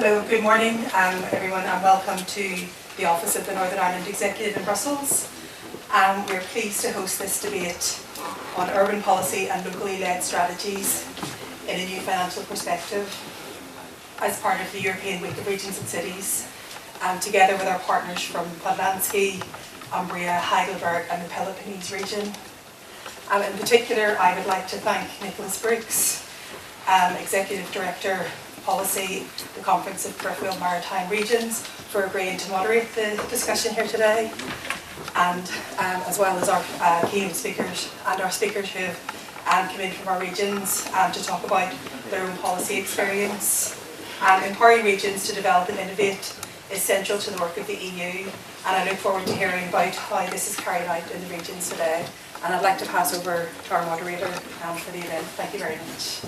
Hello, good morning everyone, and welcome to the office of the Northern Ireland Executive in Brussels. We're pleased to host this debate on urban policy and locally led strategies in a new financial perspective as part of the European Week of Regions and Cities, together with our partners from Podlansky, Umbria, Heidelberg and the Peloponnese region. In particular, I would like to thank Nicholas Brooks, Executive Director Policy, the Conference of Peripheral Maritime Regions, for agreeing to moderate the discussion here today, and as well as our keynote speakers and our speakers who have come in from our regions to talk about their own policy experience. Empowering regions to develop and innovate is central to the work of the EU, and I look forward to hearing about how this is carried out in the regions today. And I'd like to pass over to our moderator for the event. Thank you very much.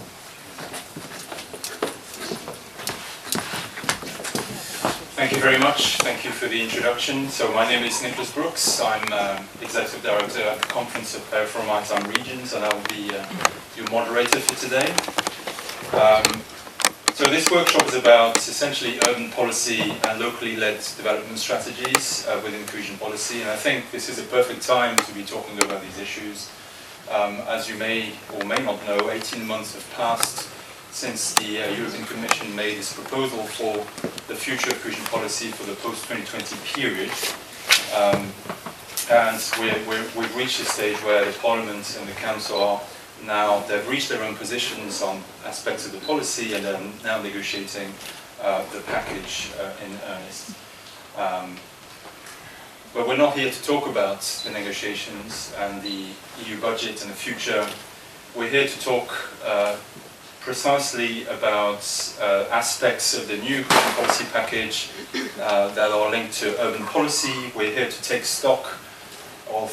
Thank you very much. Thank you for the introduction. So my name is Nicholas Brooks. I'm Executive Director at the Conference of Peripheral Maritime Regions, and I will be your moderator for today. So this workshop is about essentially urban policy and locally led development strategies within cohesion policy, and I think this is a perfect time to be talking about these issues. As you may or may not know, 18 months have passed since the European Commission made its proposal for the future of cohesion policy for the post-2020 period. And we've reached a stage where the Parliament and the Council are now, they've reached their own positions on aspects of the policy and are now negotiating the package in earnest. But we're not here to talk about the negotiations and the EU budget and the future. We're here to talk precisely about aspects of the new cohesion policy package that are linked to urban policy. We're here to take stock of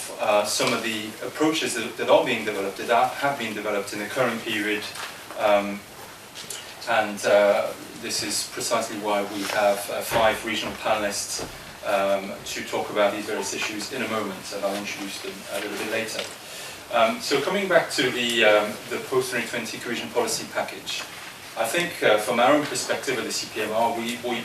some of the approaches that are being developed, that have been developed in the current period. This is precisely why we have 5 regional panelists to talk about these various issues in a moment, and I'll introduce them a little bit later. So coming back to the post-2020 cohesion policy package, I think from our own perspective at the CPMR,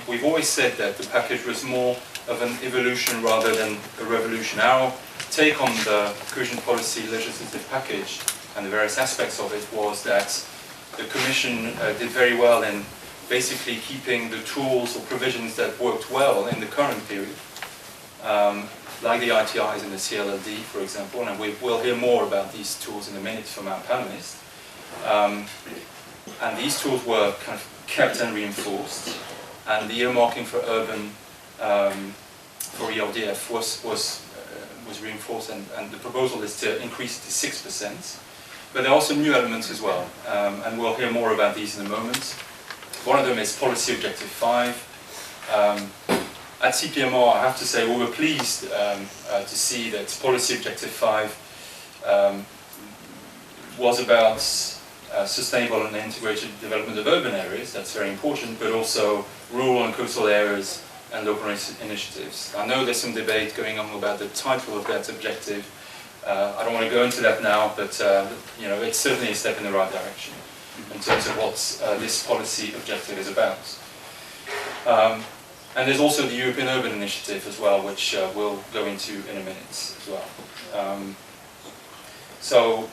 we've always said that the package was more of an evolution rather than a revolution. Our take on the cohesion policy legislative package and the various aspects of it was that the Commission did very well in basically keeping the tools or provisions that worked well in the current period, like the ITIs and the CLLD, for example, and we'll hear more about these tools in a minute from our panelists. And these tools were kind of kept and reinforced, and the earmarking for urban, for ERDF was reinforced, and the proposal is to increase it to 6%. But there are some new elements as well, and we'll hear more about these in a moment. One of them is Policy Objective 5. At CPMR, I have to say, we were pleased to see that Policy Objective 5 was about sustainable and integrated development of urban areas. That's very important, but also rural and coastal areas and local initiatives. I know there's some debate going on about the title of that objective. I don't want to go into that now, but you know, it's certainly a step in the right direction in terms of what this policy objective is about. And there's also the European Urban Initiative as well, which we'll go into in a minute as well. So,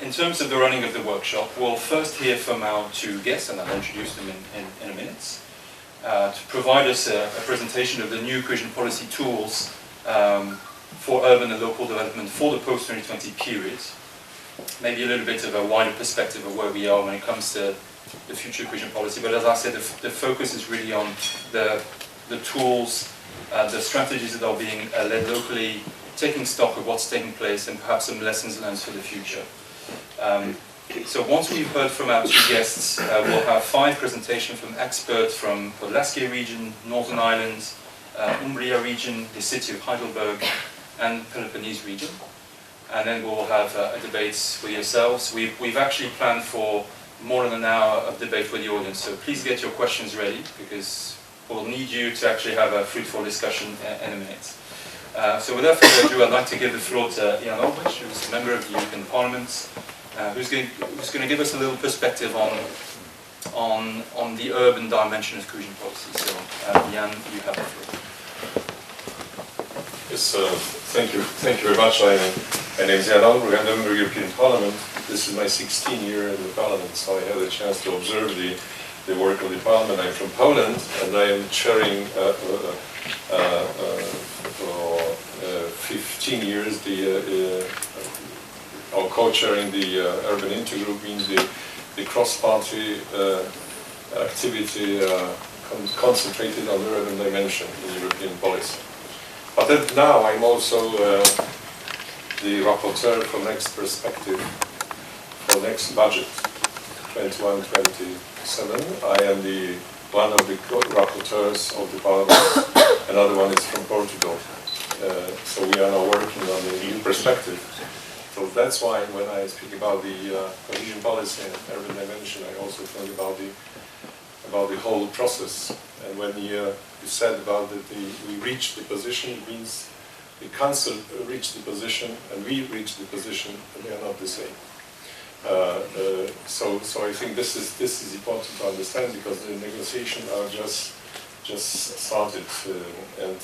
in terms of the running of the workshop, we'll first hear from our 2 guests, and I'll introduce them in a minute, to provide us a presentation of the new cohesion policy tools for urban and local development for the post-2020 period. Maybe a little bit of a wider perspective of where we are when it comes to the future cohesion policy, but as I said, the focus is really on the tools, the strategies that are being led locally, taking stock of what's taking place and perhaps some lessons learned for the future. So once we've heard from our 2 guests, we'll have 5 presentations from experts from Podlansky region, Northern Ireland, Umbria region, the city of Heidelberg, and Peloponnese region. And then we'll have a debate with yourselves. We've actually planned for more than an hour of debate with the audience, so please get your questions ready, because we'll need you to actually have a fruitful discussion in a minute. So without further ado, I'd like to give the floor to Jan Albrecht, who's a member of the European Parliament, who's going to give us a little perspective on on the urban dimension of cohesion policy. So, Jan, you have the floor. Yes, thank you very much. My name is Jan Albrug. I'm a member of the European Parliament. This is my 16th year in the Parliament, so I had a chance to observe the work of the Parliament. I'm from Poland, and I am chairing for 15 years or co-chairing the Urban Intergroup, means the cross-party activity concentrated on the urban dimension in European policy. But then now I'm also the rapporteur for next perspective, for next budget, 21-27. I am one of the rapporteurs of the Parliament. Another one is from Portugal. So we are now working on the new perspective. So that's why when I speak about the cohesion policy and urban dimension, I also think about the whole process. And when you said about that we reached the position, it means the Council reached the position and we reached the position, and they are not the same. So I think this is important to understand, because the negotiations are just started, and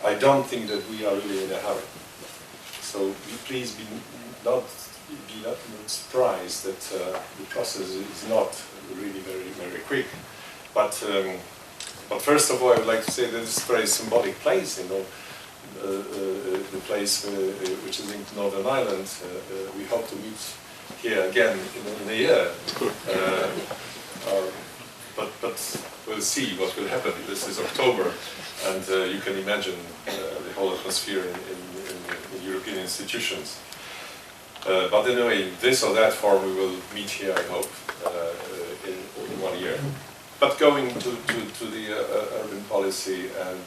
I don't think that we are really in a hurry. So please be not surprised that the process is not really very quick. But first of all, I would like to say that this is a very symbolic place, the place which is in Northern Ireland. We hope to meet here again in a year. But we'll see what will happen. This is October, and you can imagine the whole atmosphere in European institutions. But anyway, in this or that form, we will meet here, I hope, in 1 year. But going to the urban policy and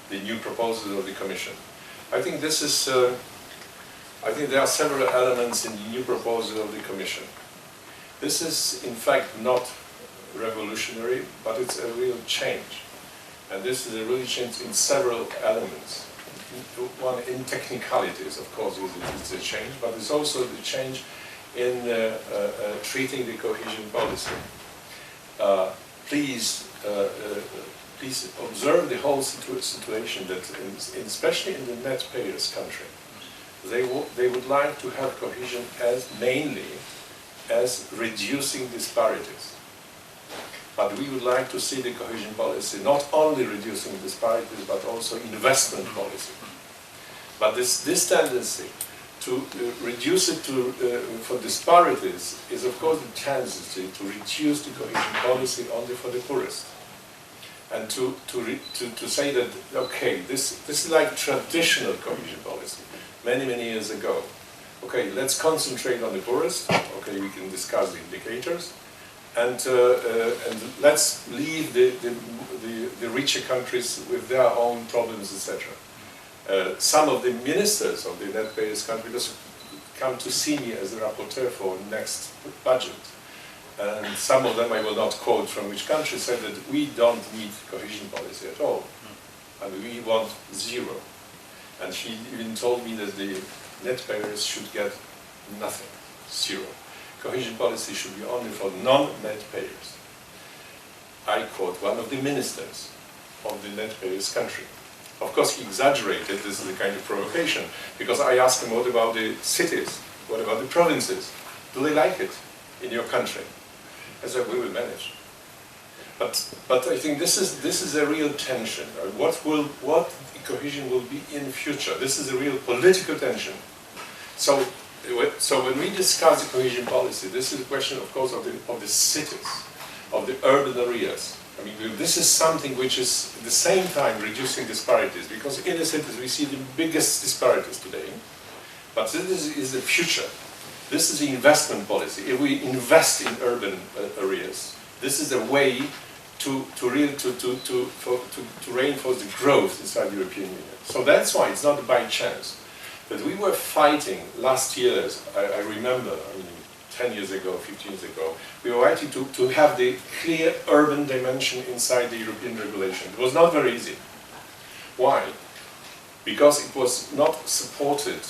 the new proposals of the Commission, I think this is. I think there are several elements in the new proposal of the Commission. This is, in fact, not revolutionary, but it's a real change. And this is a real change in several elements. One, in technicalities, of course, it's a change, but it's also the change in treating the cohesion policy. Please observe the whole situation that, especially in the net payers country, they would like to have cohesion mainly as reducing disparities. But we would like to see the cohesion policy not only reducing disparities, but also investment policy. But this tendency to reduce it for disparities is, of course, the tendency to reduce the cohesion policy only for the poorest. And to say that, okay, this is like traditional cohesion policy, many years ago. Okay, let's concentrate on the poorest. Okay, we can discuss the indicators. And let's leave the richer countries with their own problems, etc. Some of the ministers of the net payers countries come to see me as a rapporteur for next budget. And some of them, I will not quote from which country, said that we don't need cohesion policy at all. And we want zero. And he even told me that the net payers should get nothing, zero. Cohesion policy should be only for non-net payers. I quote one of the ministers of the net payers country. Of course, he exaggerated. This is a kind of provocation, because I asked him, what about the cities? What about the provinces? Do they like it in your country? I said, we will manage. But I think this is a real tension. What cohesion will be in the future? This is a real political tension. So when we discuss the cohesion policy, this is a question, of course, of the cities, of the urban areas. I mean, this is something which is at the same time reducing disparities, because in the cities we see the biggest disparities today. But this is the future. This is the investment policy. If we invest in urban areas, this is a way to reinforce the growth inside the European Union. So that's why it's not by chance that we were fighting last years. I remember, 10 years ago, 15 years ago, we were fighting to have the clear urban dimension inside the European regulation. It was not very easy. Why? Because it was not supported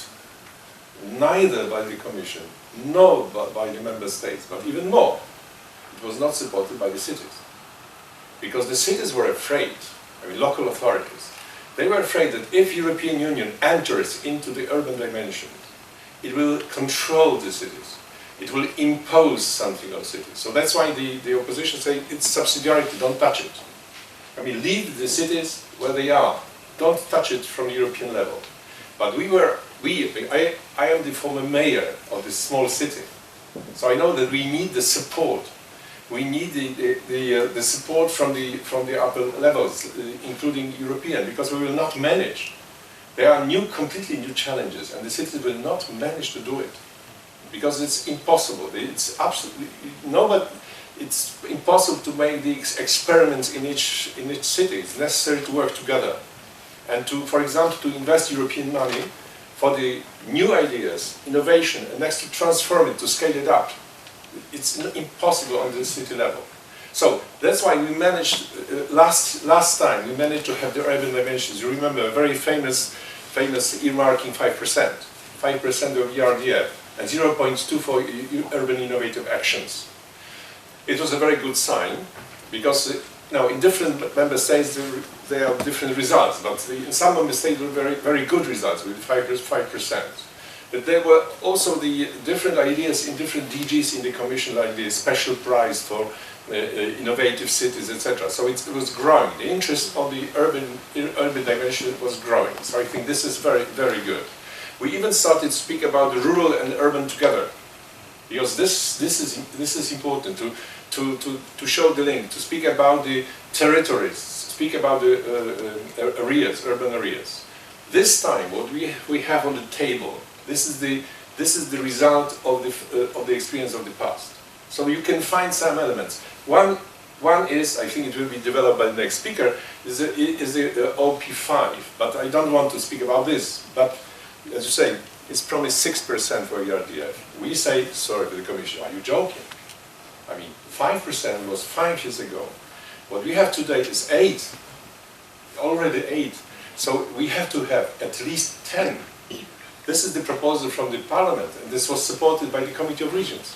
neither by the Commission nor by the Member States, but even more it was not supported by the cities. Because the cities were afraid, I mean local authorities, they were afraid that if European Union enters into the urban dimension, it will control the cities. It will impose something on cities. So that's why the opposition say it's subsidiarity, don't touch it. I mean, leave the cities where they are. Don't touch it from European level. But I am the former mayor of this small city. So I know that we need the support. We need the support from the upper levels, including European, because we will not manage. There are completely new challenges, and the cities will not manage to do it. Because it's impossible. It's absolutely it's impossible to make the experiments in each city. It's necessary to work together, and for example, to invest European money for the new ideas, innovation, and next to transform it, to scale it up. It's impossible on the city level. So that's why we managed last time we managed to have the urban dimensions. You remember a very famous earmarking 5%, 5% of ERDF. And 0.2 for urban innovative actions. It was a very good sign, because now in different member states there are different results, but in some member states there were very good results with 5%. But there were also the different ideas in different DGs in the Commission, like the special prize for innovative cities, etc. So it was growing. The interest of the urban dimension was growing. So I think this is very, very good. We even started to speak about the rural and urban together, because this is important to show the link, to speak about the territories, speak about the areas, urban areas. This time, what we have on the table, this is the result of the experience of the past. So you can find some elements. One is, I think it will be developed by the next speaker, is the OP5. But I don't want to speak about this. But as you say, it's promised 6% for ERDF. We say, sorry to the Commission, are you joking? I mean, 5% was 5 years ago. What we have today is 8, already 8. So we have to have at least 10. This is the proposal from the Parliament, and this was supported by the Committee of Regions.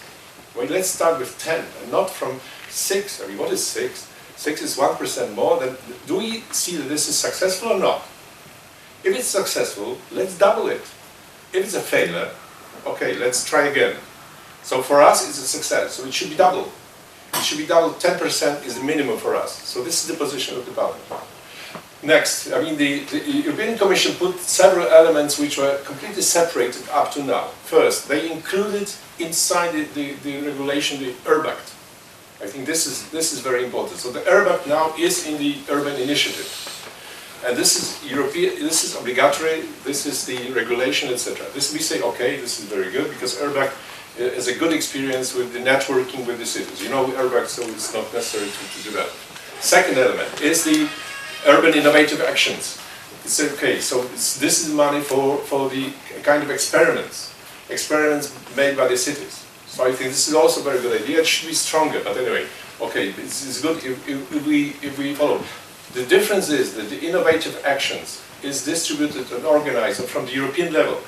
Well, let's start with 10, and not from 6. I mean, what is 6? 6 is 1% more. Then do we see that this is successful or not? If it's successful, let's double it. If it's a failure, okay, let's try again. So for us, it's a success, so it should be double. It should be double. 10% is the minimum for us. So this is the position of the Parliament. Next, I mean, the European Commission put several elements which were completely separated up to now. First, they included inside the regulation the URB Act. I think this is very important. So the URB Act now is in the urban initiative. And this is European, this is obligatory, this is the regulation, etc. This we say, okay, this is very good, because URB Act is a good experience with the networking with the cities. You know URB Act, so it's not necessary to do that. Second element is the urban innovative actions. It's okay, so this is money for the kind of experiments made by the cities. So I think this is also a very good idea. It should be stronger, but anyway, okay, it's good if we follow. The difference is that the innovative actions is distributed and organized from the European level.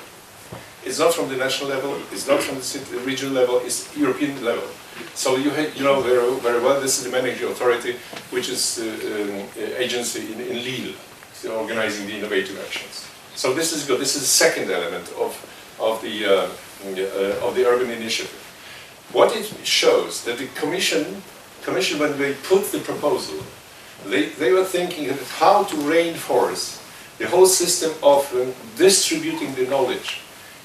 It's not from the national level, it's not from the regional level, it's European level. So you know very well, this is the managing authority, which is the agency in Lille, so organizing the innovative actions. So this is good. This is the second element of the urban initiative. What it shows that the Commission, when they put the proposal, they were thinking of how to reinforce the whole system of distributing the knowledge,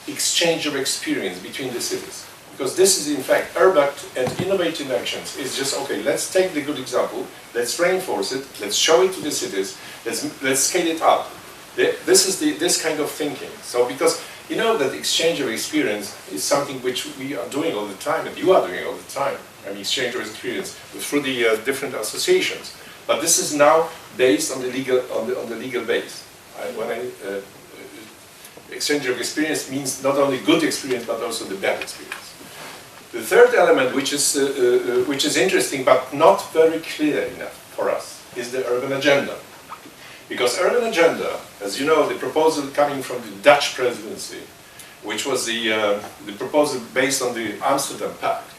exchange of experience between the cities. Because this is in fact, URB Act and innovative actions is just, okay, let's take the good example, let's reinforce it, let's show it to the cities, let's scale it up. This is this kind of thinking. So because you know that exchange of experience is something which we are doing all the time, and you are doing all the time. I mean, exchange of experience through the different associations. But this is now based on the legal base. Exchange of experience means not only good experience but also the bad experience. The third element, which is interesting but not very clear enough for us, is the urban agenda. Because urban agenda, as you know, the proposal coming from the Dutch presidency, which was the proposal based on the Amsterdam Pact,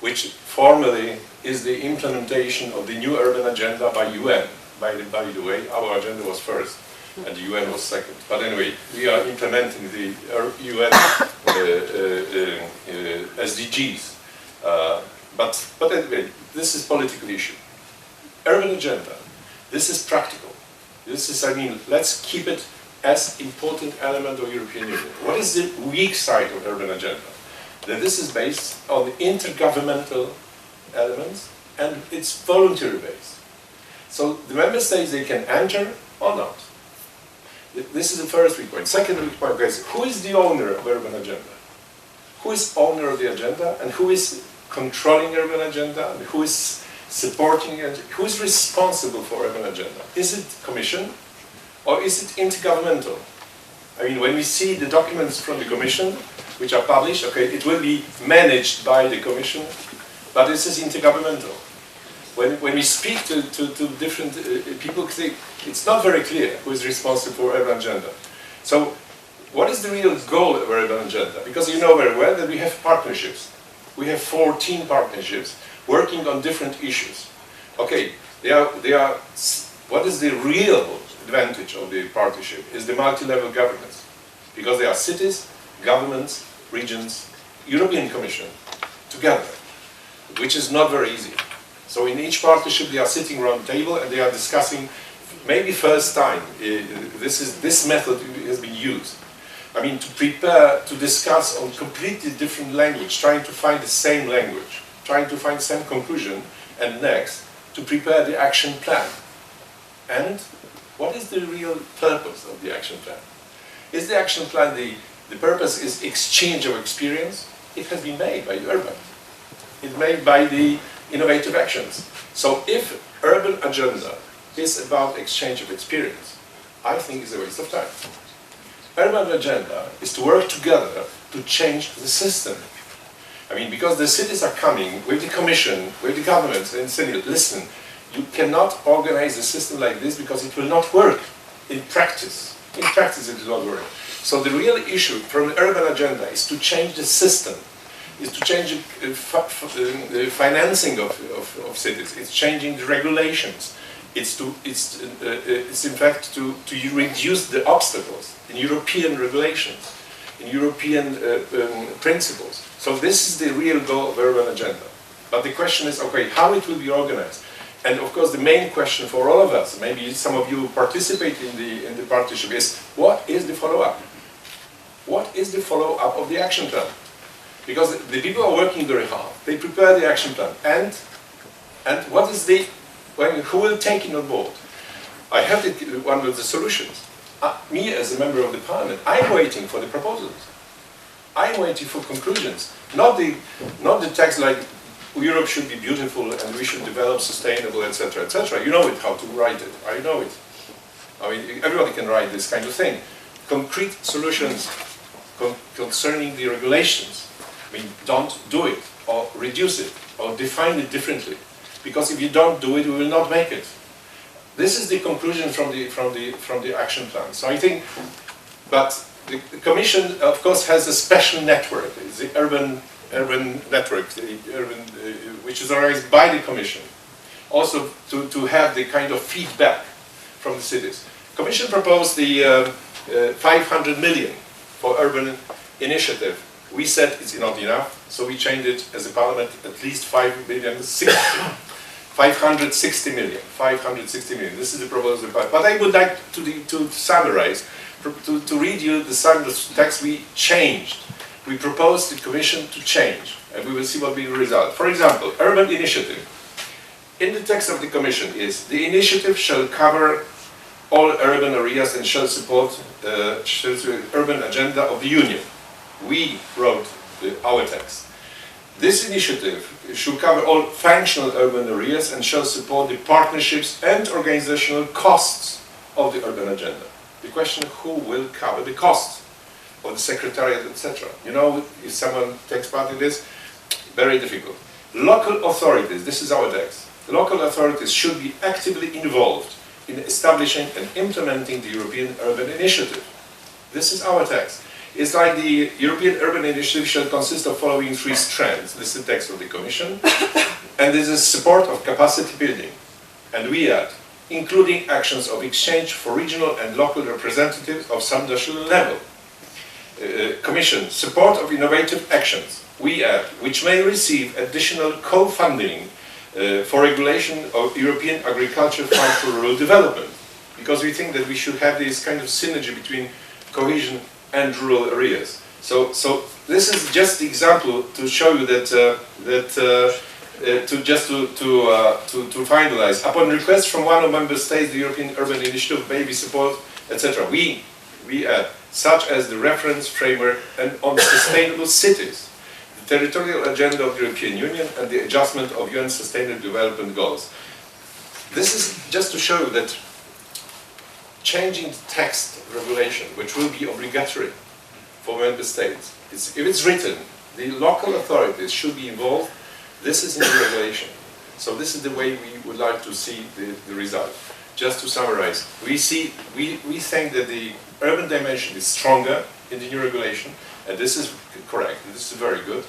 which formally is the implementation of the new urban agenda by UN. By the way, our agenda was first, and the UN was second. But anyway, we are implementing the UN SDGs. But anyway, this is political issue. Urban agenda, this is practical. This is, I mean, let's keep it as important element of European Union. What is the weak side of urban agenda? That this is based on intergovernmental elements and it's voluntary based. So the member states, they can enter or not. This is the first weak point. Second weak point is, who is the owner of urban agenda? Who is owner of the agenda and who is controlling urban agenda and who is supporting it? Who is responsible for urban agenda? Is it Commission or is it intergovernmental? I mean, when we see the documents from the Commission, which are published, okay, it will be managed by the Commission, but this is intergovernmental. When we speak to different people, it's not very clear who is responsible for urban agenda. So, what is the real goal of urban agenda? Because you know very well that we have partnerships. We have 14 partnerships working on different issues. Okay, what is the real advantage of the partnership? Is the multi-level governance. Because they are cities, governments, regions, European Commission, together, which is not very easy. So in each partnership they are sitting around the table and they are discussing, maybe first time, this method has been used. I mean, to prepare, to discuss on completely different language, trying to find the same language, trying to find the same conclusion, and next, to prepare the action plan. And what is the real purpose of the action plan? Is the action plan, the purpose is exchange of experience? It has been made by urban. It's made by the innovative actions. So if urban agenda is about exchange of experience, I think it's a waste of time. Urban agenda is to work together to change the system. I mean, because the cities are coming with the Commission, with the governments, and saying, listen, you cannot organize a system like this because it will not work in practice. In practice, it will not work. So the real issue from the urban agenda is to change the system, is to change the financing of cities, it's changing the regulations, it's in fact to reduce the obstacles in European regulations, in European principles. So this is the real goal of urban agenda. But the question is, okay, how it will be organized? And of course, the main question for all of us, maybe some of you participate in the partnership, is what is the follow-up? What is the follow-up of the action plan? Because the people are working very hard. They prepare the action plan. And what is who will take it on board? I have one of the solutions. Me as a member of the parliament, I'm waiting for the proposals. I'm waiting for conclusions. Not the text like Europe should be beautiful and we should develop sustainable, etc., etc. You know it, how to write it. I know it. I mean, everybody can write this kind of thing. Concrete solutions concerning the regulations. I mean, don't do it, or reduce it, or define it differently. Because if you don't do it, we will not make it. This is the conclusion from the action plan. So I think, but the Commission, of course, has a special network. It's the urban network, which is organized by the Commission. Also to have the kind of feedback from the cities. Commission proposed the 500 million for urban initiative. We said it's not enough, so we changed it as a parliament at least 560 million. 560 million. This is the proposal. But I would like to summarize, to read you the text we changed. We proposed the Commission to change, and we will see what will be the result. For example, urban initiative. In the text of the Commission is, the initiative shall cover all urban areas and shall support the urban agenda of the Union. We wrote our text. This initiative should cover all functional urban areas and shall support the partnerships and organizational costs of the urban agenda. The question, who will cover the costs of the secretariat, etc. You know, if someone takes part in this, very difficult. Local authorities, this is our text. Local authorities should be actively involved in establishing and implementing the European Urban Initiative. This is our text. It's like the European Urban Initiative should consist of following 3 strands. This is the text of the Commission. And this is support of capacity building. And we add, including actions of exchange for regional and local representatives of subnational level. Commission, support of innovative actions. We add, which may receive additional co-funding for regulation of European Agriculture Fund for Rural Development. Because we think that we should have this kind of synergy between cohesion and rural areas. So this is just the example to show you that to finalize. Upon request from one of member states, the European Urban Initiative may be support, etc. We add, such as the reference framework and on sustainable cities, the territorial agenda of the European Union, and the adjustment of UN Sustainable Development Goals. This is just to show that changing the text regulation, which will be obligatory for member states, if it's written, the local authorities should be involved. This is in the regulation. So this is the way we would like to see the result. Just to summarize, we think that the urban dimension is stronger in the new regulation, and this is correct. This is very good.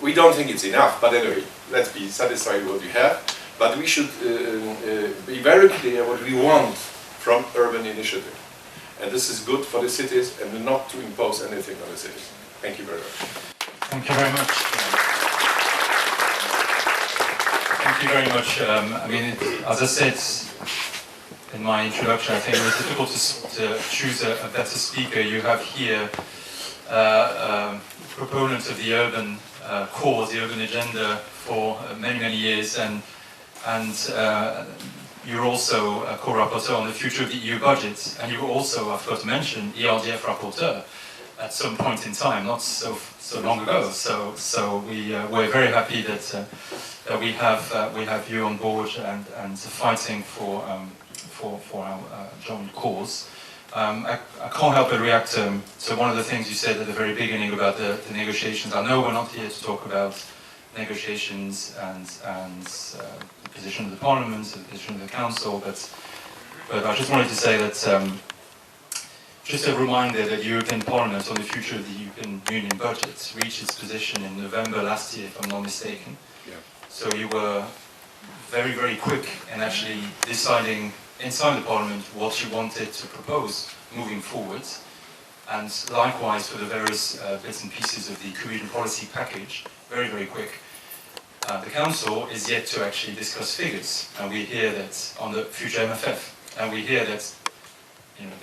We don't think it's enough, but anyway, let's be satisfied with what we have. But we should be very clear what we want from urban initiative. And this is good for the cities and not to impose anything on the cities. Thank you very much. Thank you very much. Thank you very much. I mean, as I said in my introduction, I think it was difficult to choose a better speaker. You have here proponents of the urban cause, the urban agenda for many, many years, and you're also a co-rapporteur on the future of the EU budget, and you were also, I've got to mention, ERDF rapporteur at some point in time, not so long ago. So we're very happy that we have you on board and fighting for our joint cause. I can't help but react to one of the things you said at the very beginning about the negotiations. I know we're not here to talk about negotiations and the position of the Parliament, the position of the Council, but I just wanted to say that just a reminder that the European Parliament on the future of the European Union budget reached its position in November last year, if I'm not mistaken. Yeah. So you were very, very quick in actually deciding inside the Parliament what you wanted to propose moving forward, and likewise for the various bits and pieces of the cohesion policy package, very, very quick. The Council is yet to actually discuss figures, and we hear that on the future MFF, and we hear that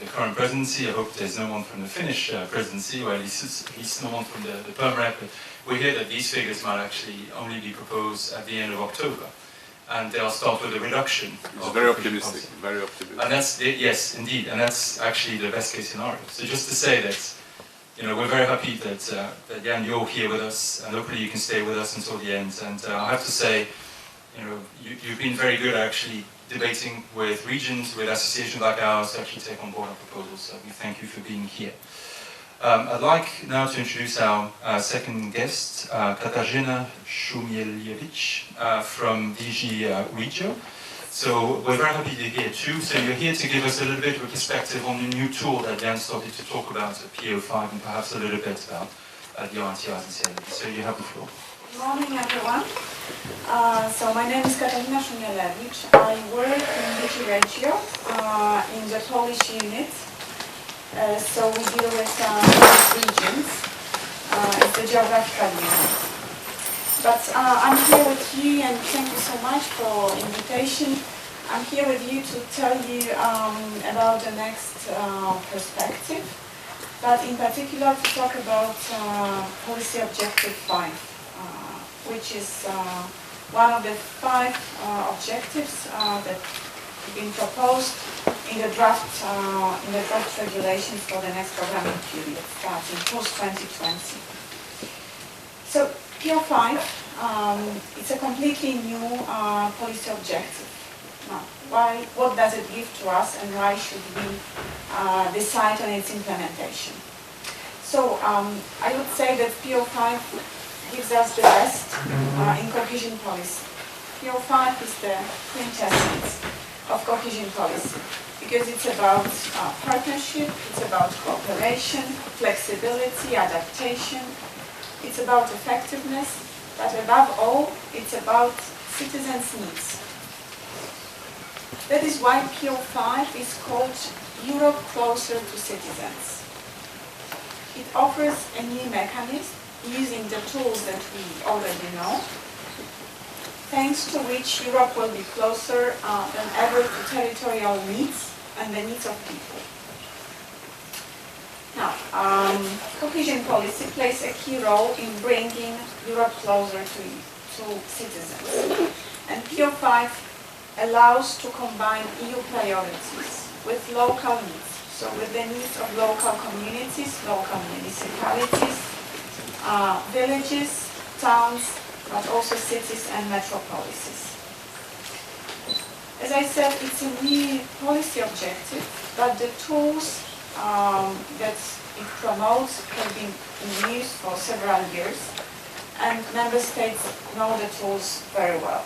the current presidency, I hope there's no one from the Finnish presidency, or at least no one from the Perm Rep, but we hear that these figures might actually only be proposed at the end of October. And they'll start with a reduction. It's very optimistic, very optimistic. And that's, yes, indeed, and that's actually the best case scenario. So just to say that, we're very happy that, Jan, you're here with us, and hopefully you can stay with us until the end. And I have to say, you've been very good at actually debating with regions, with associations like ours to actually take on board our proposals. So we thank you for being here. I'd like now to introduce our second guest, Katarzyna Szumielewicz from DG Regio. So we're very happy to hear too. So you're here to give us a little bit of a perspective on the new tool that Jan started to talk about, PO5, and perhaps a little bit about the ITRs and CLD. So you have the floor. Good morning, everyone. So my name is Katarzyna Szumielewicz. I work in DG Regio in the Polish unit. So we deal with regions. It's the geographical unit. But I'm here with you, and thank you so much for invitation. I'm here with you to tell you about the next perspective, but in particular to talk about policy objective 5, which is one of the 5 objectives that have been proposed in the draft regulations for the next programming period, starting post-2020. So PO5, it's a completely new policy objective. Now, what does it give to us, and why should we decide on its implementation? So I would say that PO5 gives us the best in cohesion policy. PO5 is the quintessence of cohesion policy, because it's about partnership, it's about cooperation, flexibility, adaptation, it's about effectiveness, but above all, it's about citizens' needs. That is why PO5 is called Europe Closer to Citizens. It offers a new mechanism using the tools that we already know, thanks to which Europe will be closer than ever to territorial needs and the needs of people. Now, cohesion policy plays a key role in bringing Europe closer to citizens. And PO5 allows to combine EU priorities with local needs, so with the needs of local communities, local municipalities, villages, towns, but also cities and metropolises. As I said, it's a new policy objective, but the tools that it promotes have been in use for several years, and member states know the tools very well.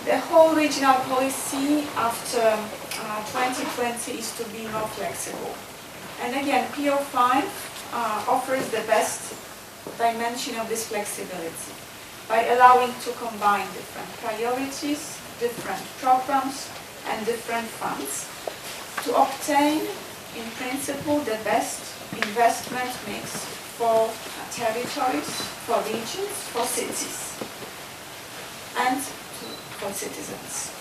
The whole regional policy after 2020 is to be more flexible. And again, PO5 offers the best dimension of this flexibility by allowing to combine different priorities, different programs, and different funds to obtain, in principle, the best investment mix for territories, for regions, for cities, and for citizens.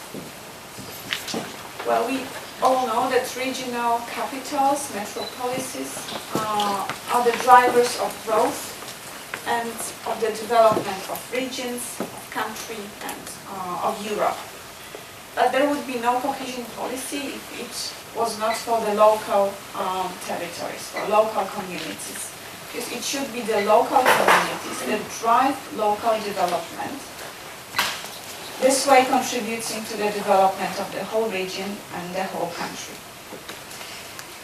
Well, we all know that regional capitals, metropolises, are the drivers of growth and of the development of regions, of country, and of Europe. But there would be no cohesion policy if it was not for the local territories, for local communities. Because it should be the local communities that drive local development. This way contributes into the development of the whole region and the whole country.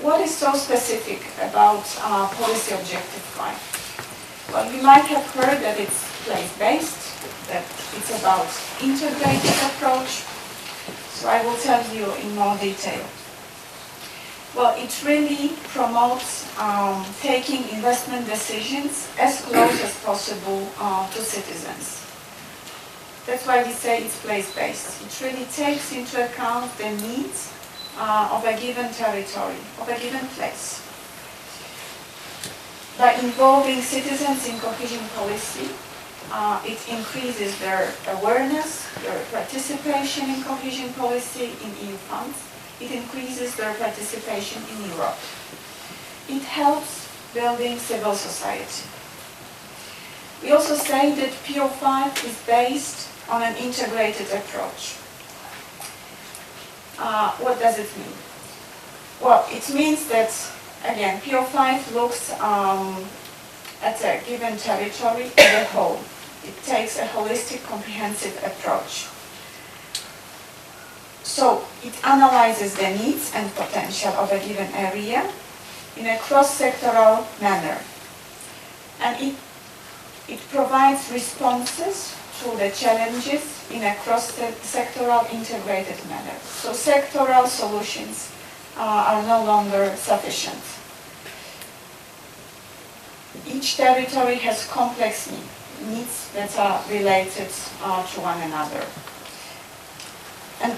What is so specific about Policy Objective 5? Well, you might have heard that it's place-based, that it's about integrated approach. So I will tell you in more detail. Well, it really promotes taking investment decisions as close as possible to citizens. That's why we say it's place-based. It really takes into account the needs of a given territory, of a given place. By involving citizens in cohesion policy, it increases their awareness, their participation in cohesion policy, in EU funds. It increases their participation in Europe. It helps building civil society. We also say that PO5 is based on an integrated approach. What does it mean? Well, it means that, again, PO5 looks at a given territory as a whole. It takes a holistic, comprehensive approach. So it analyzes the needs and potential of a given area in a cross-sectoral manner. And it provides responses to the challenges in a cross-sectoral integrated manner. So sectoral solutions are no longer sufficient. Each territory has complex needs that are related to one another. And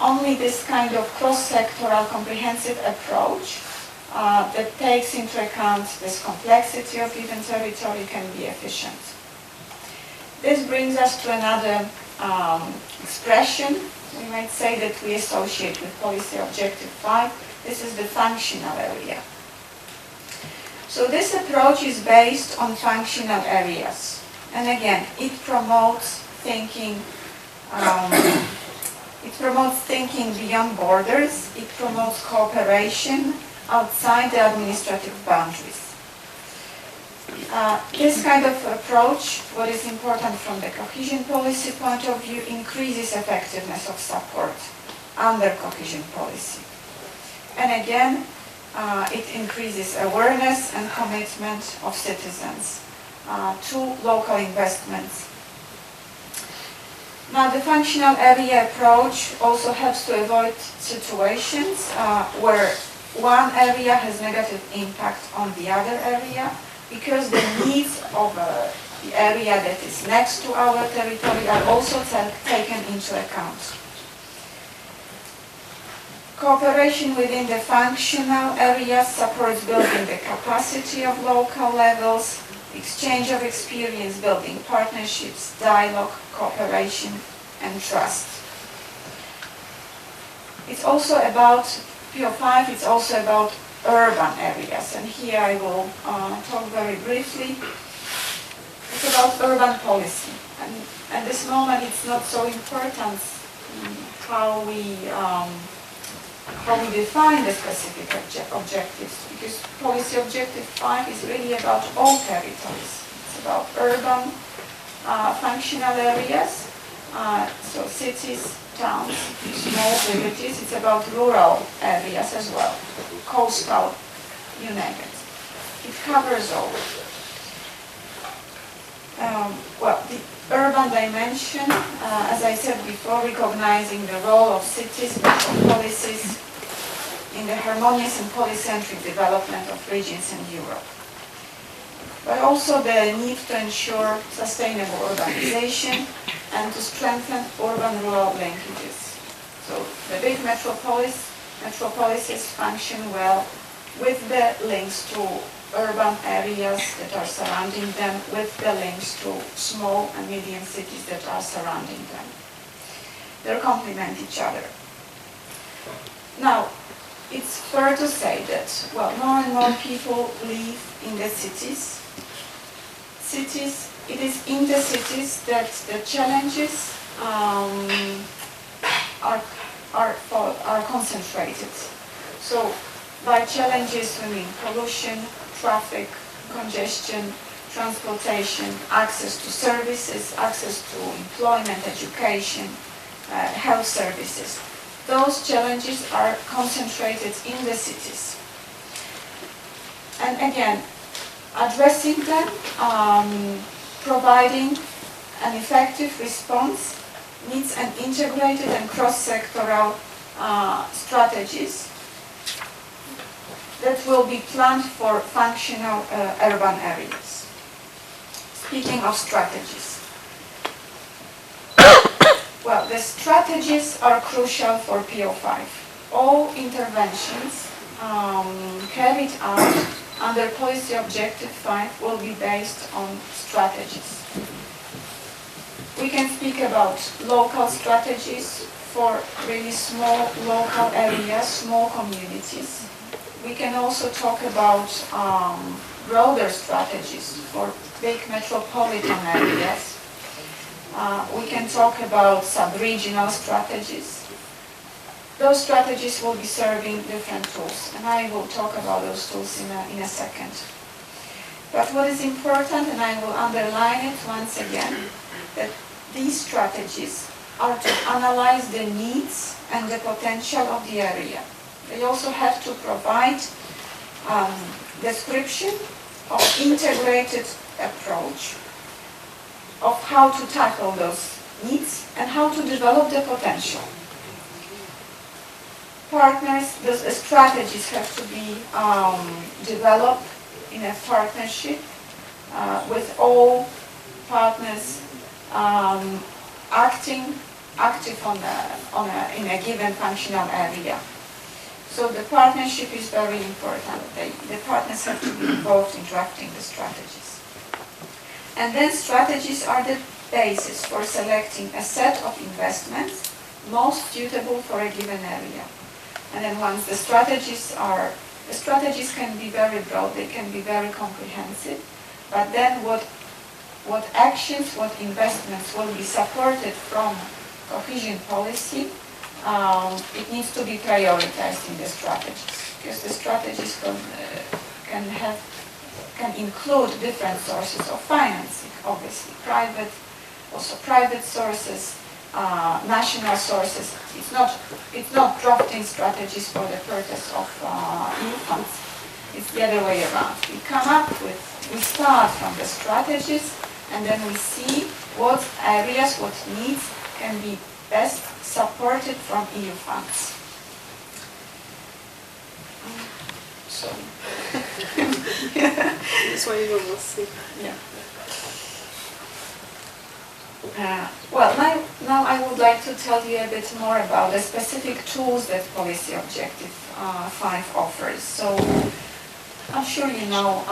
only this kind of cross-sectoral comprehensive approach that takes into account this complexity of given territory can be efficient. This brings us to another expression, we might say, that we associate with Policy Objective 5. This is the functional area. So this approach is based on functional areas. And again, it promotes thinking beyond borders. It promotes cooperation outside the administrative boundaries. This kind of approach, what is important from the cohesion policy point of view, increases effectiveness of support under cohesion policy. And again, it increases awareness and commitment of citizens to local investments. Now, the functional area approach also helps to avoid situations where one area has negative impact on the other area, because the needs of the area that is next to our territory are also taken into account. Cooperation within the functional areas supports building the capacity of local levels, exchange of experience, building partnerships, dialogue, cooperation, and trust. It's also about, PO5, it's also about urban areas, and here I will talk very briefly. It's about urban policy, and at this moment it's not so important how we define the specific objectives, because policy objective 5 is really about all territories. It's about urban functional areas, so cities, towns, small villages. It's about rural areas as well, coastal, you name it. It covers all. Well, the urban dimension, as I said before, recognizing the role of cities, metropolises in the harmonious and polycentric development of regions in Europe. But also the need to ensure sustainable urbanization and to strengthen urban-rural linkages. So the big metropolises function well with the links to urban areas that are surrounding them, with the links to small and medium cities that are surrounding them. They complement each other. Now, it's fair to say that, well, more and more people live in the cities. It is in the cities that the challenges are concentrated. So, by challenges we mean pollution, traffic, congestion, transportation, access to services, access to employment, education, health services. Those challenges are concentrated in the cities. And again, addressing them, providing an effective response needs an integrated and cross-sectoral strategies that will be planned for functional urban areas. Speaking of strategies. Well, the strategies are crucial for PO5. All interventions carried out under Policy Objective 5 will be based on strategies. We can speak about local strategies for really small local areas, small communities. We can also talk about broader strategies for big metropolitan areas. We can talk about sub-regional strategies. Those strategies will be serving different tools, and I will talk about those tools in a second. But what is important, and I will underline it once again, that these strategies are to analyze the needs and the potential of the area. They also have to provide description of integrated approach of how to tackle those needs and how to develop the potential. Partners, those strategies have to be developed in a partnership with all partners active in a given functional area. So the partnership is very important. The partners have to be involved in drafting the strategies. And then strategies are the basis for selecting a set of investments most suitable for a given area. And then once the strategies can be very broad, they can be very comprehensive, but then what actions, what investments will be supported from cohesion policy, it needs to be prioritized in the strategies, because the strategies can include different sources of financing, obviously, private sources, national sources. It's not drafting strategies for the purpose of EU funds. It's the other way around. We start from the strategies, and then we see what areas, what needs can be best supported from EU funds. So, This one you will see. Yeah. Well, now I would like to tell you a bit more about the specific tools that Policy Objective 5 offers. So, I'm sure you know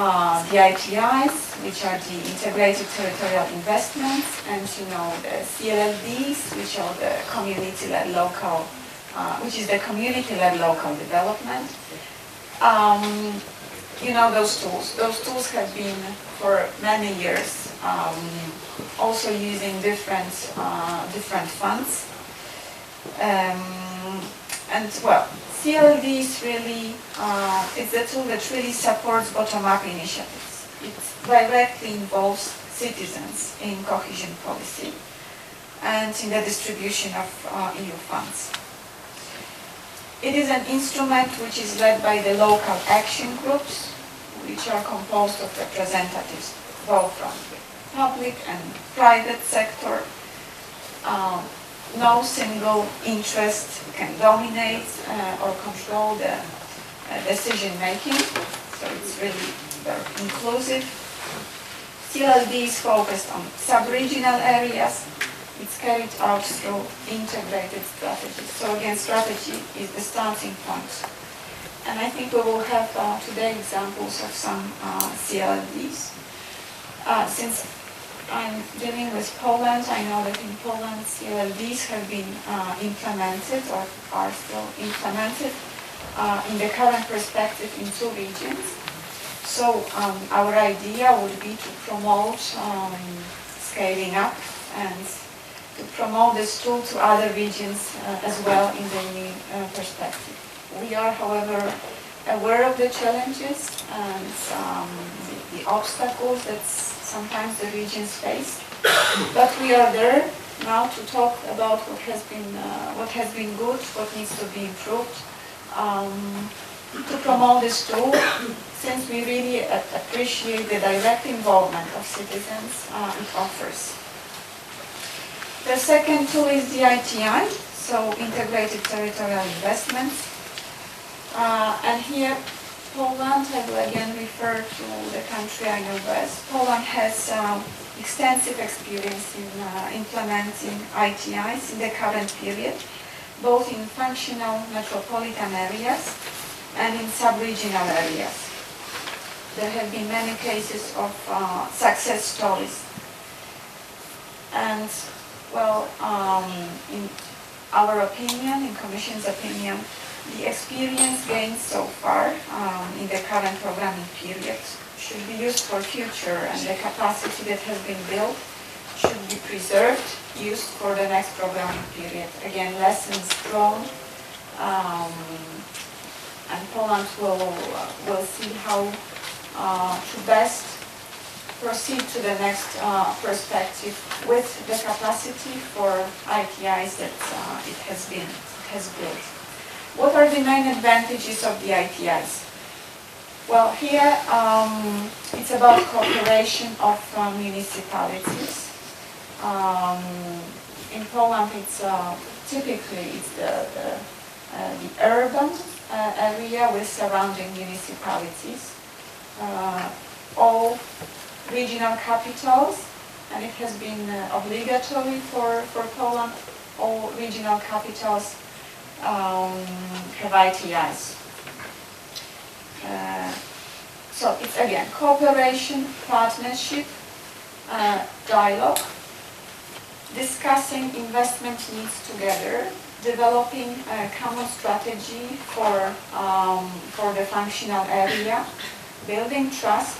the ITIs, which are the Integrated Territorial Investments, and you know the CLLDs, which are the community-led local, which is the community-led local development. You know those tools. Those tools have been for many years also using different funds. And well, CLDs really, it's a tool that really supports bottom-up initiatives. It directly involves citizens in cohesion policy and in the distribution of EU funds. It is an instrument which is led by the local action groups, which are composed of representatives both from the public and private sector. No single interest can dominate or control the decision making, so it's really very inclusive. CLD is focused on sub-regional areas. It's carried out through integrated strategies. So again, strategy is the starting point. And I think we will have today examples of some CLDs. Since I'm dealing with Poland, I know that in Poland CLDs have been implemented or are still implemented in the current perspective in 2 regions. So our idea would be to promote scaling up and to promote this tool to other regions as well in the new perspective. We are, however, aware of the challenges and the obstacles that sometimes the regions face, but we are there now to talk about what has been good, what needs to be improved, to promote this tool, since we really appreciate the direct involvement of citizens it offers. The second tool is the ITI, so Integrated Territorial Investments. And here, Poland, I will again refer to the country I know best. Poland has extensive experience in implementing ITIs in the current period, both in functional metropolitan areas and in sub-regional areas. There have been many cases of success stories. And well, in our opinion, in Commission's opinion, the experience gained so far in the current programming period should be used for future, and the capacity that has been built should be preserved, used for the next programming period. Again, lessons drawn, and Poland will see how to best proceed to the next perspective with the capacity for ITIs that it has built. What are the main advantages of the ITIs? Well, here it's about cooperation of municipalities. In Poland, it's typically the urban area with surrounding municipalities. All regional capitals, and it has been obligatory for Poland, all regional capitals have ITIs. So it's again cooperation, partnership, dialogue, discussing investment needs together, developing a common strategy for the functional area, building trust,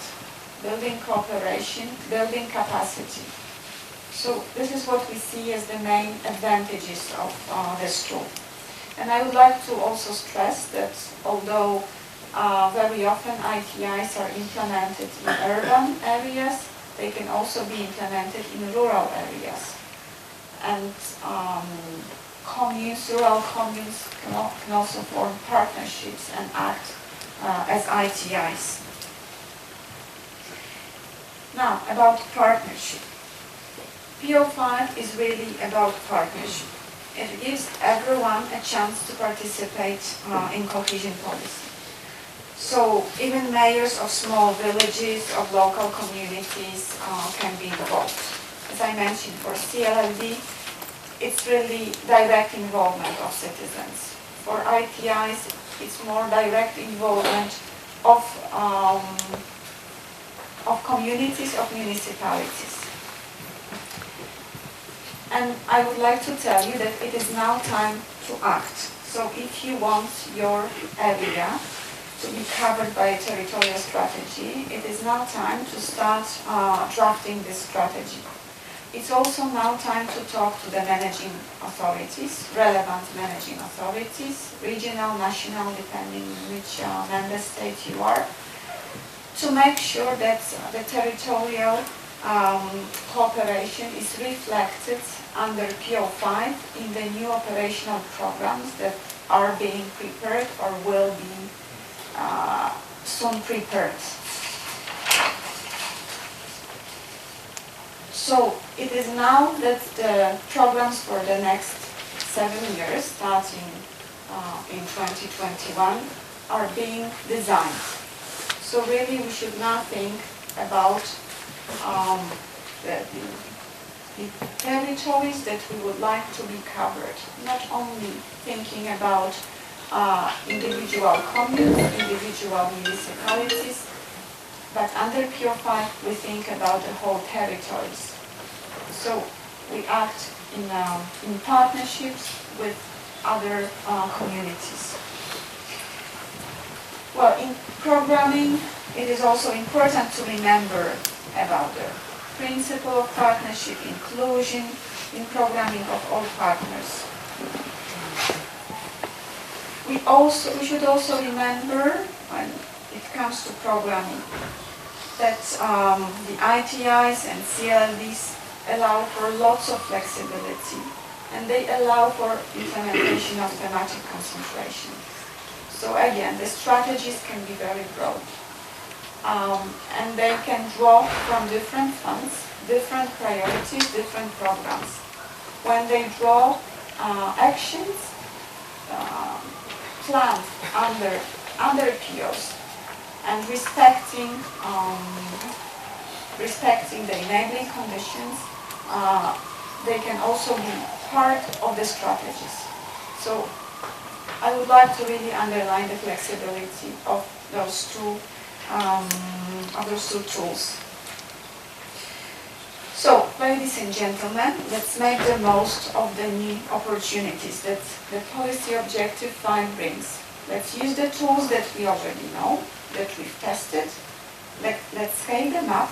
building cooperation, building capacity. So this is what we see as the main advantages of this tool. And I would like to also stress that although very often ITIs are implemented in urban areas, they can also be implemented in rural areas. And rural communes can also form partnerships and act as ITIs. Now, about partnership. PO5 is really about partnership. It gives everyone a chance to participate in cohesion policy. So even mayors of small villages, of local communities can be involved. As I mentioned, for CLLD, it's really direct involvement of citizens. For ITIs, it's more direct involvement of communities, of municipalities. And I would like to tell you that it is now time to act. So if you want your area to be covered by a territorial strategy, it is now time to start drafting this strategy. It's also now time to talk to the managing authorities, relevant managing authorities, regional, national, depending on which member state you are, to make sure that the territorial cooperation is reflected under PO5 in the new operational programs that are being prepared or will be soon prepared. So it is now that the programs for the next 7 years, starting in 2021, are being designed. So really we should now think about the territories that we would like to be covered, not only thinking about individual communes, individual municipalities, but under PO5 we think about the whole territories. So we act in partnerships with other communities. Well, in programming, it is also important to remember about the principle of partnership, inclusion in programming of all partners. We should also remember, when it comes to programming, that the ITIs and CLDs allow for lots of flexibility, and they allow for implementation of thematic concentration. So again, the strategies can be very broad. And they can draw from different funds, different priorities, different programs. When they draw actions planned under POs and respecting the enabling conditions, they can also be part of the strategies. So I would like to really underline the flexibility of those two tools. So, ladies and gentlemen, let's make the most of the new opportunities that the policy objective 5 brings. Let's use the tools that we already know, that we've tested. Let's scale them up,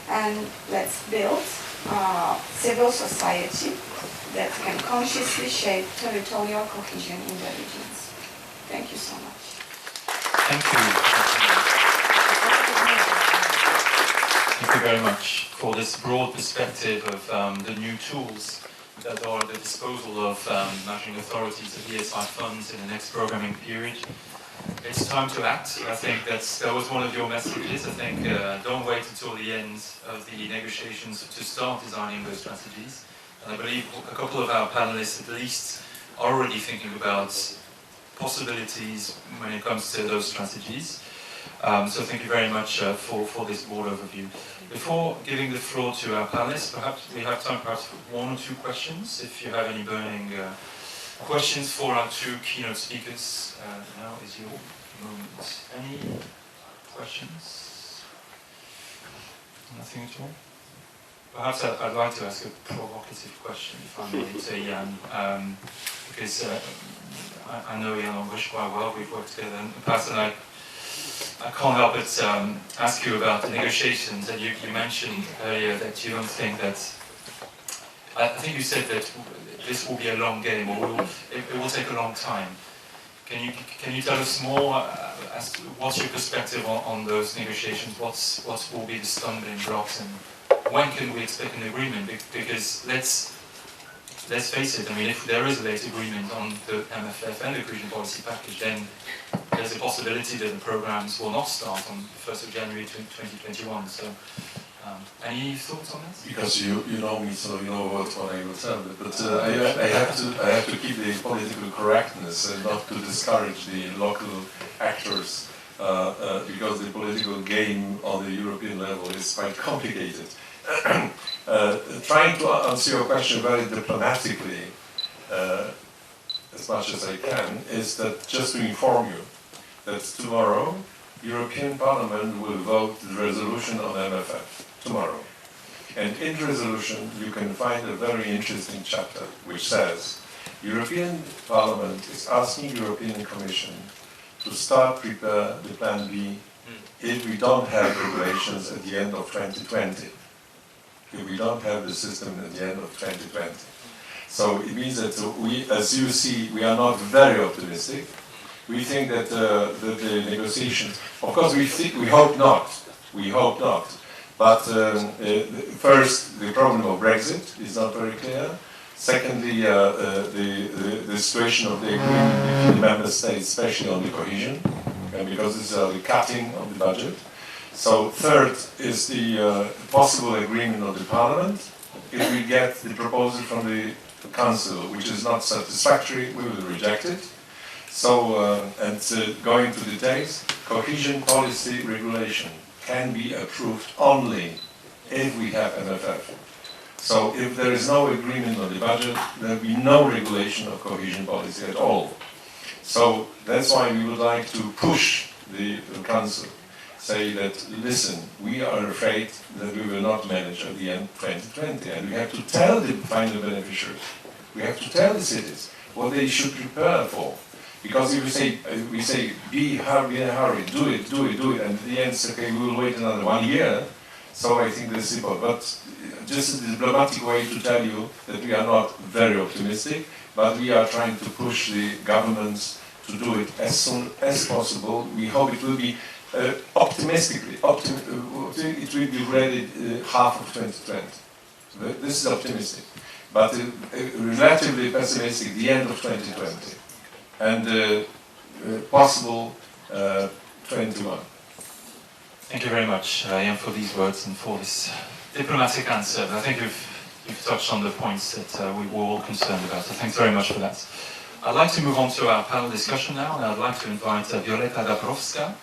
and let's build civil society that can consciously shape territorial cohesion in the regions. Thank you so much. Thank you. Thank you very much for this broad perspective of the new tools that are at the disposal of national authorities, the ESI funds in the next programming period. It's time to act. I think that was one of your messages. I think don't wait until the end of the negotiations to start designing those strategies. And I believe a couple of our panelists at least are already thinking about possibilities when it comes to those strategies. So thank you very much for this broad overview. Before giving the floor to our panelists, perhaps we have time perhaps for 1 or 2 questions. If you have any burning questions for our 2 keynote speakers, now is your moment. Any questions? Nothing at all? Perhaps I'd like to ask a provocative question, if I may, to Jan, because I know Jan Olbrich quite well. We've worked together in the past, and I can't help but ask you about the negotiations. And you mentioned earlier that you don't think that. I think you said that this will be a long game, or it will take a long time. Can you tell us more as to what's your perspective on those negotiations? What will be the stumbling blocks, and when can we expect an agreement? Because let's face it. I mean, if there is a late agreement on the MFF and the cohesion policy package, then there's a possibility that the programs will not start on the 1st of January 2021. So Any thoughts on this? Because you know me, so you know what I will tell you. But I have to keep the political correctness and not to discourage the local actors, because the political game on the European level is quite complicated. Trying to answer your question very diplomatically, as much as I can, is that just to inform you that tomorrow European Parliament will vote the resolution on MFF. Tomorrow. And in the resolution you can find a very interesting chapter which says European Parliament is asking European Commission to start prepare the plan B if we don't have regulations at the end of 2020. If we don't have the system at the end of 2020. So it means that we, as you see, we are not very optimistic. We think that the negotiations, of course we hope not. We hope not. But first, the problem of Brexit is not very clear. Secondly, the situation of the agreement between the member states, especially on the cohesion, because this is the cutting of the budget. So third is the possible agreement of the Parliament. If we get the proposal from the Council, which is not satisfactory, we will reject it. So, going to details, cohesion policy regulation can be approved only if we have MFF. So if there is no agreement on the budget, there will be no regulation of cohesion policy at all. So that's why we would like to push the Council, say that, listen, we are afraid that we will not manage at the end of 2020, and we have to tell the final beneficiaries, we have to tell the cities what they should prepare for. Because if we say, be in a hurry, do it, and at the end, it's okay, we will wait another 1 year. So I think that's simple. But just a diplomatic way to tell you that we are not very optimistic, but we are trying to push the governments to do it as soon as possible. We hope it will be optimistically, it will be ready half of 2020. This is optimistic. But relatively pessimistic, the end of 2020. And possible 21. Thank you very much, Jan, for these words and for this diplomatic answer. I think you've touched on the points that we were all concerned about, so thanks very much for that. I'd like to move on to our panel discussion now, and I'd like to invite Violeta Dabrowska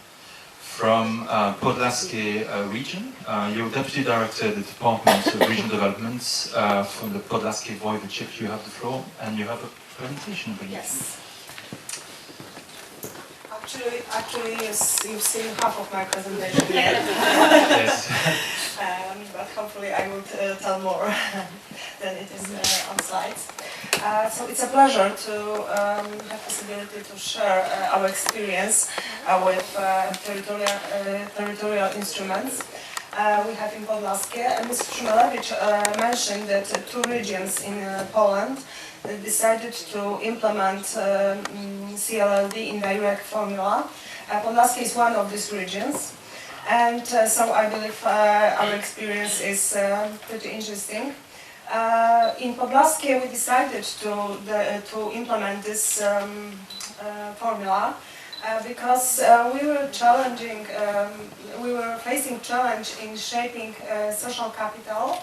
from Podlaskie region. You're Deputy Director of the Department of Regional Development from the Podlaskie Voivodeship. You have the floor, and you have a presentation, I believe. Yes. Actually, you've seen half of my presentation yet. Yes. But hopefully I will tell more than it is on slides. So it's a pleasure to have the possibility to share our experience with territorial instruments. We have in Podlaskie, and Mr. Szymelewicz mentioned that 2 regions in Poland decided to implement CLLD in direct formula. Podlaskie is one of these regions, and so I believe our experience is pretty interesting. In Podlaskie, we decided to implement this formula because we were facing challenge in shaping social capital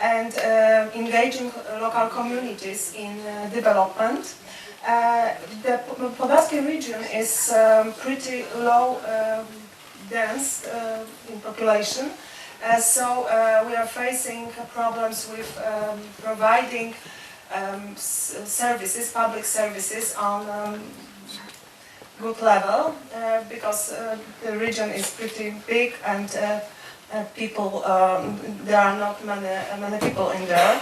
and engaging local communities in development. The Podlaskie region is pretty low dense in population, so we are facing problems with providing services, public services on good level, because the region is pretty big and people, there are not many people in there.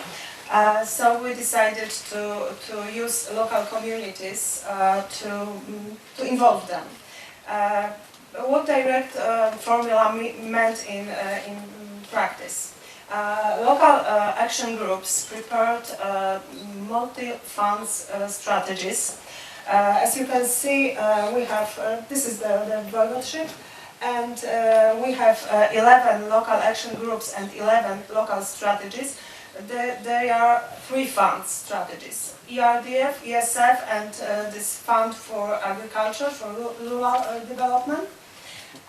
So we decided to use local communities to involve them. What direct formula meant in practice? Local action groups prepared multi-funds strategies. As you can see, we have, this is the voivodeship, and we have 11 local action groups and 11 local strategies. They are 3 funds strategies: ERDF, ESF, and this fund for agriculture, for rural development.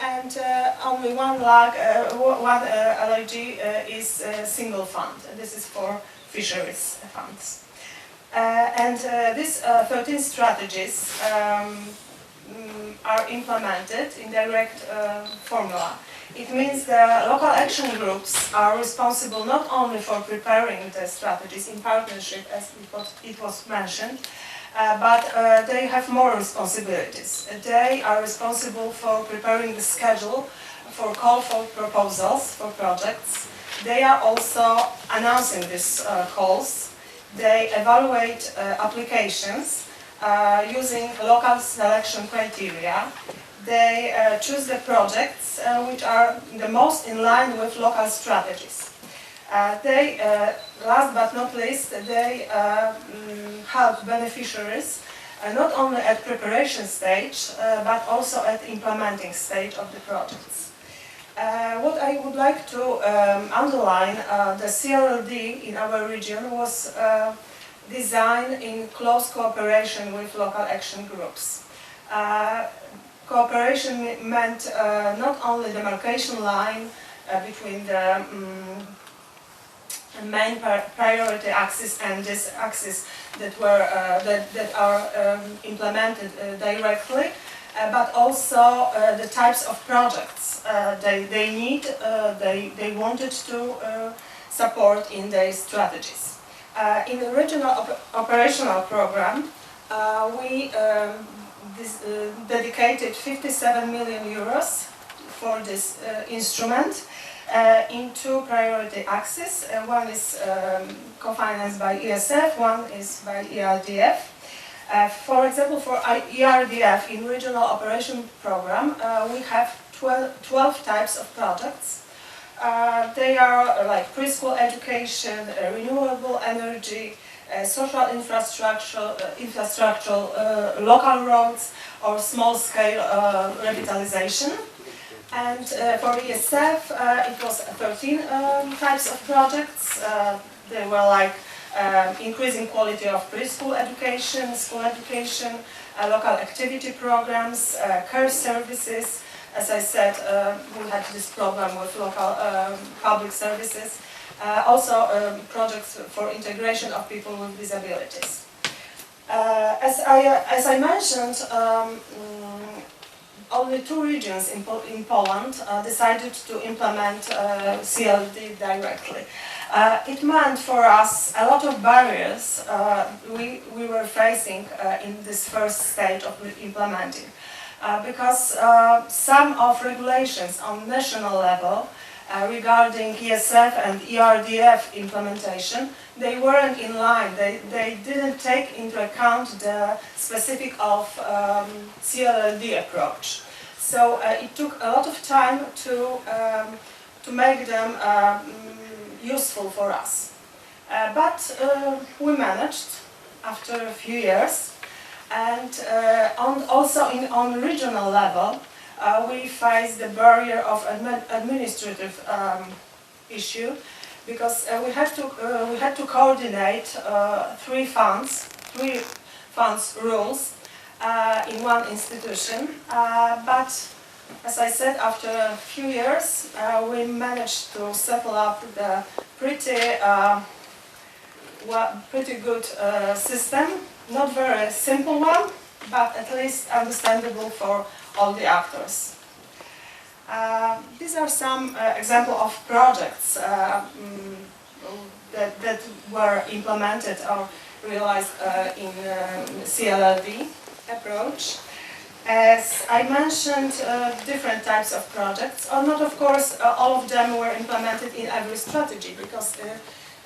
and only one LIG is a single fund. This is for fisheries funds. These 13 strategies are implemented in direct formula. It means the local action groups are responsible not only for preparing the strategies in partnership, as it was mentioned, but they have more responsibilities. They are responsible for preparing the schedule, for call for proposals for projects. They are also announcing these calls. They evaluate applications using local selection criteria. They choose the projects which are the most in line with local strategies. Last but not least, they help beneficiaries not only at preparation stage, but also at implementing stage of the projects. What I would like to underline, the CLD in our region was designed in close cooperation with local action groups. Cooperation meant not only the demarcation line between the main priority axis and this axis that are implemented directly, but also the types of projects they wanted to support in their strategies. In the regional operational program, we dedicated 57 million euros for this instrument in two priority axes. One is co-financed by ESF, one is by ERDF. For example, for ERDF in regional operation program, we have 12 types of projects. They are like preschool education, renewable energy, social infrastructure, local roads, or small-scale revitalization. And for ESF, it was 13 types of projects. They were like increasing quality of preschool education, school education, local activity programs, care services. As I said, we had this problem with local public services. Also projects for integration of people with disabilities. As I mentioned, only 2 regions in Poland decided to implement CLD directly. It meant for us a lot of barriers we were facing in this first stage of implementing. Because some of regulations on national level regarding ESF and ERDF implementation, they weren't in line. They didn't take into account the specific of CLD approach. So it took a lot of time to make them useful for us. But we managed after a few years. And also on regional level, we face the barrier of administrative issue, because we had to coordinate three funds rules in one institution. But as I said, after a few years, we managed to settle up the pretty good system. Not very simple one, but at least understandable for all the actors. These are some examples of projects that were implemented or realized in CLD approach. As I mentioned, different types of projects, or not of course all of them were implemented in every strategy, because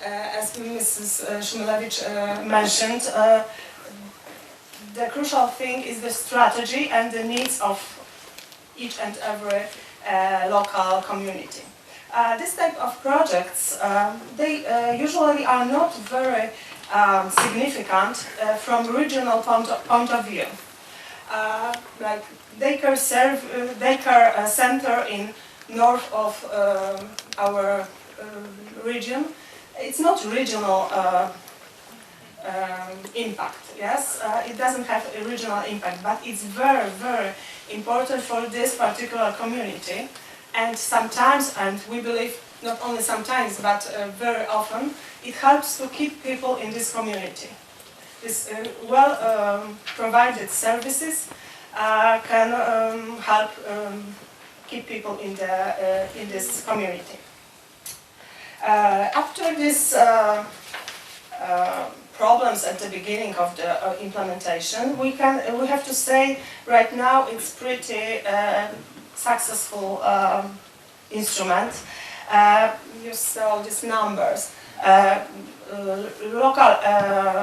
as Mrs. Szumlewicz mentioned, the crucial thing is the strategy and the needs of each and every local community. This type of projects, they usually are not very significant from regional point of view. Like daycare center in north of our region, it's not regional impact. Yes, it doesn't have a regional impact, but it's very, very important for this particular community. And sometimes, and we believe not only sometimes, but very often, it helps to keep people in this community. This well-provided services can help keep people in this community. After this problems at the beginning of the implementation, we have to say right now it's pretty successful instrument. You saw these numbers. Local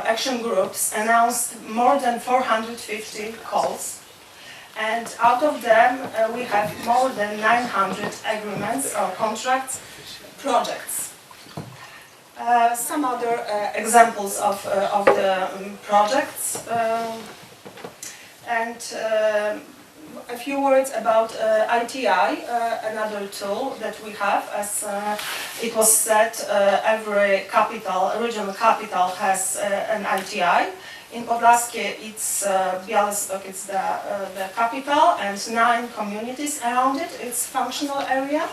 action groups announced more than 450 calls, and out of them we have more than 900 agreements or contracts, projects. Some other examples of the projects, and a few words about ITI, another tool that we have. As it was said, every regional capital has an ITI. In Podlaskie, it's Białystok, it's the capital, and 9 communities around it. It's functional area.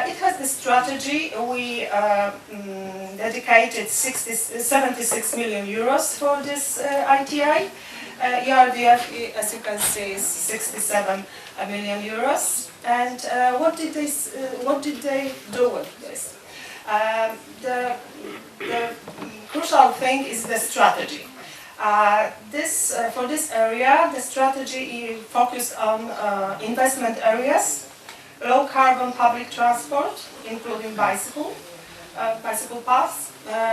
It has the strategy. We dedicated 76 million euros for this ITI. ERDF, as you can see, is 67 million euros. And what did they do with this? The crucial thing is the strategy. For this area, the strategy focused on investment areas, low carbon public transport, including bicycle paths,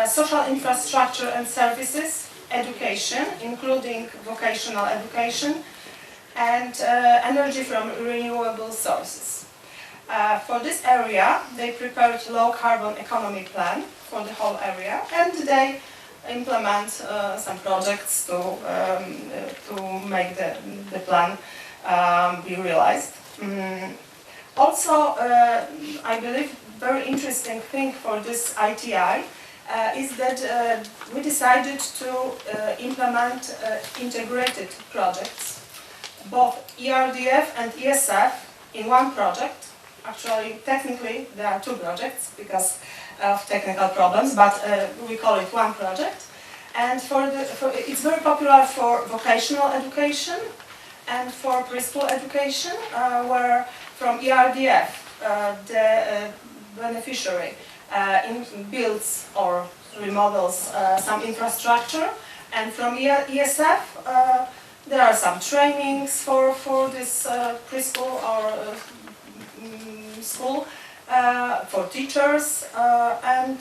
social infrastructure and services, education, including vocational education, and energy from renewable sources. For this area, they prepared low carbon economy plan for the whole area, and they implement some projects to make the plan be realized. Also, I believe very interesting thing for this ITI is that we decided to implement integrated projects, both ERDF and ESF in one project. Actually, technically, there are 2 projects because of technical problems, but we call it one project. And it's very popular for vocational education and for preschool education, where from ERDF, the beneficiary builds or remodels some infrastructure, and from ESF there are some trainings for this preschool or school for teachers, and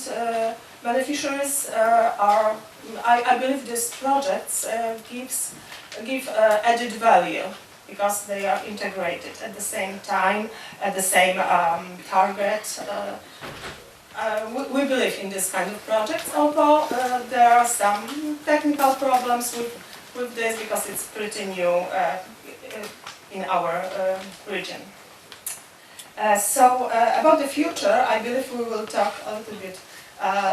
beneficiaries are. I believe these projects give added value, because they are integrated at the same time, at the same target. We believe in this kind of projects, although there are some technical problems with this, because it's pretty new in our region. So about the future, I believe we will talk a little bit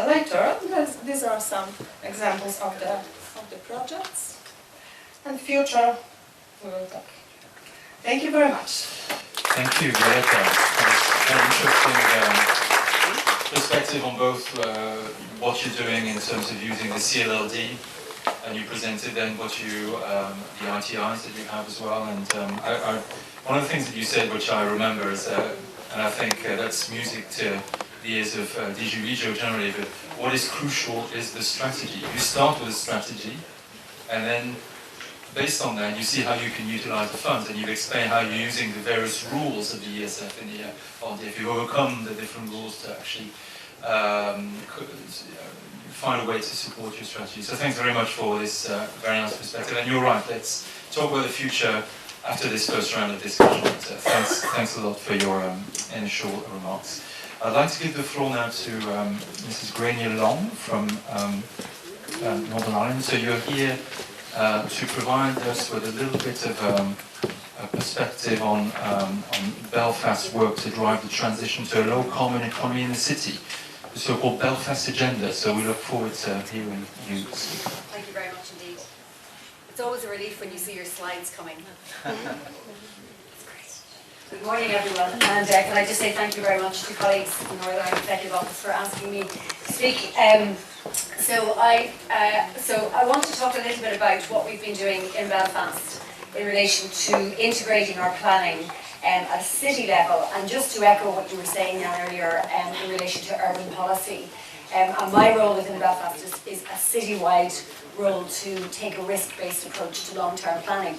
later. These are some examples of the projects, and future we will talk. Thank you very much. Thank you, Violetta. Very interesting perspective on both what you're doing in terms of using the CLLD, and you presented then what the ITIs that you have as well. And one of the things that you said, which I remember, is, and I think that's music to the ears of DG Regio generally, but what is crucial is the strategy. You start with a strategy, and then based on that, you see how you can utilize the funds, and you've explained how you're using the various rules of the ESF and the RDF. You overcome the different rules to actually find a way to support your strategy. So thanks very much for this very nice perspective. And you're right, let's talk about the future after this first round of discussion. Thanks a lot for your initial remarks. I'd like to give the floor now to Mrs. Grenier Long from Northern Ireland. So you're here to provide us with a little bit of a perspective on Belfast's work to drive the transition to a low-carbon economy in the city. the so-called Belfast Agenda. So we look forward to hearing you speak. Thank you very much indeed. It's always a relief when you see your slides coming. Good morning, everyone, and can I just say thank you very much to colleagues in the Northern Ireland Executive Office for asking me to speak. So I want to talk a little bit about what we've been doing in Belfast in relation to integrating our planning at a city level, and just to echo what you were saying earlier in relation to urban policy. And my role within Belfast is a citywide role to take a risk-based approach to long-term planning.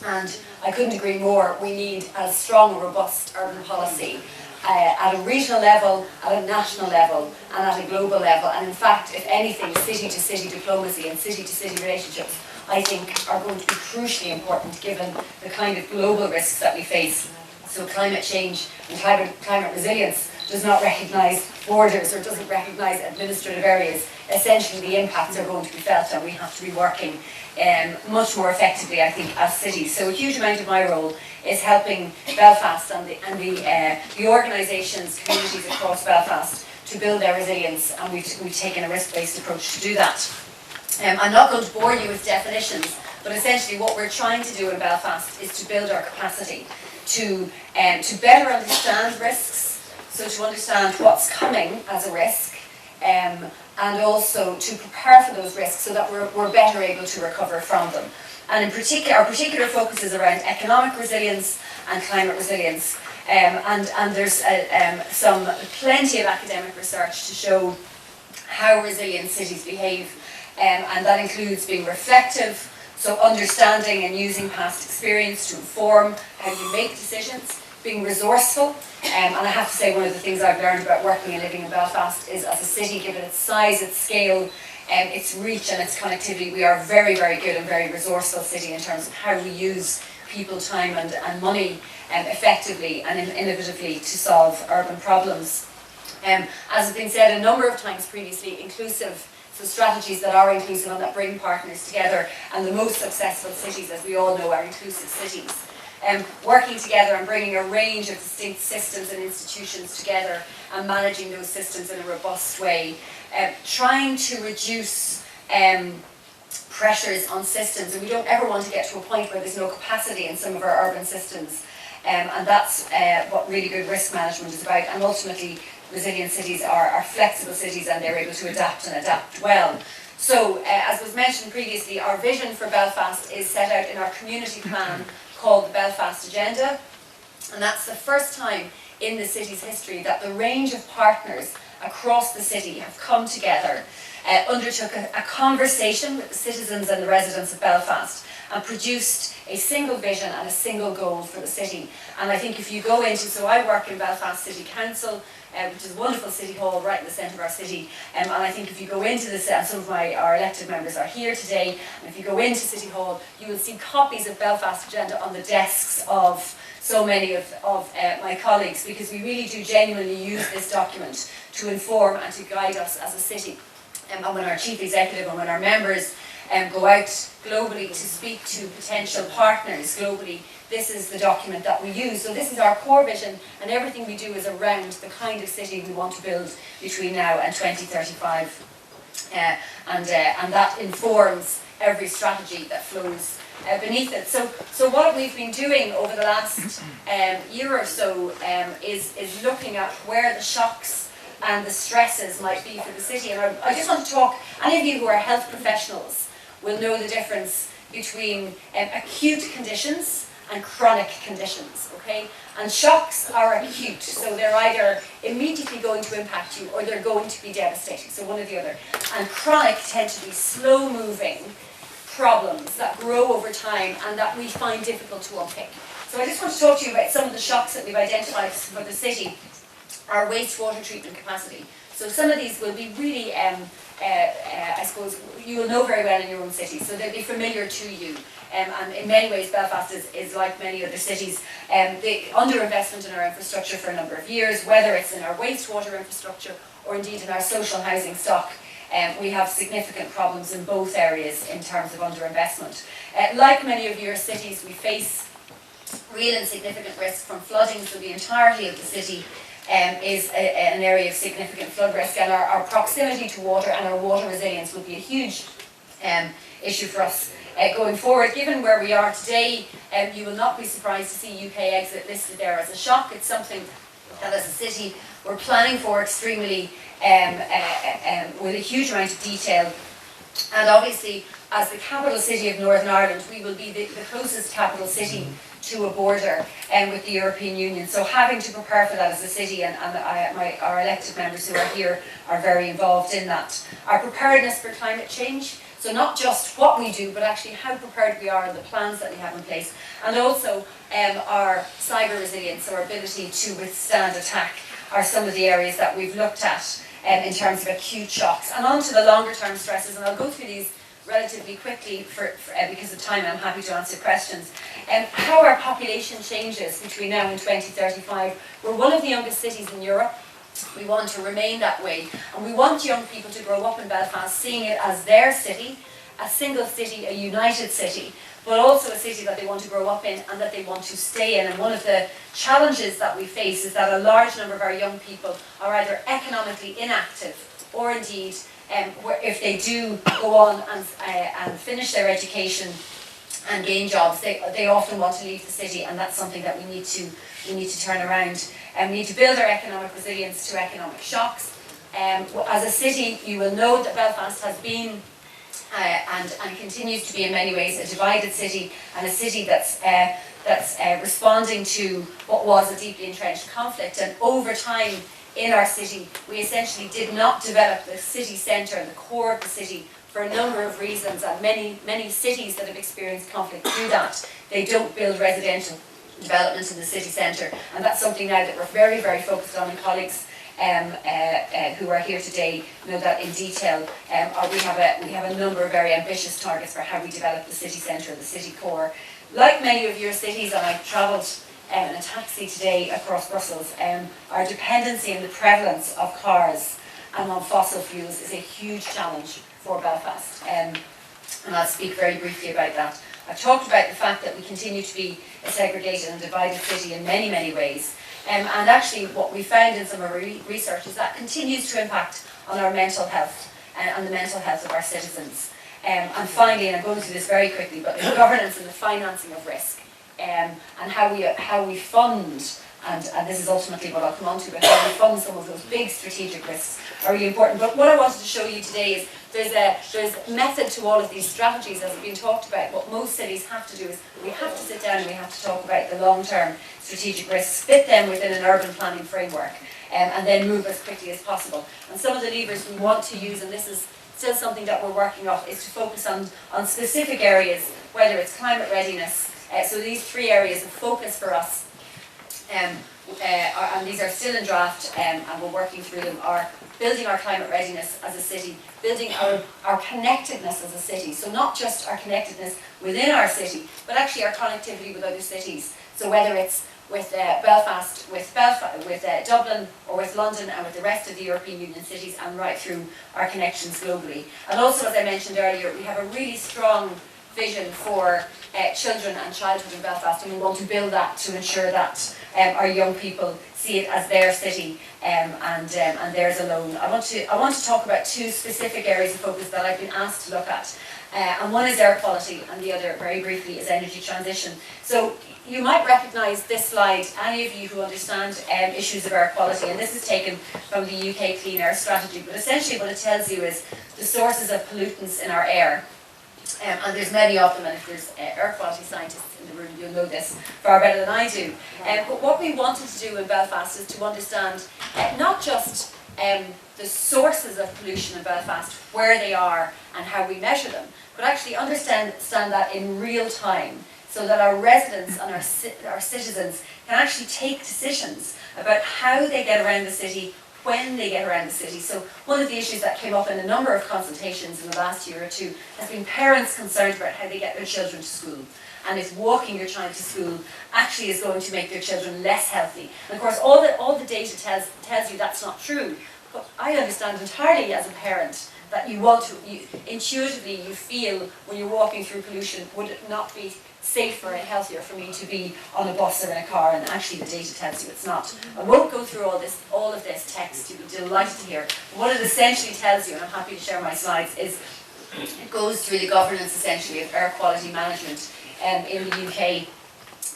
And I couldn't agree more. We need a strong, robust urban policy at a regional level, at a national level, and at a global level. And in fact, if anything, city-to-city diplomacy and city-to-city relationships, I think, are going to be crucially important given the kind of global risks that we face. So climate change and climate resilience does not recognise borders or doesn't recognise administrative areas. Essentially, the impacts are going to be felt, and we have to be working much more effectively, I think, as cities. So a huge amount of my role is helping Belfast and the organisations, communities across Belfast to build their resilience, and we've taken a risk-based approach to do that. I'm not going to bore you with definitions, but essentially what we're trying to do in Belfast is to build our capacity to better understand risks, so to understand what's coming as a risk, and also to prepare for those risks so that we're better able to recover from them. And in particular, our particular focus is around economic resilience and climate resilience. And there's plenty of academic research to show how resilient cities behave, and that includes being reflective, so understanding and using past experience to inform how you make decisions, being resourceful, and I have to say one of the things I've learned about working and living in Belfast is as a city, given its size, its scale, its reach and its connectivity, we are a very, very good and very resourceful city in terms of how we use people, time and money effectively and innovatively to solve urban problems. As has been said a number of times previously, inclusive, so strategies that are inclusive and that bring partners together, and the most successful cities, as we all know, are inclusive cities. Working together and bringing a range of distinct systems and institutions together and managing those systems in a robust way. Trying to reduce pressures on systems, and we don't ever want to get to a point where there's no capacity in some of our urban systems, and that's what really good risk management is about. And ultimately, resilient cities are flexible cities, and they're able to adapt and adapt well. So, as was mentioned previously, our vision for Belfast is set out in our community plan called the Belfast Agenda, and that's the first time in the city's history that the range of partners across the city have come together, undertook a conversation with the citizens and the residents of Belfast, and produced a single vision and a single goal for the city. And I think if you go into, so I work in Belfast City Council, which is a wonderful city hall right in the centre of our city, and I think if you go into this, and some of our elected members are here today, and if you go into City Hall, you will see copies of Belfast Agenda on the desks of so many of my colleagues, because we really do genuinely use this document to inform and to guide us as a city. And when our chief executive and when our members go out globally to speak to potential partners globally, this is the document that we use. So this is our core vision, and everything we do is around the kind of city we want to build between now and 2035. And that informs every strategy that flows beneath it. So what we've been doing over the last year or so is looking at where the shocks and the stresses might be for the city. And I just want to talk, any of you who are health professionals will know the difference between acute conditions and chronic conditions, okay? And shocks are acute, so they're either immediately going to impact you or they're going to be devastating, so one or the other. And chronic tend to be slow-moving problems that grow over time and that we find difficult to unpick. So I just want to talk to you about some of the shocks that we've identified for the city. Our wastewater treatment capacity. So some of these will be really, I suppose, you will know very well in your own city, so they'll be familiar to you. And in many ways, Belfast is like many other cities. The underinvestment in our infrastructure for a number of years, whether it's in our wastewater infrastructure or indeed in our social housing stock, we have significant problems in both areas in terms of underinvestment. Like many of your cities, we face real and significant risk from flooding, so the entirety of the city is an area of significant flood risk, and our proximity to water and our water resilience will be a huge issue for us going forward. Given where we are today, you will not be surprised to see UK exit listed there as a shock. It's something that as a city we're planning for extremely with a huge amount of detail. And obviously, as the capital city of Northern Ireland, we will be the closest capital city to a border with the European Union. So having to prepare for that as a city, and our elected members who are here are very involved in that. Our preparedness for climate change, so not just what we do, but actually how prepared we are and the plans that we have in place. And also our cyber resilience, our ability to withstand attack, are some of the areas that we've looked at in terms of acute shocks. And on to the longer term stresses, and I'll go through these relatively quickly because of time. I'm happy to answer questions. How our population changes between now and 2035. We're one of the youngest cities in Europe. We want to remain that way, and we want young people to grow up in Belfast seeing it as their city, a single city, a united city, but also a city that they want to grow up in and that they want to stay in. And one of the challenges that we face is that a large number of our young people are either economically inactive or indeed, if they do go on and finish their education and gain jobs, they often want to leave the city, and that's something that we need to turn around. And we need to build our economic resilience to economic shocks. As a city, you will know that Belfast has been and continues to be in many ways a divided city, and a city that's responding to what was a deeply entrenched conflict. And over time in our city, we essentially did not develop the city centre, the core of the city, for a number of reasons, and many cities that have experienced conflict do that. They don't build residential development in the city centre, and that's something now that we're very, very focused on, and colleagues who are here today know that in detail. We have a number of very ambitious targets for how we develop the city centre, the city core. Like many of your cities, and I've travelled in a taxi today across Brussels, our dependency and the prevalence of cars and on fossil fuels is a huge challenge for Belfast, and I'll speak very briefly about that. I've talked about the fact that we continue to be a segregated and divided city in many, many ways. And actually what we found in some of our research is that continues to impact on our mental health and the mental health of our citizens. And finally, and I'm going through this very quickly, but the governance and the financing of risk, and how we fund, and this is ultimately what I'll come on to, but how we fund some of those big strategic risks are really important. But what I wanted to show you today is there's method to all of these strategies as have been talked about. What most cities have to do is we have to sit down and we have to talk about the long-term strategic risks, fit them within an urban planning framework, and then move as quickly as possible. And some of the levers we want to use, and this is still something that we're working off, is to focus on specific areas, whether it's climate readiness. So these three areas of focus for us, and these are still in draft, and we're working through them, are building our climate readiness as a city, building our connectedness as a city. So not just our connectedness within our city, but actually our connectivity with other cities. So whether it's with Belfast, with Dublin, or with London, and with the rest of the European Union cities, and right through our connections globally. And also, as I mentioned earlier, we have a really strong vision for children and childhood in Belfast, and we want to build that to ensure that our young people see it as their city and theirs alone. I want to talk about two specific areas of focus that I've been asked to look at, and one is air quality, and the other, very briefly, is energy transition. So you might recognise this slide, any of you who understand issues of air quality, and this is taken from the UK Clean Air Strategy, but essentially what it tells you is the sources of pollutants in our air. And there's many of them, and if there's air quality scientists in the room, you'll know this far better than I do. But what we wanted to do in Belfast is to understand not just the sources of pollution in Belfast, where they are and how we measure them, but actually understand that in real time, so that our residents and our citizens can actually take decisions about how they get around the city, when they get around the city. So one of the issues that came up in a number of consultations in the last year or two has been parents concerned about how they get their children to school, and if walking your child to school actually is going to make their children less healthy. And of course all the data tells you that's not true, but I understand entirely as a parent that intuitively you feel when you're walking through pollution, would it not be safer and healthier for me to be on a bus or in a car, and actually the data tells you it's not. I won't go through all of this text, you'll be delighted to hear. What it essentially tells you, and I'm happy to share my slides, is it goes through the governance essentially of air quality management in the UK.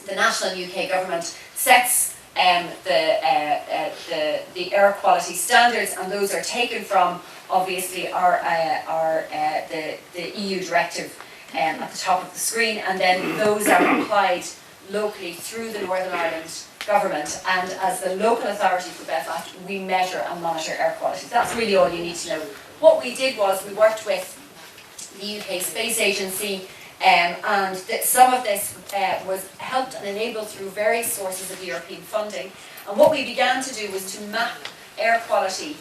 The national UK government sets the air quality standards, and those are taken from obviously the EU directive at the top of the screen, and then those are applied locally through the Northern Ireland government, and as the local authority for Belfast we measure and monitor air quality. That's really all you need to know. What we did was we worked with the UK Space Agency, and some of this was helped and enabled through various sources of European funding, and what we began to do was to map air quality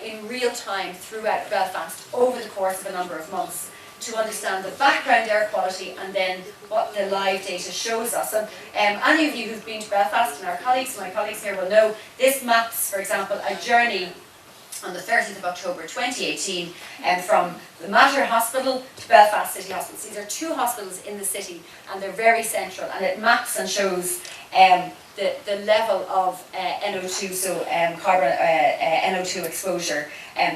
in real time throughout Belfast over the course of a number of months, to understand the background air quality and then what the live data shows us. And any of you who've been to Belfast, and my colleagues here will know, this maps, for example, a journey on the 30th of October 2018 from the Mater Hospital to Belfast City Hospitals. These are two hospitals in the city, and they're very central, and it maps and shows the level of NO2, so carbon NO2 exposure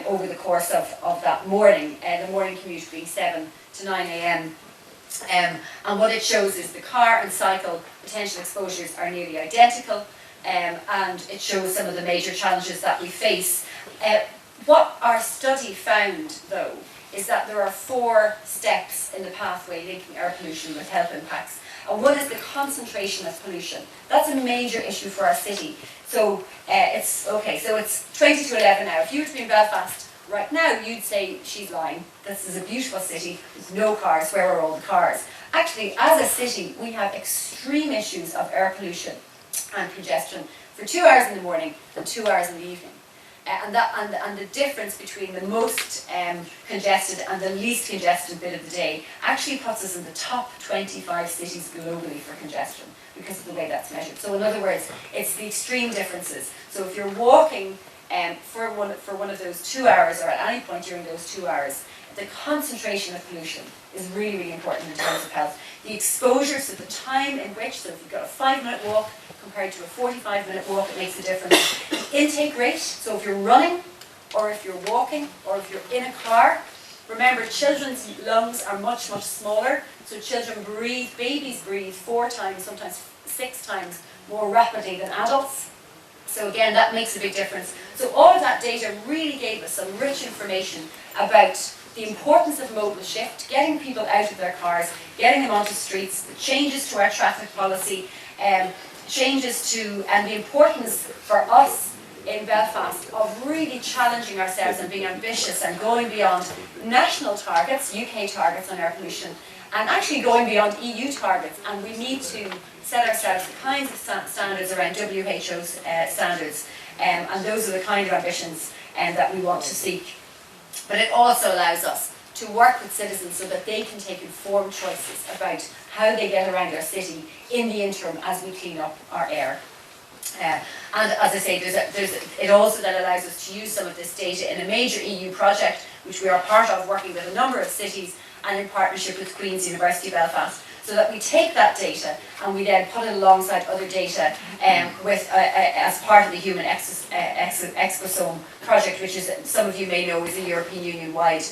over the course of that morning, the morning commute being 7 to 9 a.m. And what it shows is the car and cycle potential exposures are nearly identical, and it shows some of the major challenges that we face. What our study found, though, is that there are 4 steps in the pathway linking air pollution with health impacts. And one is the concentration of pollution. That's a major issue for our city. So it's 20 to 11 now. If you were to be in Belfast right now, you'd say, she's lying. This is a beautiful city with no cars. Where are all the cars? Actually, as a city, we have extreme issues of air pollution and congestion for 2 hours in the morning and 2 hours in the evening. And the difference between the most congested and the least congested bit of the day actually puts us in the top 25 cities globally for congestion because of the way that's measured. So in other words, it's the extreme differences. So if you're walking for one of those 2 hours, or at any point during those 2 hours, the concentration of pollution is really, really important in terms of health. The exposure, so the time in which, so if you've got a 5-minute walk compared to a 45-minute walk, it makes a difference. The intake rate, so if you're running, or if you're walking, or if you're in a car, remember children's lungs are much, much smaller, so children breathe, babies breathe 4 times, sometimes 6 times more rapidly than adults. So again, that makes a big difference. So all of that data really gave us some rich information about the importance of modal shift, getting people out of their cars, getting them onto streets, the changes to our traffic policy, changes to, and the importance for us in Belfast of really challenging ourselves and being ambitious and going beyond national targets, UK targets on air pollution, and actually going beyond EU targets. And we need to set ourselves the kinds of standards around WHO standards, and those are the kind of ambitions that we want to seek. But it also allows us to work with citizens so that they can take informed choices about how they get around our city in the interim as we clean up our air. And as I say, it also then allows us to use some of this data in a major EU project, which we are part of, working with a number of cities and in partnership with Queen's University Belfast, so that we take that data and we then put it alongside other data as part of the Human Exposome project, which is, some of you may know, is a European Union-wide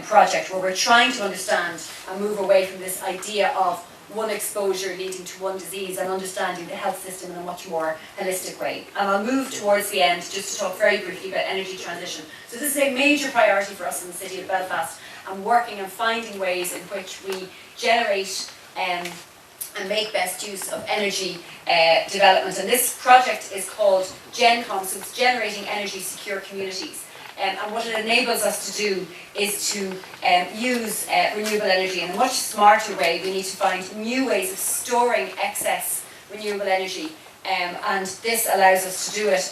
project where we're trying to understand and move away from this idea of one exposure leading to one disease and understanding the health system in a much more holistic way. And I'll move towards the end just to talk very briefly about energy transition. So this is a major priority for us in the city of Belfast, and working and finding ways in which we generate and make best use of energy development. And this project is called GenCom, so it's Generating Energy Secure Communities. And what it enables us to do is to use renewable energy in a much smarter way. We need to find new ways of storing excess renewable energy, and this allows us to do it.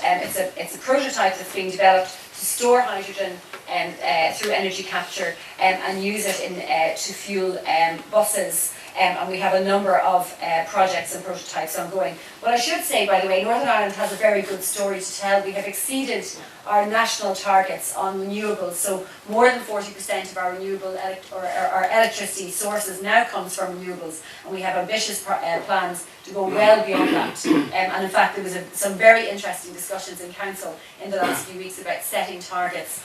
It's a prototype that's being developed to store hydrogen through energy capture and use it to fuel buses. And we have a number of projects and prototypes ongoing. What I should say, by the way, Northern Ireland has a very good story to tell. We have exceeded our national targets on renewables, so more than 40% of our renewable our electricity sources now comes from renewables, and we have ambitious plans to go well beyond that. And in fact, there was some very interesting discussions in Council in the last few weeks about setting targets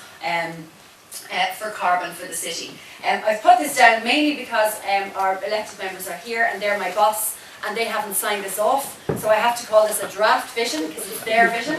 for carbon for the city. I've put this down mainly because our elected members are here and they're my boss and they haven't signed this off, so I have to call this a draft vision because it's their vision.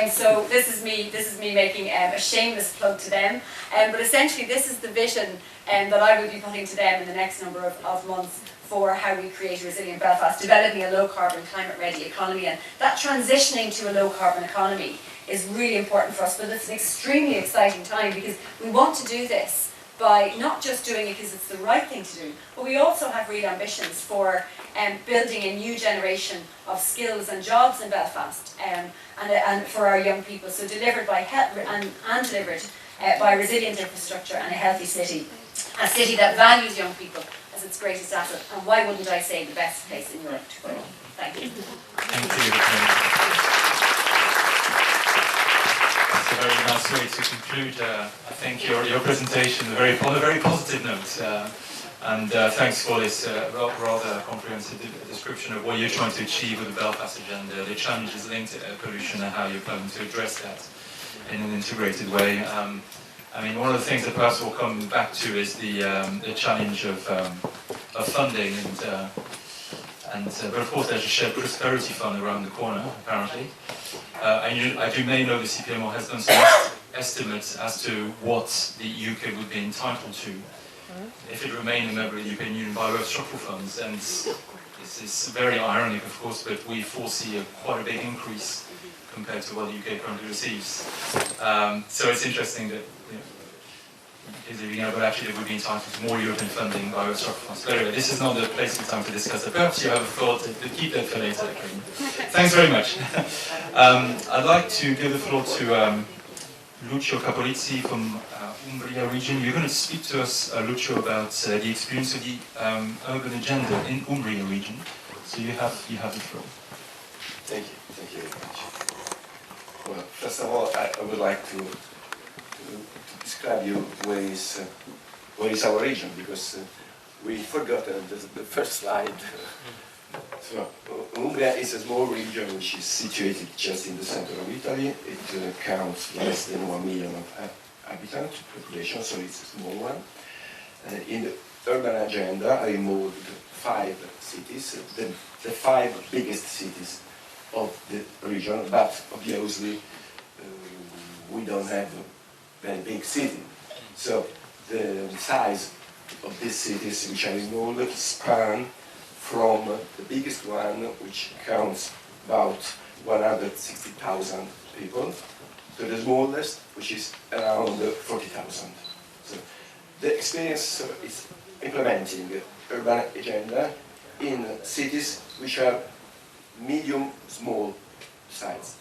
So this is me making a shameless plug to them. But essentially this is the vision that I will be putting to them in the next number of months for how we create a resilient Belfast, developing a low carbon, climate ready economy, and that transitioning to a low carbon economy is really important for us, but it's an extremely exciting time because we want to do this by not just doing it because it's the right thing to do, but we also have real ambitions for building a new generation of skills and jobs in Belfast and for our young people, so delivered by delivered by resilient infrastructure and a healthy city, a city that values young people as its greatest asset, and why wouldn't I say the best place in Europe to grow? Thank you. Thank you. It's a very nice way to conclude, I think, your presentation on a very positive note. And thanks for this rather comprehensive description of what you're trying to achieve with the Belfast Agenda, the challenges linked to air pollution and how you're planning to address that in an integrated way. I mean, one of the things that perhaps we'll come back to is the challenge of funding, but of course there's a shared prosperity fund around the corner, apparently. As you may know, the CPMO has done some estimates as to what the UK would be entitled to if it remained a member of the European Union by way of structural funds. And this is very ironic, of course, but we foresee quite a big increase compared to what the UK currently receives. So it's interesting that, but actually they would be entitled to more European funding by way of structural funds. But anyway, this is not the place and time to discuss it. Perhaps you have a thought to keep that for later. Thanks very much. I'd like to give the floor to Lucio Capolizzi from Umbria region. You're going to speak to us, Lucio, about the experience of the urban agenda in Umbria region. So you have the floor. Thank you very much. Well, first of all, I would like to describe you where is our region, because we forgot the first slide. So, Umbria is a small region which is situated just in the center of Italy. It counts less than 1 million of inhabitants population, so it's a small one. In the urban agenda, I moved 5 cities, the 5 biggest cities of the region, but obviously we don't have a very big city. So the size of these cities which I removed span from the biggest one, which counts about 160,000 people, to the smallest, which is around 40,000. So the experience is implementing urban agenda in cities which are medium, small size.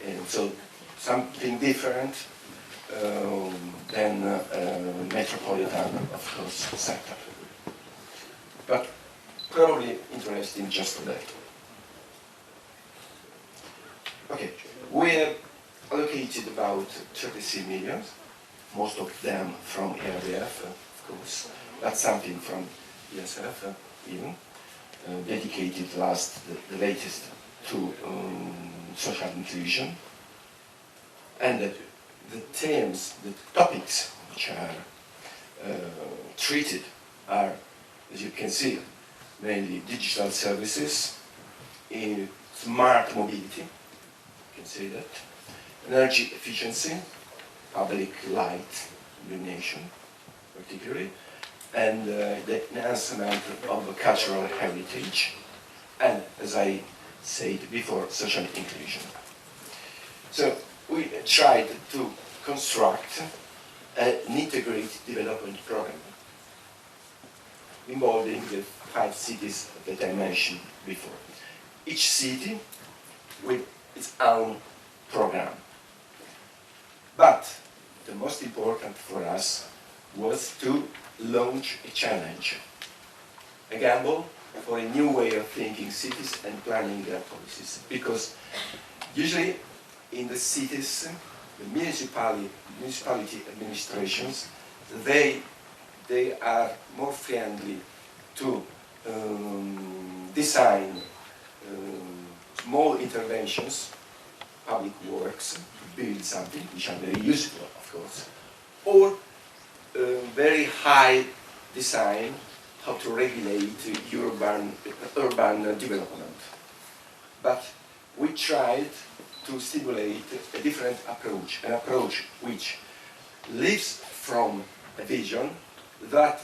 And so something different than metropolitan, of course, setup. But probably interesting just today. Okay, we have allocated about 33 million, most of them from RDF, of course, but something from ESF even, dedicated the latest to social inclusion. And the themes, the topics which are treated are, as you can see, mainly digital services, smart mobility, you can say that, energy efficiency, public light illumination particularly, and the enhancement of cultural heritage, and, as I said before, social inclusion. So we tried to construct an integrated development program involving the 5 cities that I mentioned before. Each city with its own program. But the most important for us was to launch a challenge, a gamble for a new way of thinking cities and planning their policies. Because usually in the cities, the municipality administrations, they are more friendly to design small interventions, public works, to build something, which are very useful, of course, or very high design, how to regulate urban development. But we tried to stimulate a different approach, an approach which lives from a vision that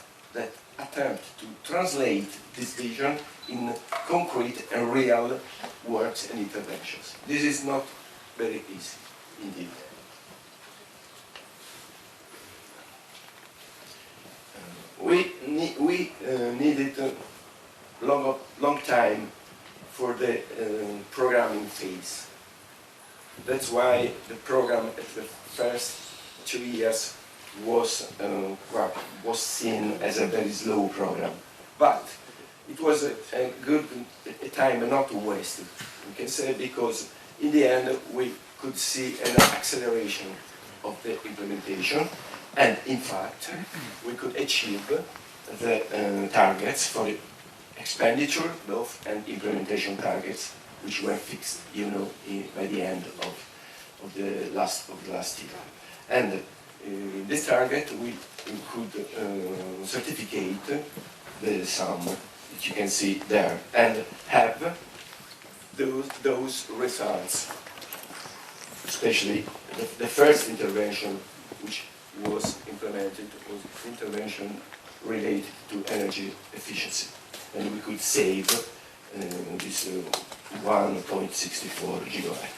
attempt to translate this vision in concrete and real works and interventions. This is not very easy, indeed. We needed a long time for the programming phase. That's why the program at the first 2 years was seen as a very slow program. But it was a good time not to waste it, we can say, because in the end we could see an acceleration of the implementation, and in fact we could achieve the targets for the expenditure both and implementation targets, which were fixed, by the end of the last year. And in this target we could certificate the sum that you can see there and have those results, especially the first intervention which was implemented was intervention related to energy efficiency, and we could save this 1.64 gigawatt.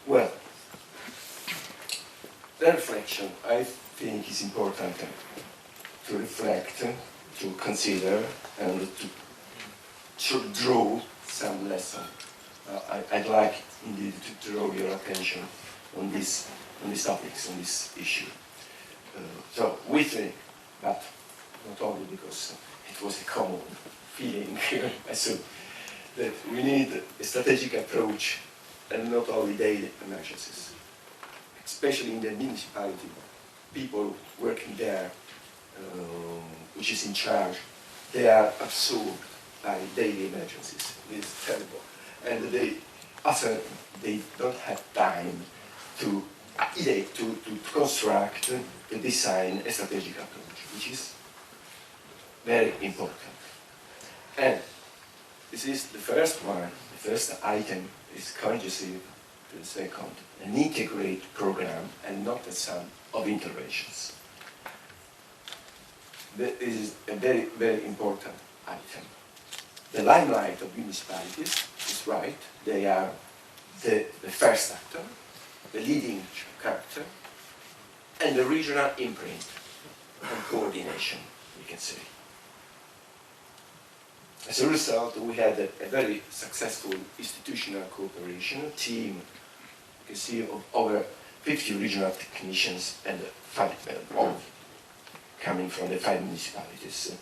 Well, the reflection, I think, is important to reflect, to consider, and to draw some lesson. I'd like indeed to draw your attention on these topics, on this issue. So we think, but not only because it was a common feeling, I assume, that we need a strategic approach and not only daily emergencies. Especially in the municipality, people working there, which is in charge, they are absorbed by daily emergencies. It's terrible. And they don't have time to construct, to design a strategic approach, which is very important. And this is the first one, the first item is conducive to the second, an integrated program and not a sum of interventions. That is a very, very important item. The limelight of municipalities is right, they are the first actor, the leading character, and the regional imprint and coordination, we can say. As a result, we had a very successful institutional cooperation team, you can see, of over 50 regional technicians and all coming from the 5 municipalities,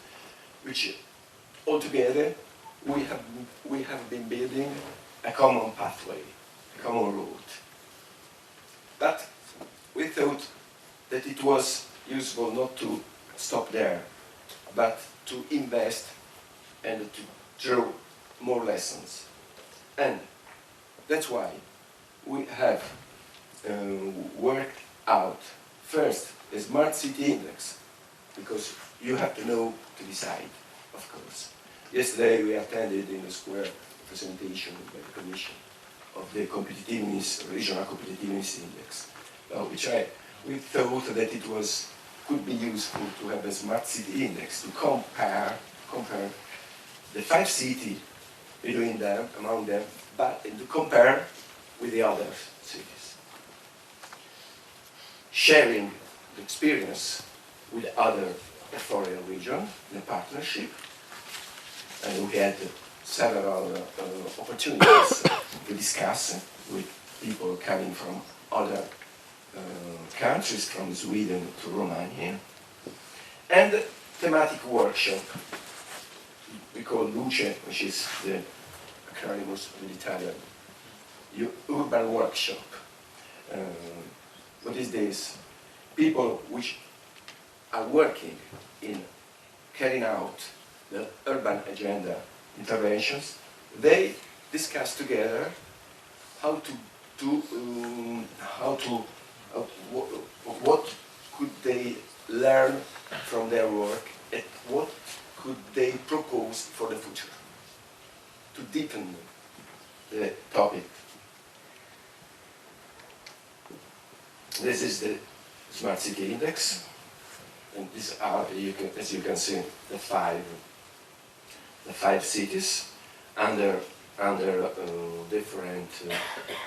which altogether we have been building a common pathway, a common road. But we thought that it was useful not to stop there, but to invest and to draw more lessons. And that's why we have worked out first a smart city index, because you have to know to decide, of course. Yesterday we attended in the square a presentation by the Commission of the competitiveness, regional competitiveness index, which we thought that it could be useful to have a smart city index to compare the 5 cities between them, among them, but to compare with the other cities. Sharing the experience with other foreign regions in a partnership, and we had several opportunities to discuss with people coming from other countries, from Sweden to Romania, and thematic workshop we call LUCE, which is the acronym with Italian, urban workshop. What is this? People which are working in carrying out the urban agenda interventions, they discuss together how to do, what could they learn from their work and what could they propose for the future to deepen the topic. This is the Smart City Index, and these are, as you can see, the five cities under different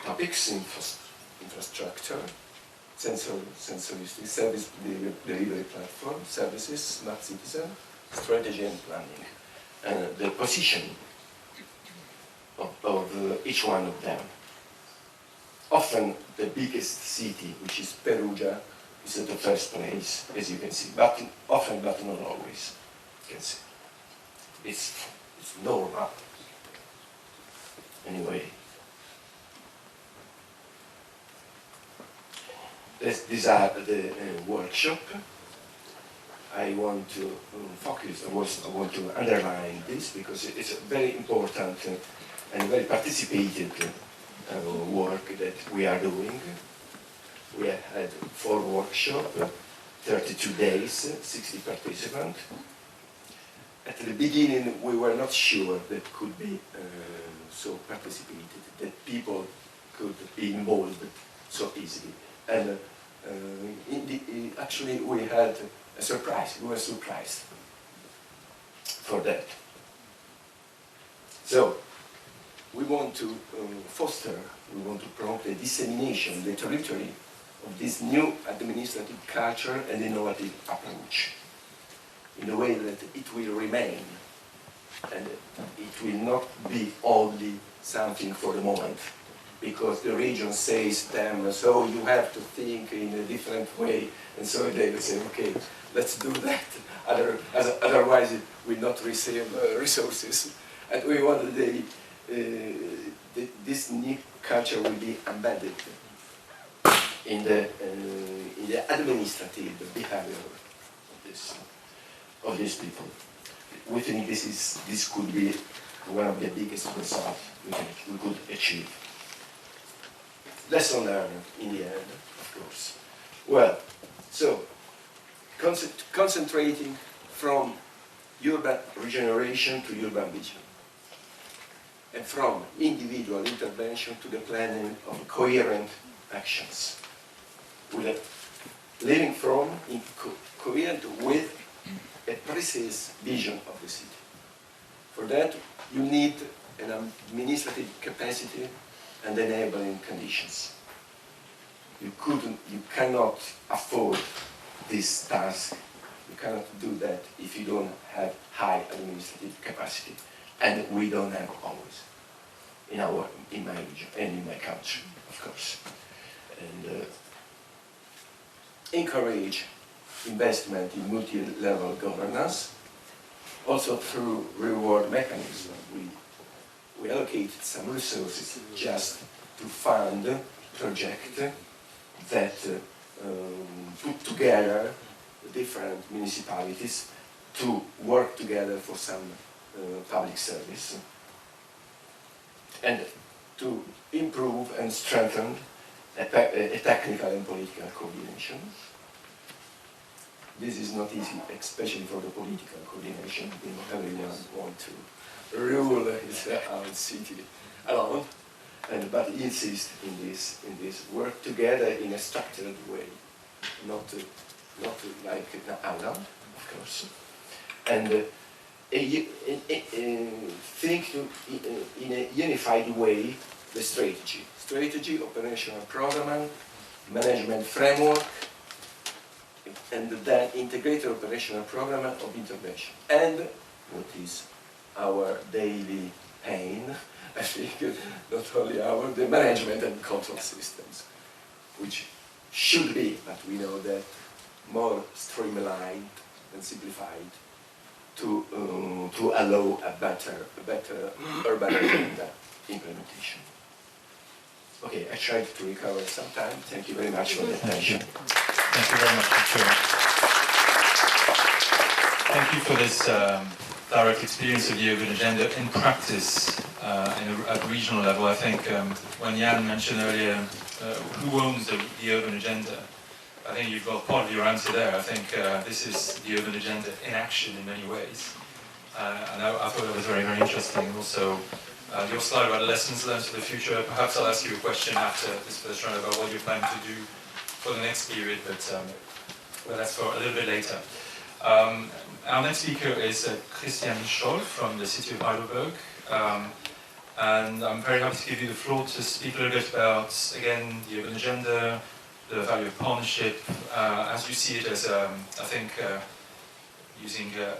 topics: infrastructure, sensory service delivery platform, services, smart citizen, strategy and planning, and the position of each one of them. Often the biggest city, which is Perugia, is at the first place, as you can see, but often, but not always, you can see. It's normal. Anyway, these are the workshop. I want to focus, I want to underline this because it's a very important and very participated work that we are doing. We have had 4 workshops, 32 days, 60 participants. At the beginning, we were not sure that could be so participated, that people could be involved so easily. And actually, we had a surprise. We were surprised for that. So, we want to foster, we want to promote the dissemination, the territory of this new administrative culture and innovative approach in a way that it will remain and it will not be only something for the moment because the region says them, so you have to think in a different way, and so they will say, okay, let's do that, otherwise it will not receive resources. And we want this new culture will be embedded in the administrative behavior of these people. We think this could be one of the biggest results we could achieve. Lesson learned in the end, of course. Well, so concentrating from urban regeneration to urban vision, and from individual intervention to the planning of coherent actions, living from coherent with a precise vision of the city. For that, you need an administrative capacity and enabling conditions. You cannot afford this task. You cannot do that if you don't have high administrative capacity, and we don't have always in my region and in my country, of course. And encourage investment in multi-level governance, also through reward mechanism. We allocated some resources just to fund projects that put together different municipalities to work together for some public service and to improve and strengthen a technical and political coordination. This is not easy, especially for the political coordination. Everyone wants to rule his own city alone, but insist in this work together in a structured way, not like an island, of course, and think in a unified way the strategy, operational program, management framework, and then integrated operational program of intervention. And what is our daily pain, I think, not only the management and control systems, which should be, but we know that, more streamlined and simplified to allow a better urban agenda implementation. Okay, I tried to recover some time. Thank you very much for the attention. Thank you very much, Chair. Thank you for this direct experience of the urban agenda in practice at regional level. I think when Jan mentioned earlier who owns the urban agenda, I think you've got part of your answer there. I think this is the urban agenda in action in many ways. And I thought that was very, very interesting. Also, your slide about lessons learned for the future. Perhaps I'll ask you a question after this first round about what you're planning to do for the next period, but well, that's for a little bit later. Our next speaker is Christian Scholl from the city of Heidelberg. And I'm very happy to give you the floor to speak a little bit about, again, the urban agenda, the value of partnership, as you see it as, I think, using a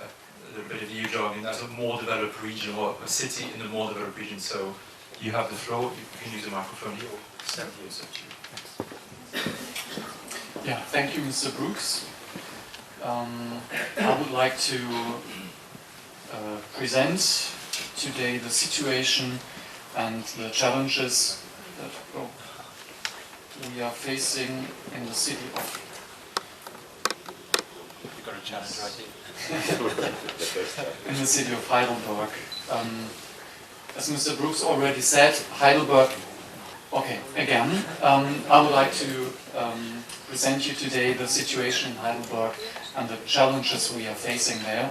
little bit of EU jargon, as a more developed region, or a city in a more developed region. So you have the floor, you can use the microphone here, or stand here, so Yeah, thank you, Mr. Brooks. I would like to present today the situation and the challenges that we are facing in the city of... You've got a challenge right here. in the city of Heidelberg. As Mr. Brooks already said, Heidelberg... Okay, again, I would like to present you today the situation in Heidelberg and the challenges we are facing there.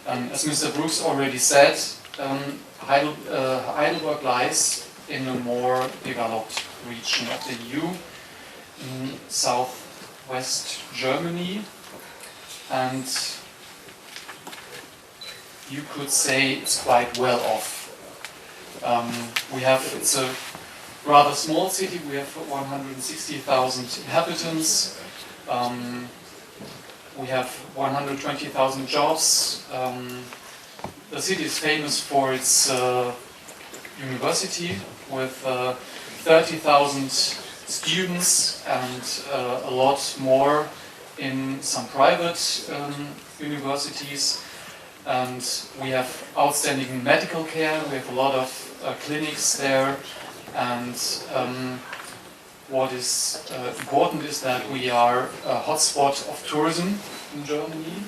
As Mr. Brooks already said, Heidelberg lies in a more developed region of the EU, in southwest Germany, and you could say it's quite well off. It's a rather small city. We have 160,000 inhabitants. We have 120,000 jobs. The city is famous for its university with 30,000 students and a lot more in some private universities. And we have outstanding medical care. We have a lot of clinics there. And what is important is that we are a hotspot of tourism in Germany.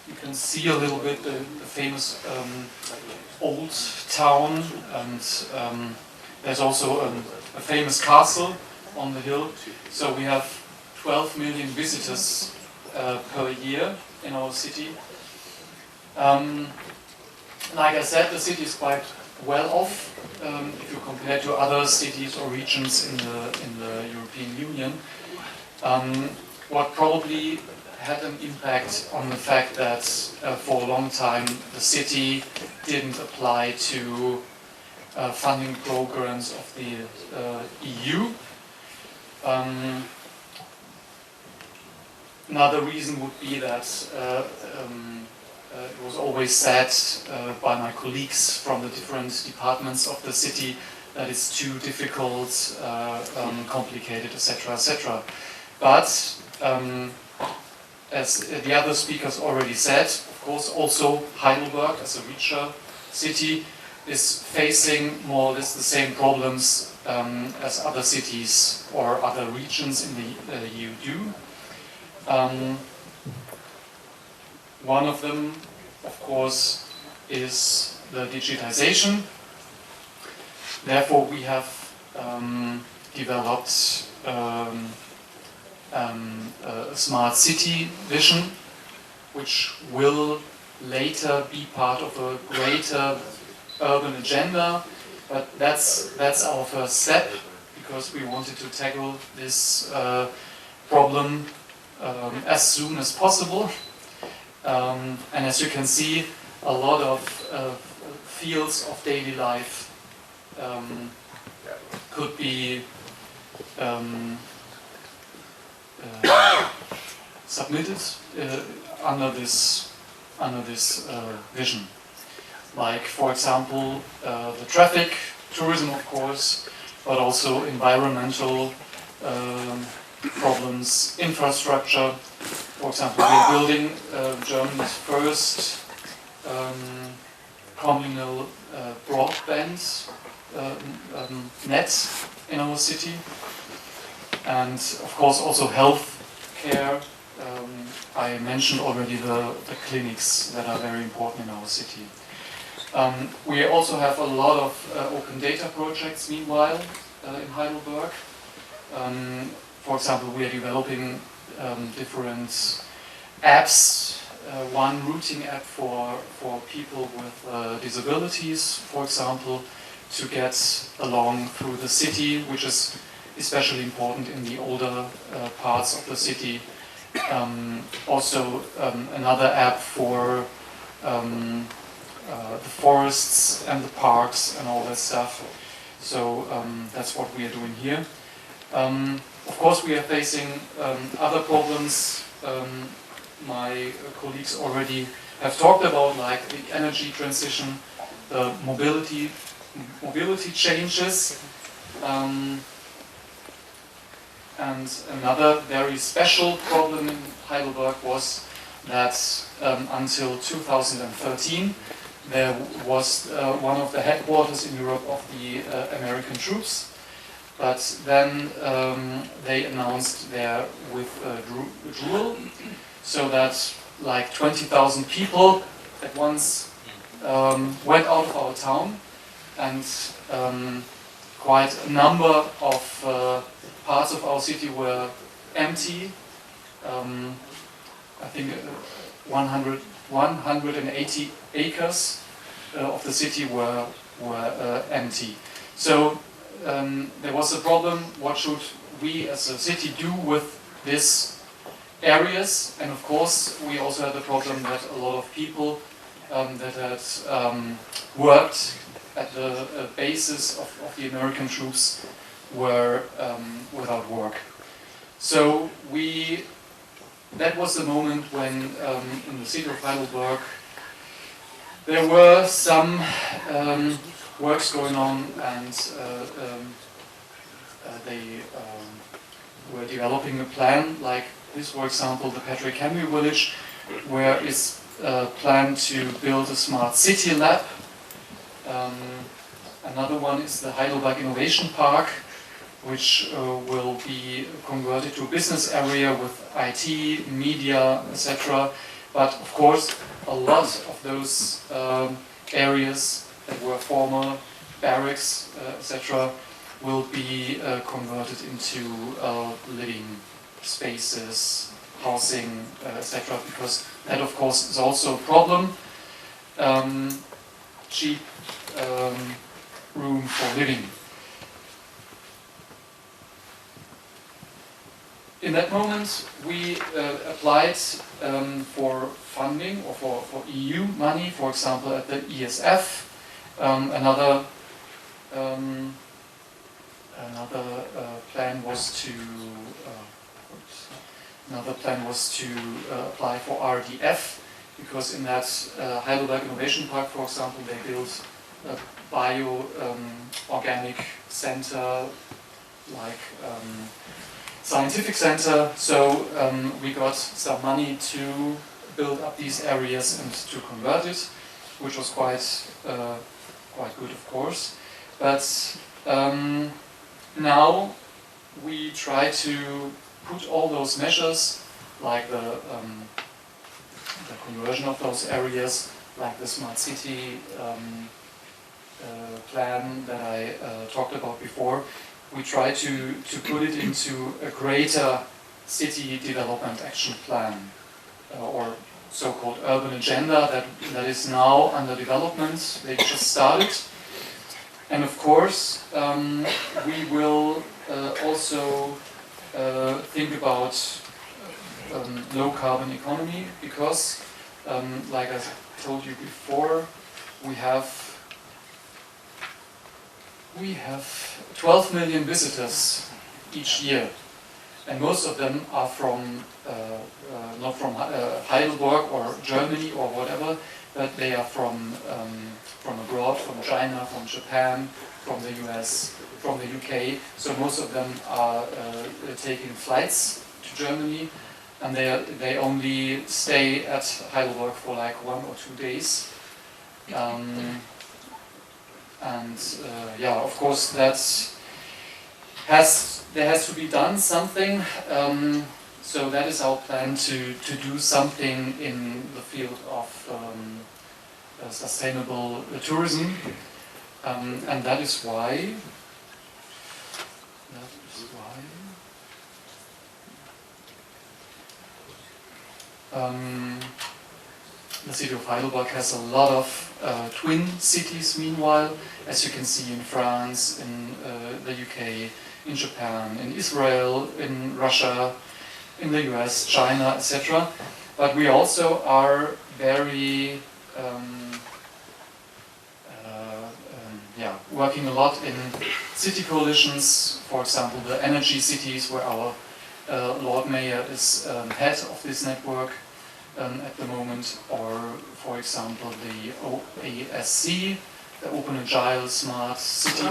You can see a little bit the famous old town, and there's also a famous castle on the hill. So we have 12 million visitors per year in our city. Like I said, the city is quite well off if you compare to other cities or regions in the European Union. What probably had an impact on the fact that for a long time the city didn't apply to funding programs of the EU. Another reason would be that it was always said by my colleagues from the different departments of the city that it's too difficult, complicated, etc., etc. But as the other speakers already said, of course, also Heidelberg, as a richer city, is facing more or less the same problems as other cities or other regions in the EU do. One of them, of course, is the digitization. Therefore, we have developed a smart city vision, which will later be part of a greater urban agenda. But that's our first step, because we wanted to tackle this problem as soon as possible. And as you can see, a lot of fields of daily life could be submitted under this vision. like, for example, the traffic, tourism, of course, but also environmental problems, infrastructure. For example, we are building Germany's first communal broadband net in our city, and of course also health care. I mentioned already the clinics that are very important in our city. We also have a lot of open data projects meanwhile in Heidelberg. For example, we are developing different apps. One routing app for people with disabilities, for example, to get along through the city, which is especially important in the older parts of the city. Also another app for the forests and the parks and all that stuff. So that's what we are doing here. Of course, we are facing other problems. My colleagues already have talked about, like the energy transition, the mobility changes, and another very special problem in Heidelberg was that until 2013 there was one of the headquarters in Europe of the American troops, but then they announced their withdrawal, so that like 20,000 people at once went out of our town, and quite a number of parts of our city were empty. I think 180 acres of the city were empty. So there was a problem. What should we as a city do with these areas? And of course, we also had the problem that a lot of people that had worked at the bases of the American troops were without work. So that was the moment when in the city of Heidelberg there were some works going on, and they were developing a plan like this, for example, the Patrick Henry village, where is planned to build a smart city lab. Another one is the Heidelberg Innovation Park, which will be converted to a business area with IT, media, etc. But of course, a lot of those areas that were former barracks, etc., will be converted into living spaces, housing, etc. Because that, of course, is also a problem. Cheap room for living. In that moment, we applied for funding or for EU money, for example, at the ESF. Another plan was to apply for RDF, because in that Heidelberg Innovation Park, for example, they built a bio-organic center, like scientific center. So we got some money to build up these areas and to convert it, which was quite good, of course. But now we try to put all those measures, like the conversion of those areas, like the smart city plan that I talked about before. We try to put it into a greater city development action plan, or so-called urban agenda that is now under development. They just started. And of course, we will also think about low carbon economy, because, like I told you before, we have 12 million visitors each year. and most of them are from not from Heidelberg or Germany or whatever, but they are from abroad, from China, from Japan, from the US, from the UK. So most of them are taking flights to Germany, and they only stay at Heidelberg for like 1 or 2 days. Yeah, of course, there has to be done something. So that is our plan to do something in the field of sustainable tourism, and that is why. The city of Heidelberg has a lot of twin cities meanwhile, as you can see in France, in the UK, in Japan, in Israel, in Russia, in the US, China, etc. But we also are very working a lot in city coalitions, for example the energy cities, where our Lord Mayor is head of this network at the moment, or for example the OASC, the Open Agile Smart City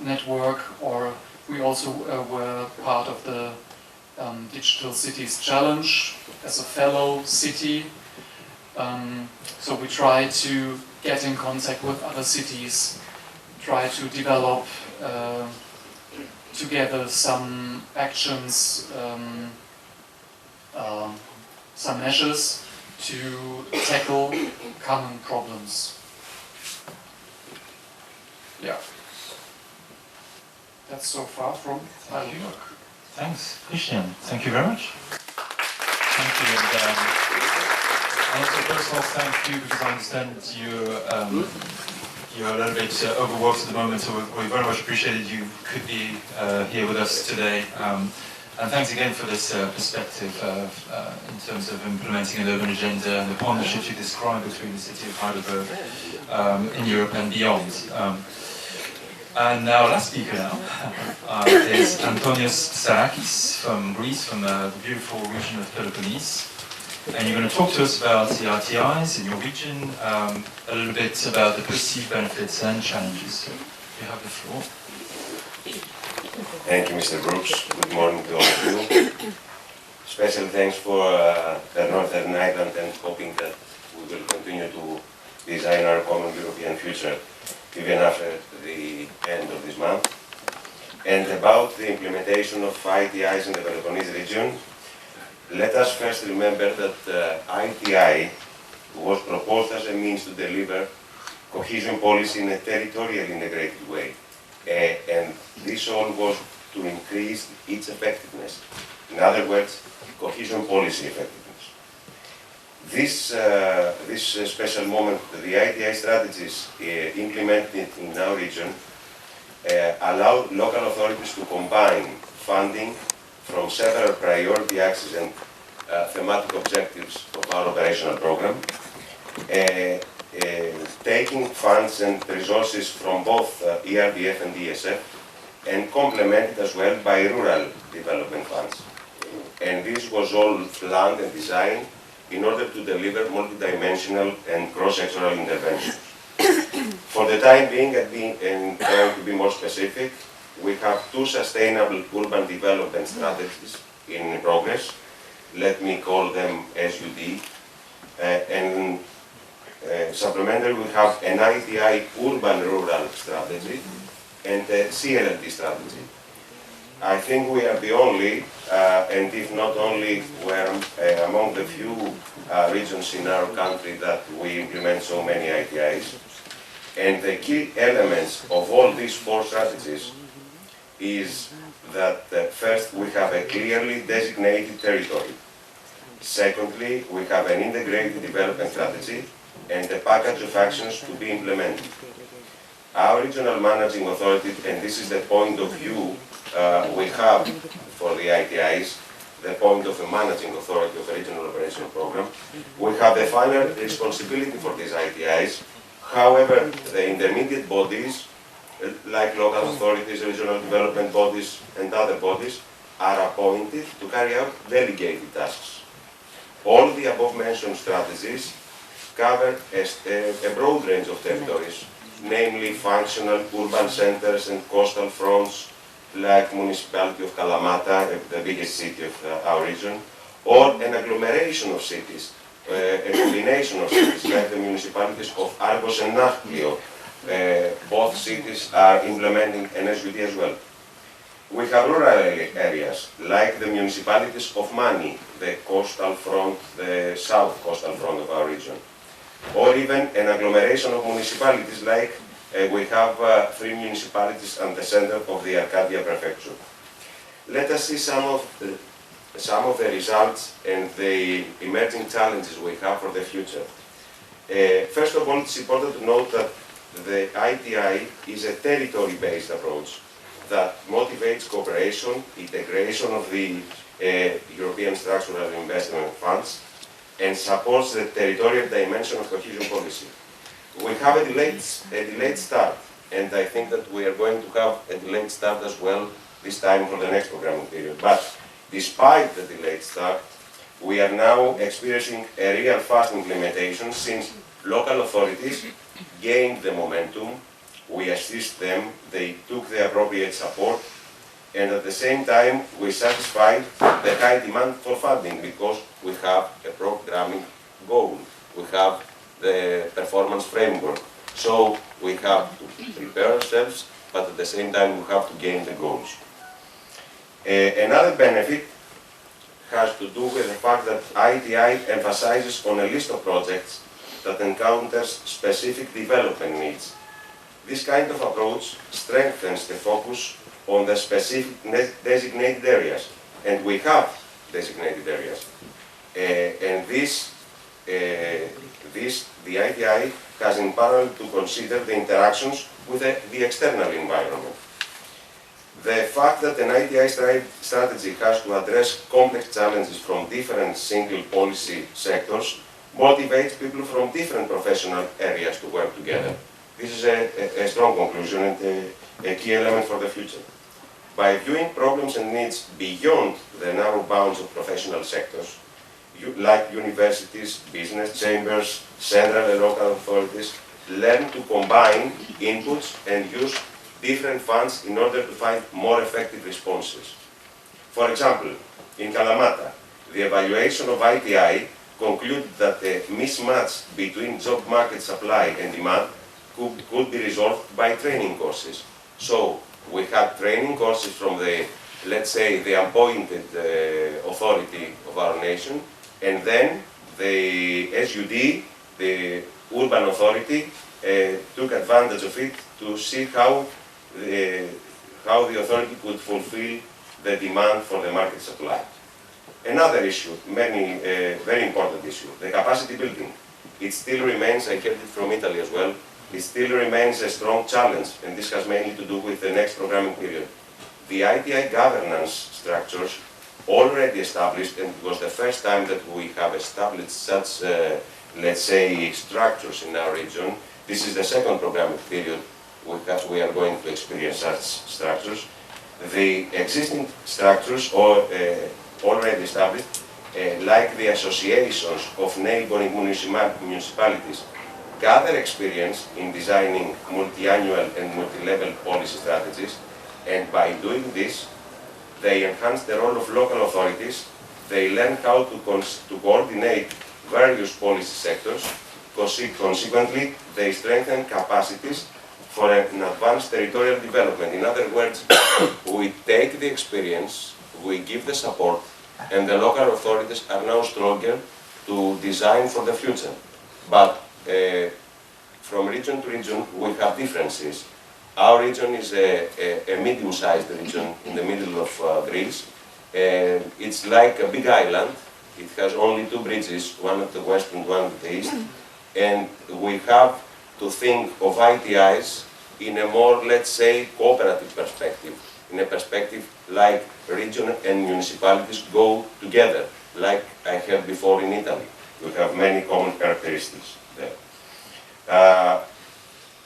network, or we also were part of the Digital Cities Challenge as a fellow city. So we try to get in contact with other cities, try to develop together some actions, some measures to tackle common problems. Yeah. That's so far from Heidelberg. Thanks, Christian. Thank you very much. Thank you, and also first of all, thank you, because I understand you're a little bit overworked at the moment, so we very much appreciated you could be here with us today. And thanks again for this perspective in terms of implementing an urban agenda and the partnerships you described between the city of Heidelberg in Europe and beyond. And our last speaker now is Antonios Psarakis from Greece, from the beautiful region of Peloponnese. And you're going to talk to us about the RTIs in your region, a little bit about the perceived benefits and challenges. You have the floor. Thank you, Mr. Brooks. Good morning to all of you. Special thanks for the Northern Ireland, and hoping that we will continue to design our common European future even after the end of this month. And about the implementation of ITIs in the Peloponnese region, let us first remember that ITI was proposed as a means to deliver cohesion policy in a territorial integrated way. And this all was to increase its effectiveness. In other words, cohesion policy effectiveness. This special moment, the ITI strategies implemented in our region allow local authorities to combine funding from several priority axes and thematic objectives of our operational program, taking funds and resources from both ERDF and ESF, and complemented as well by rural development funds. And this was all planned and designed in order to deliver multidimensional and cross-sectoral interventions. For the time being, and trying to be more specific, we have 2 sustainable urban development strategies in progress. Let me call them SUD. And supplementary, we have an ITI urban-rural strategy and a CLLD strategy. I think we are the only, and if not only, we're among the few regions in our country that we implement so many ITIs. And the key elements of all these 4 strategies is that first, we have a clearly designated territory. Secondly, we have an integrated development strategy and a package of actions to be implemented. Our regional managing authority, and this is the point of view we have for the ITIs, the point of the managing authority of the regional operation program, we have the final responsibility for these ITIs. However, the intermediate bodies, like local authorities, regional development bodies, and other bodies, are appointed to carry out delegated tasks. All the above-mentioned strategies cover a broad range of territories, namely functional urban centers and coastal fronts, like municipality of Kalamata, the biggest city of our region, or an agglomeration of cities, a combination of cities, like the municipalities of Argos and Nachtlio. Both cities are implementing an SUD as well. We have rural areas, like the municipalities of Mani, the coastal front, the south coastal front of our region, or even an agglomeration of municipalities, like we have 3 municipalities at the center of the Arcadia prefecture. Let us see some of the results and the emerging challenges we have for the future. First of all, it's important to note that the ITI is a territory-based approach that motivates cooperation, integration of the European Structural Investment Funds, and supports the territorial dimension of cohesion policy. We have a delayed start, and I think that we are going to have a delayed start as well this time for the next programming period. But despite the delayed start, we are now experiencing a real fast implementation since local authorities gained the momentum. We assist them, they took the appropriate support, and at the same time we satisfied the high demand for funding because we have a programming goal, we have the performance framework. So we have to prepare ourselves, but at the same time we have to gain the goals. Another benefit has to do with the fact that ITI emphasizes on a list of projects that encounters specific development needs. This kind of approach strengthens the focus on the specific designated areas, and we have designated areas. And the ITI has in parallel to consider the interactions with the external environment. The fact that an ITI strategy has to address complex challenges from different single policy sectors motivates people from different professional areas to work together. This is a strong conclusion and a key element for the future. By viewing problems and needs beyond the narrow bounds of professional sectors, like universities, business chambers, central and local authorities, learn to combine inputs and use different funds in order to find more effective responses. For example, in Kalamata, the evaluation of ITI concluded that the mismatch between job market supply and demand could be resolved by training courses. So we had training courses from the, let's say, the appointed authority of our nation, and then the SUD, the urban authority, took advantage of it to see how the authority could fulfill the demand for the market supply. Another issue, very important issue, the capacity building. It still remains, I heard it from Italy as well, it still remains a strong challenge, and this has mainly to do with the next programming period. The ITI governance structures already established, and it was the first time that we have established such, let's say, structures in our region. This is the second programming period we are going to experience such structures. The existing structures already established, like the associations of neighboring municipalities, gather experience in designing multi-annual and multi-level policy strategies, and by doing this, they enhance the role of local authorities, they learn how to coordinate various policy sectors, consequently, they strengthen capacities for an advanced territorial development. In other words, we take the experience, we give the support, and the local authorities are now stronger to design for the future. But from region to region, we have differences. Our region is a medium-sized region in the middle of Greece. It's like a big island. It has only 2 bridges, one at the west and one at the east. And we have to think of ITIs in a more, let's say, cooperative perspective, in a perspective like region and municipalities go together, like I heard before in Italy. We have many common characteristics there.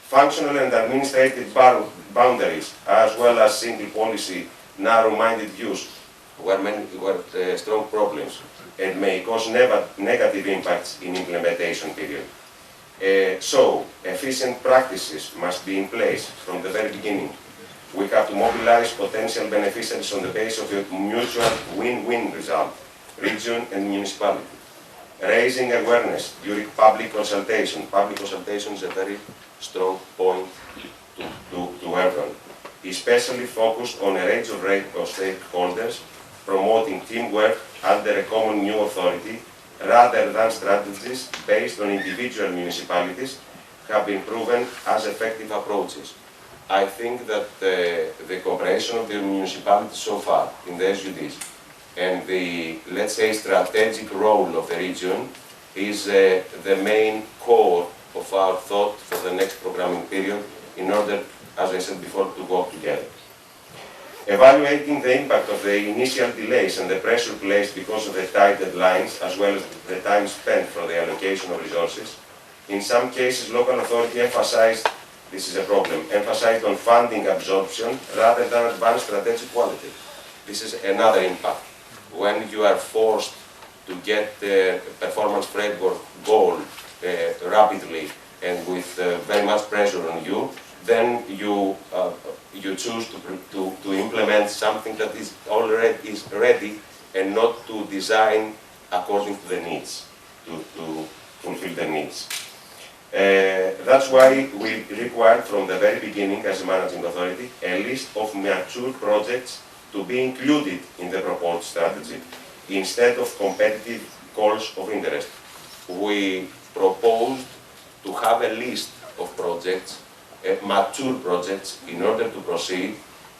Functional and administrative boundaries, as well as single policy, narrow-minded views, were strong problems and may cause negative impacts in implementation period. So, efficient practices must be in place from the very beginning. We have to mobilize potential beneficiaries on the basis of a mutual win-win result, region and municipality. Raising awareness during public consultation. Public consultation is a very strong point to work on. Especially focused on a range of stakeholders, promoting teamwork under a common new authority, rather than strategies based on individual municipalities, have been proven as effective approaches. I think that the cooperation of the municipalities so far in the SUDs and the, let's say, strategic role of the region is the main core of our thought for the next programming period in order, as I said before, to work together. Evaluating the impact of the initial delays and the pressure placed because of the tight deadlines, as well as the time spent for the allocation of resources. In some cases, local authority emphasized, this is a problem, emphasized on funding absorption rather than advanced strategic quality. This is another impact. When you are forced to get the performance framework goal rapidly and with very much pressure on you, then you choose to implement something that is already ready and not to design according to the needs, to fulfill the needs. That's why we required from the very beginning as a managing authority a list of mature projects to be included in the proposed strategy instead of competitive calls of interest. We proposed to have a list of projects, mature projects, in order to proceed,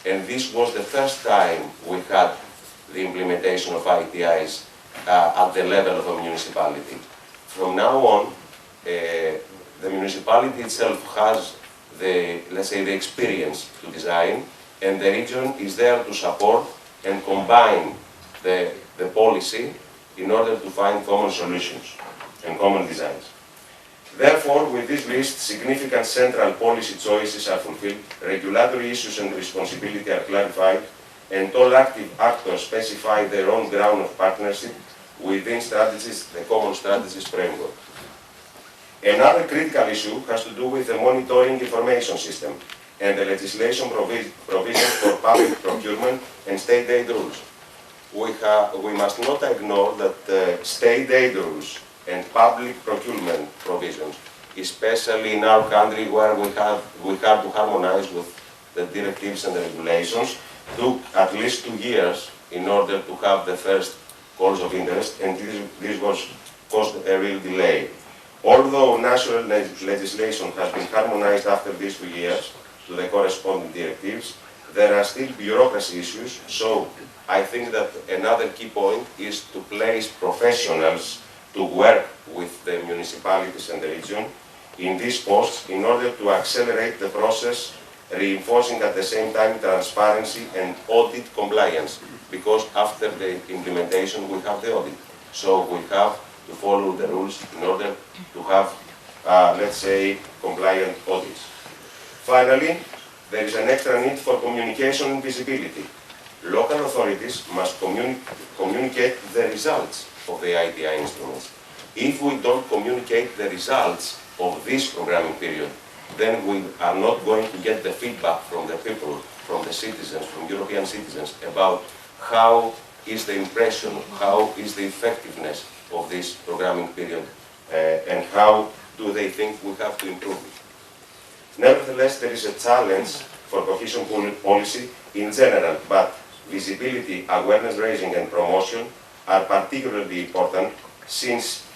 and this was the first time we had the implementation of ITIs at the level of a municipality. From now on, the municipality itself has the, let's say, the experience to design, and the region is there to support and combine the policy in order to find common solutions and common designs. Therefore, with this list, significant central policy choices are fulfilled, regulatory issues and responsibility are clarified, and all active actors specify their own ground of partnership within strategies, the common strategies framework. Another critical issue has to do with the monitoring information system and the legislation provisions for public procurement and state aid rules. We must not ignore that state aid rules and public procurement provisions, especially in our country where we have to harmonize with the directives and the regulations, took at least 2 years in order to have the first calls of interest, and this caused a real delay. Although national legislation has been harmonized after these 2 years to the corresponding directives, there are still bureaucracy issues, so I think that another key point is to place professionals to work with the municipalities and the region in these posts in order to accelerate the process, reinforcing at the same time transparency and audit compliance, because after the implementation we have the audit. So we have to follow the rules in order to have, let's say, compliant audits. Finally, there is an extra need for communication and visibility. Local authorities must communicate the results of the ITI instruments. If we don't communicate the results of this programming period, then we are not going to get the feedback from the people, from the citizens, from European citizens, about how is the impression, how is the effectiveness of this programming period, and how do they think we have to improve it. Nevertheless, there is a challenge for cohesion policy in general, but visibility, awareness raising and promotion are particularly important since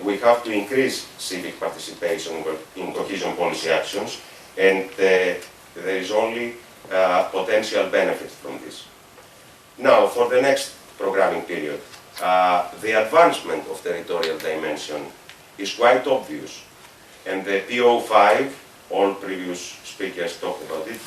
we have to increase civic participation in cohesion policy actions, and there is only potential benefit from this. Now, for the next programming period, the advancement of territorial dimension is quite obvious, and the PO5, all previous speakers talked about it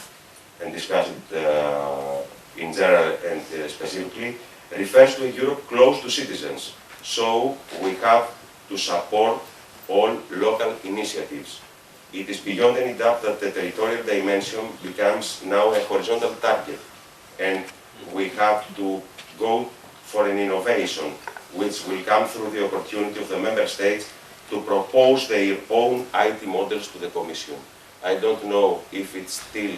and discussed it in general and specifically, refers to a Europe close to citizens. So we have to support all local initiatives. It is beyond any doubt that the territorial dimension becomes now a horizontal target, and we have to go for an innovation which will come through the opportunity of the member states to propose their own IT models to the Commission. I don't know if it still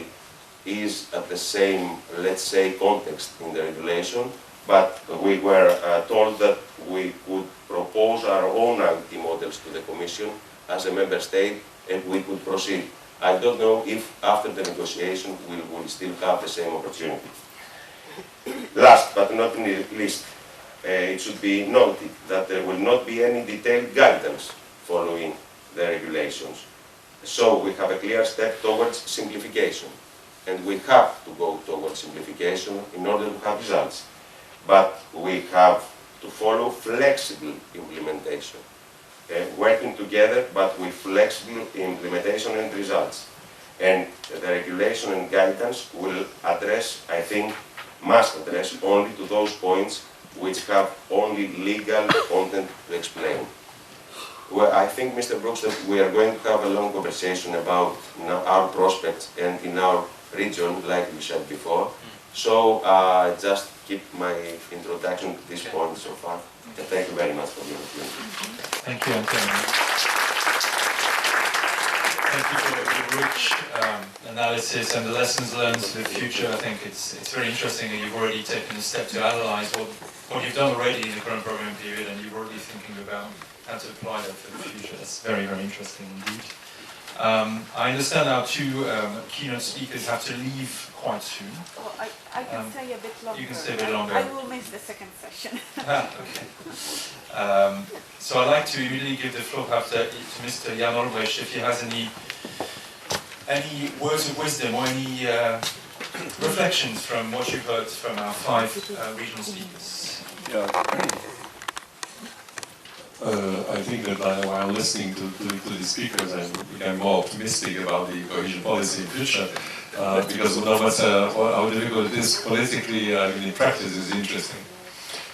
is at the same, let's say, context in the regulation, but we were told that we could propose our own IT models to the Commission as a member state and we could proceed. I don't know if after the negotiation we will still have the same opportunity. Last but not least, it should be noted that there will not be any detailed guidance following the regulations. So we have a clear step towards simplification, and we have to go towards simplification in order to have results. But we have to follow flexible implementation, working together but with flexible implementation and results. And the regulation and guidance will address, I think, must address only to those points which have only legal content to explain. Well, I think, Mr. Brooks, that we are going to have a long conversation about our prospects and in our region, like we said before. So just keep my introduction to this point so far. And thank you very much for the opportunity. Thank you, Antonio. Thank you for the rich analysis and the lessons learned for the future. I think it's very interesting that you've already taken a step to analyze what you've done already in the current program period, and you're already thinking about how to apply that for the future. That's very, very interesting indeed. I understand our two keynote speakers have to leave quite soon. Well, I can stay a bit longer. You can stay a bit longer. I will miss the second session. Okay. So I'd like to immediately give the floor to Mr. Jan Olbrecht if he has any words of wisdom or any reflections from what you've heard from our five regional speakers. Yeah. I think that while listening to the speakers, I became more optimistic about the cohesion policy in future, because no matter how difficult it is politically, in practice is interesting.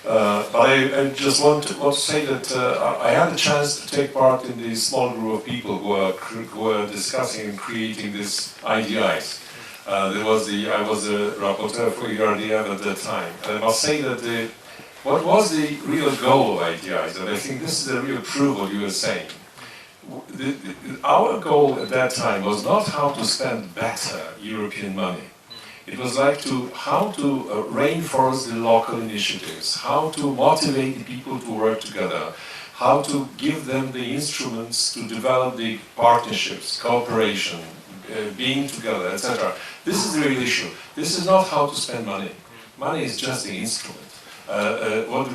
But I just want to say that I had a chance to take part in the small group of people who were discussing and creating these IDIs. I was the rapporteur for ERDF at that time. And I must say that what was the real goal of IDIs? And I think this is the real proof of what you were saying. Our goal at that time was not how to spend better European money. It was like how to reinforce the local initiatives, how to motivate the people to work together, how to give them the instruments to develop the partnerships, cooperation, being together, etc. This is the real issue. This is not how to spend money. Money is just the instrument. What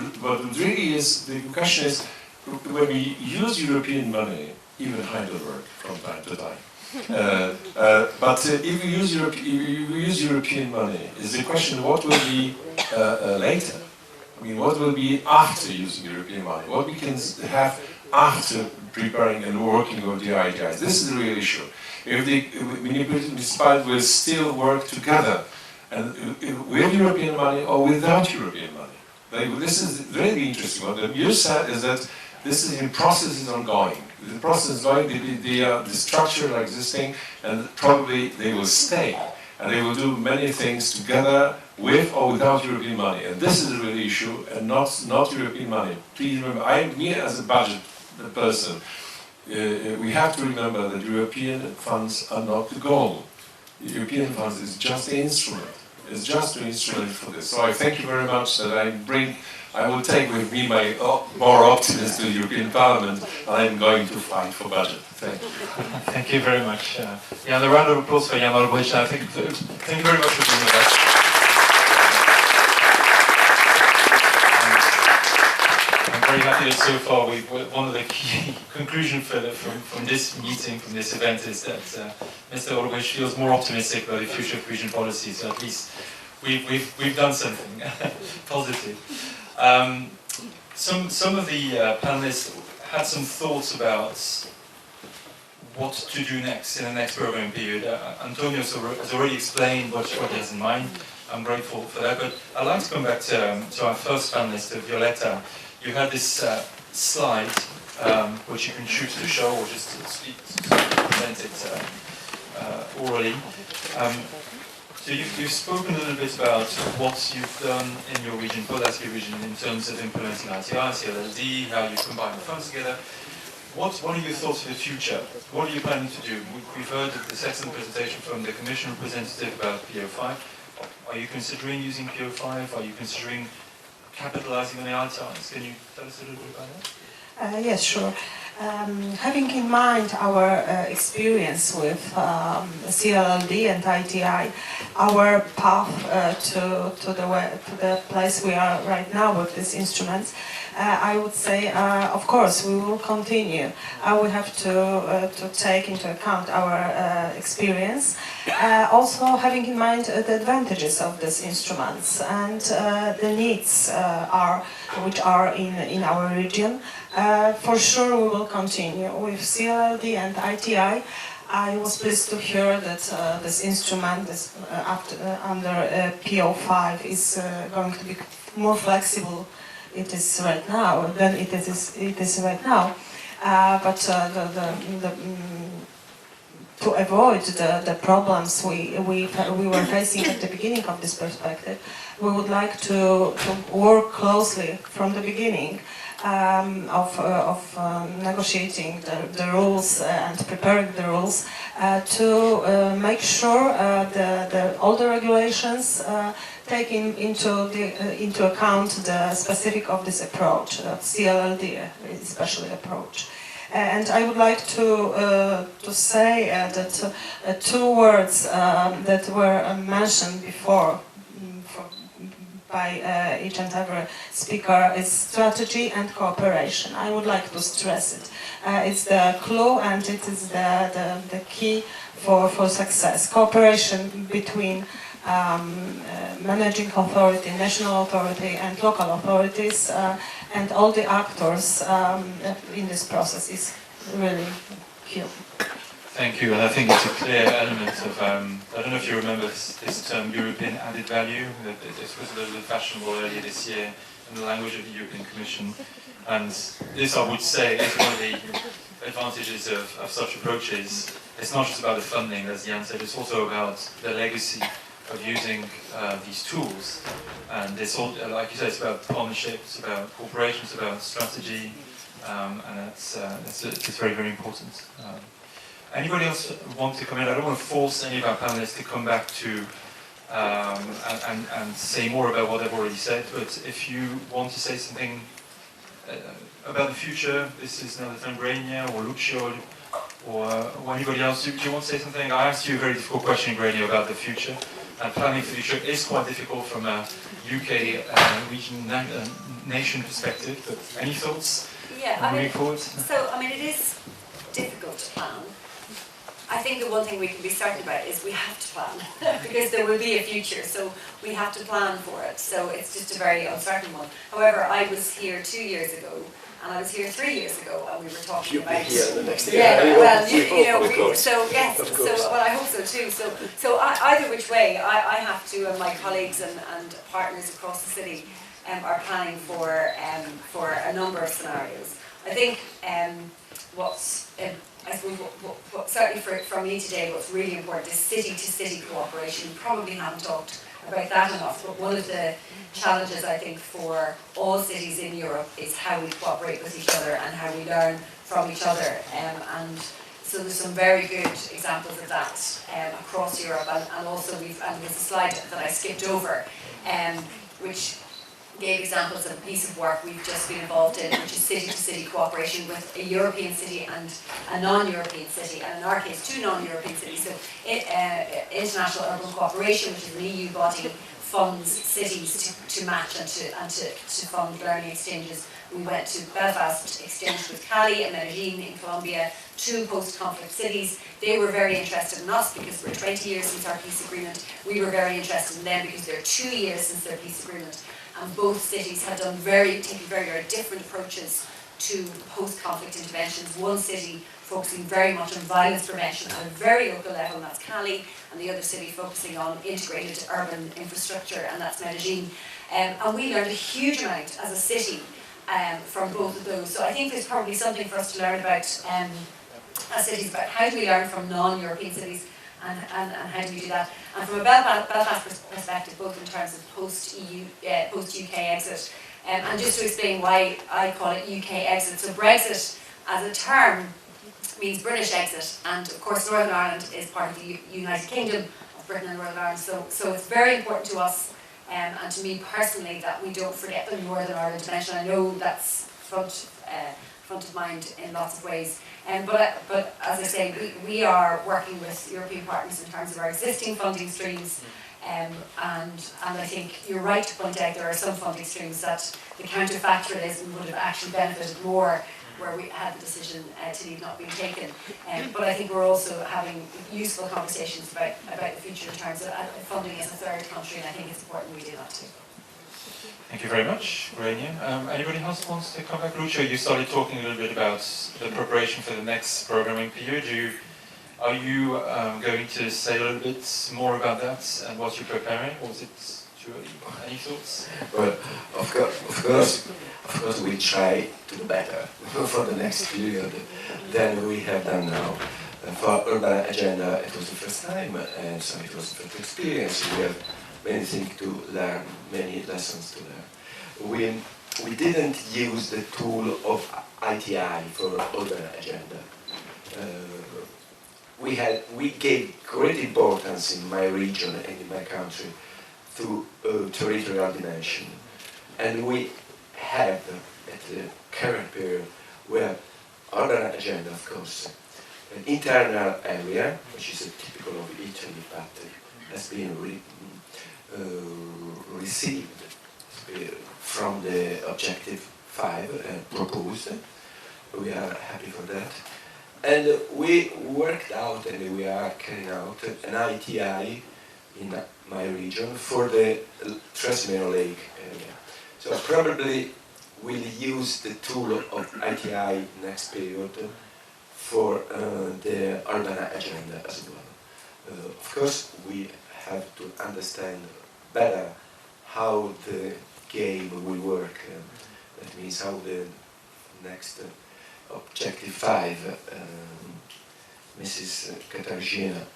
really is, the question is, when we use European money, even Heidelberg from time to time, but if you use European money, is the question what will be later? I mean, what will be after using European money? What we can have after preparing and working with the IDIs? This is the real issue. If the municipalities will still work together, and with European money or without European money. This is really interesting. What you said is that this process is ongoing. The process is going, the structures are existing, and probably they will stay. And they will do many things together with or without European money. And this is the real issue, and not European money. Please remember, me as a budget person, we have to remember that European funds are not the goal. The European funds is just the instrument. It's just an instrument for this. So I thank you very much that I will take with me my more optimist to the European Parliament, and I'm going to fight for budget. Thank you. Thank you very much. Yeah, a round of applause for Jan Olbrecht. Thank you very much for being with us. I'm very happy that so far one of the key conclusions from this meeting, from this event, is that Mr. Olbrecht feels more optimistic about the future of cohesion policy. So at least we've done something positive. Some of the panelists had some thoughts about what to do next in the next program period. Antonio has already explained what he has in mind. I'm grateful for that. But I'd like to come back to our first panelist, Violetta. You had this slide, which you can choose to show or just to present it orally. So you've spoken a little bit about what you've done in your region, Podlaski region, in terms of implementing ITI, CLLD, how you combine the funds together. What are your thoughts for the future? What are you planning to do? We've heard this excellent presentation from the Commission representative about PO5. Are you considering using PO5? Are you considering capitalizing on the ITIs? Can you tell us a little bit about that? Yes, sure. Having in mind our experience with CLLD and ITI, our path to the place we are right now with these instruments, I would say, of course, we will continue. We have to take into account our experience, also having in mind the advantages of these instruments and the needs which are in our region. For sure, we will continue with CLLD and ITI. I was pleased to hear that this instrument under PO5 is going to be more flexible. It is right now than it is right now, but to avoid the problems we were facing at the beginning of this perspective, we would like to work closely from the beginning of negotiating the rules and preparing the rules to make sure all the regulations take into account the specific of this approach, CLLD especially approach. And I would like to say that two words that were mentioned before by each and every speaker is strategy and cooperation. I would like to stress it. It's the clue and it is the key for success. Cooperation between managing authority, national authority and local authorities and all the actors in this process is really key. Thank you, and I think it's a clear element of, I don't know if you remember this term, European added value. This was a little bit fashionable earlier this year in the language of the European Commission. And this, I would say, is one of the advantages of such approaches. It's not just about the funding, as Jan said, it's also about the legacy of using these tools. And it's all, like you said, it's about partnership, it's about cooperation, it's about strategy, and it's very, very important. Anybody else want to come in? I don't want to force any of our panelists to come back to and say more about what they've already said, but if you want to say something about the future, this is now the time Grania or Lucio or anybody else. Do you want to say something? I asked you a very difficult question, Grania, about the future. And planning for the future is quite difficult from a UK region, nation perspective, but any thoughts moving forward? So, I mean, it is difficult to plan. I think the one thing we can be certain about is we have to plan because there will be a future, so we have to plan for it. So it's just a very uncertain one. However, I was here 2 years ago, and I was here 3 years ago, and we were talking about. You'll be here the next year. Yeah, well, so yes, so well, I hope so too. So either which way, I have to, and my colleagues and partners across the city are planning for a number of scenarios. I think I suppose what certainly for me today, what's really important is city-to-city cooperation. We probably haven't talked about that enough, but one of the challenges I think for all cities in Europe is how we cooperate with each other and how we learn from each other. And so there's some very good examples of that across Europe, and also there's a slide that I skipped over, which gave examples of a piece of work we've just been involved in, which is city-to-city cooperation with a European city and a non-European city, and in our case, 2 non-European cities. So International Urban Cooperation, which is an EU body, funds cities to match and to fund learning exchanges. We went to Belfast, exchanged with Cali and Medellin in Colombia, 2 post-conflict cities. They were very interested in us because we're 20 years since our peace agreement. We were very interested in them because they're 2 years since their peace agreement. And both cities had taken very, very different approaches to post-conflict interventions. One city focusing very much on violence prevention at a very local level, and that's Cali, and the other city focusing on integrated urban infrastructure, and that's Medellin. And we learned a huge amount as a city from both of those. So I think there's probably something for us to learn about as cities, about how do we learn from non-European cities, and how do we do that? And from a Belfast perspective, both in terms of post-EU, post-UK exit, and just to explain why I call it UK exit. So Brexit as a term means British exit, and of course Northern Ireland is part of the United Kingdom of Britain and Northern Ireland, so it's very important to us and to me personally that we don't forget the Northern Ireland dimension. I know that's front of mind in lots of ways, but as I say, we are working with European partners in terms of our existing funding streams, and I think you're right to point out there are some funding streams that the counterfactualism would have actually benefited more where we had the decision to leave not being taken. But I think we're also having useful conversations about the future in terms of funding as a third country, and I think it's important we do that too. Thank you very much, Rainier. Anybody else wants to come back? Lucio, you started talking a little bit about the preparation for the next programming period. Are you going to say a little bit more about that and what you're preparing, or is it too early? Any thoughts? Well, of course, we try to do better for the next period than we have done now. For Urban Agenda, it was the first time, and so it was the first experience. We have many things to learn, many lessons to learn. We didn't use the tool of ITI for Urban Agenda. We gave great importance in my region and in my country to territorial dimension, and we have at the current period where Urban Agenda, of course, an internal area, which is typical of Italy, but has been received from the Objective 5 and proposed. We are happy for that. And we worked out and we are carrying out an ITI in my region for the Trans-Meno Lake area. So probably we'll use the tool of ITI next period for the Urban Agenda as well. Of course, we have to understand better how the game will work. That means how the next Objective 5, Mrs. Katarzyna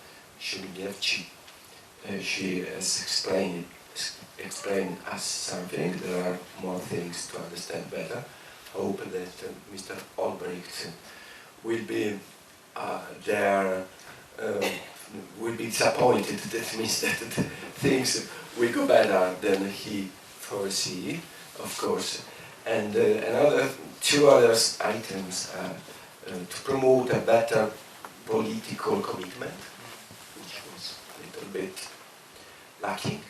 Szymniewicz, she has explained us something. There are more things to understand better. I hope that Mr. Albrecht will be there, will be disappointed. That means that things will go better than he foresee, of course. And two other items are to promote a better political commitment, which was a little bit lacking,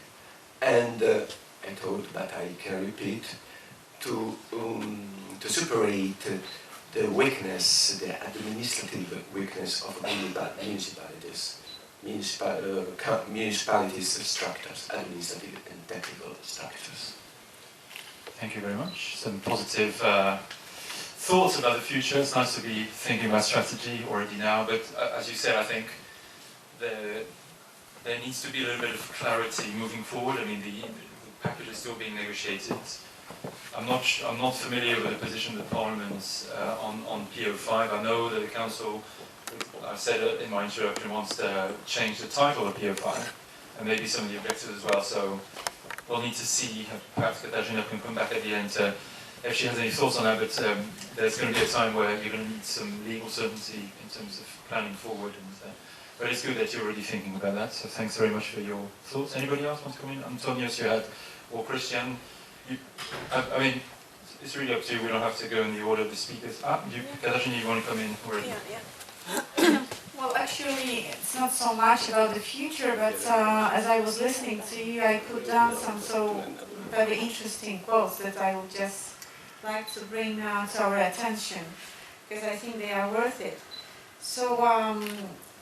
and I told, but I can repeat, to separate the weakness, the administrative weakness of municipalities, municipalities structures, administrative and technical structures. Thank you very much. Some positive thoughts about the future. It's nice to be thinking about strategy already now, but as you said, I think there needs to be a little bit of clarity moving forward. I mean, the package is still being negotiated. I'm not familiar with the position of the Parliament on PO5. I know that the Council, I said it in my introduction, wants to change the title of PO5 and maybe some of the objectives as well. So we'll need to see. Perhaps Katarzyna can come back at the end if she has any thoughts on that. But there's going to be a time where you're going to need some legal certainty in terms of planning forward. But it's good that you're already thinking about that. So thanks very much for your thoughts. Anybody else want to come in? Antonios, you had, or Christian. I mean, it's really up to you. We don't have to go in the order of the speakers. Katarzyna, you want to come in? Yeah. Well, actually, it's not so much about the future, but as I was listening to you, I put down some so very interesting quotes that I would just like to bring to our attention, because I think they are worth it. So,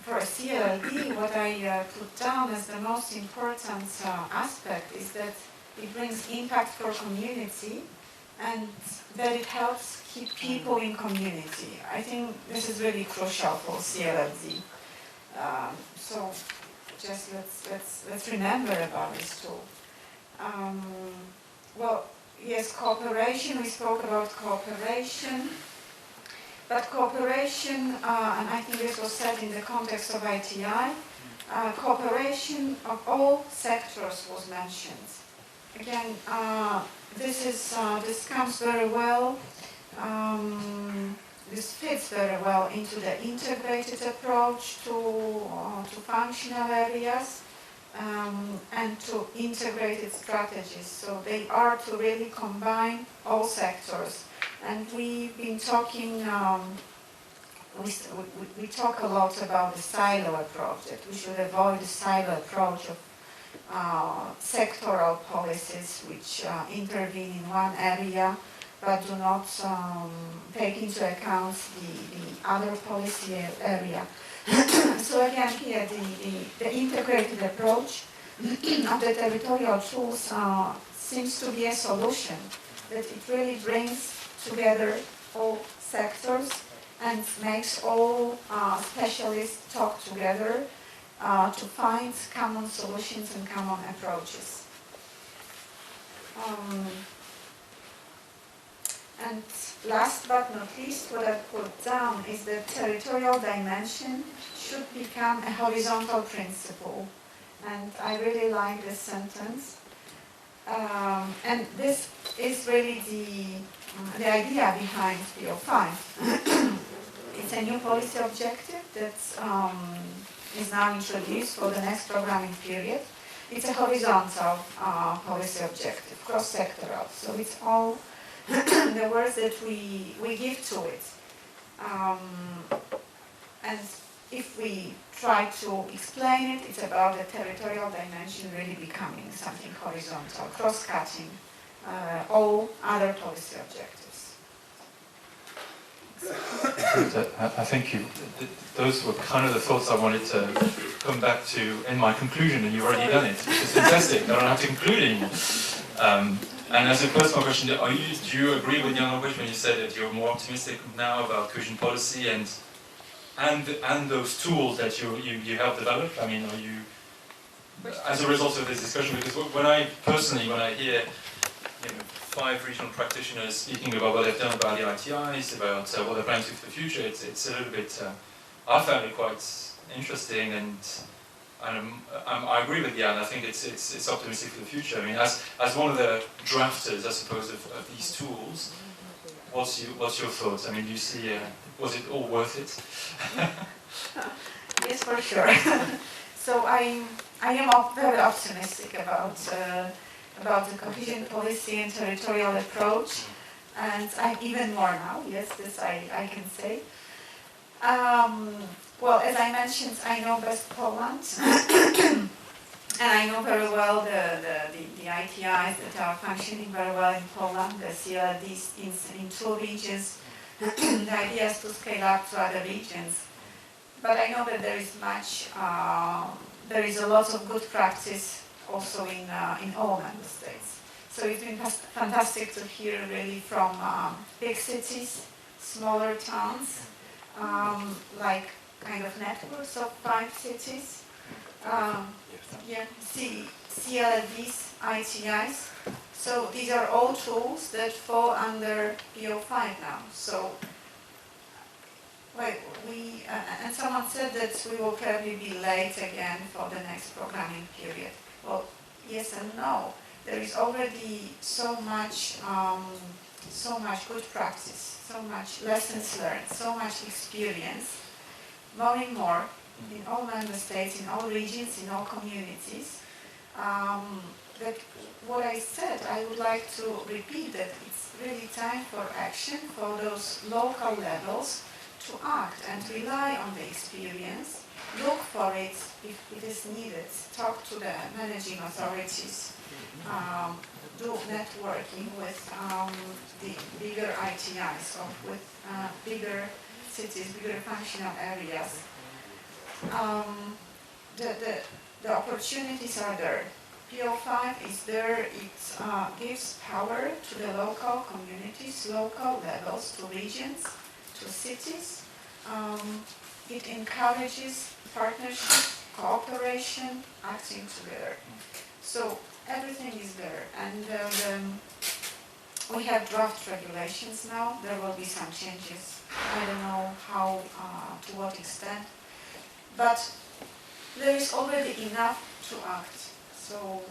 for CLLD, what I put down as the most important aspect is that it brings impact for community and that it helps keep people in community. I think this is really crucial for CLLD. So just let's remember about this tool. Well, yes, cooperation, we spoke about cooperation. But cooperation, and I think this was said in the context of ITI, cooperation of all sectors was mentioned. Again, this comes very well. This fits very well into the integrated approach to functional areas and to integrated strategies. So they are to really combine all sectors. And we've been talking, we talk a lot about the silo approach, that we should avoid the silo approach of sectoral policies which intervene in one area but do not take into account the other policy area. So again, here the integrated approach of the territorial tools seems to be a solution, that it really brings together all sectors and makes all specialists talk together to find common solutions and common approaches. And last but not least, what I've put down is that territorial dimension should become a horizontal principle. And I really like this sentence. And this is really the idea behind PO5. It's a new policy objective that is now introduced for the next programming period. It's a horizontal policy objective, cross-sectoral. So it's all the words that we give to it. And if we try to explain it, it's about the territorial dimension really becoming something horizontal, cross-cutting all other policy objectives. I think those were kind of the thoughts I wanted to come back to in my conclusion, and you've already done it, which is fantastic. I don't have to conclude anymore. And as a personal question, do you agree with Jan Lopez when you said that you're more optimistic now about cohesion policy and those tools that you helped develop? I mean, are you, as a result of this discussion, because when I hear 5 regional practitioners speaking about what they've done about the ITIs, about what they're planning to do for the future, it's a little bit, I found it quite interesting, and I agree with Jan. I think it's optimistic for the future. I mean, as one of the drafters, I suppose, of these tools, what's your thoughts? I mean, do you see, was it all worth it? Yes, for sure. So I am very optimistic about the cohesion policy and territorial approach, and I'm even more now. Yes, this I can say. Well, as I mentioned, I know best Poland, and I know very well the ITIs that are functioning very well in Poland, the CLDs in 2 regions. The idea is to scale up to other regions. But I know that there is a lot of good practice also in all member states. So it's been fantastic to hear really from big cities, smaller towns, like kind of networks of 5 cities, CLDs, ITIs. So these are all tools that fall under PO5 now. So and someone said that we will probably be late again for the next programming period. Well, yes and no. There is already so much good practice, so much lessons learned, so much experience, more and more in all member states, in all regions, in all communities. That what I said, I would like to repeat that it's really time for action for those local levels to act and rely on the experience, look for it if it is needed, talk to the managing authorities, do networking with the bigger ITIs or with bigger cities, bigger functional areas. The opportunities are there. PO5 is there, it gives power to the local communities, local levels, to regions, to cities. It encourages partnership, cooperation, acting together. So everything is there, and we have draft regulations now. There will be some changes. I don't know how, to what extent, but there is already enough to act. So,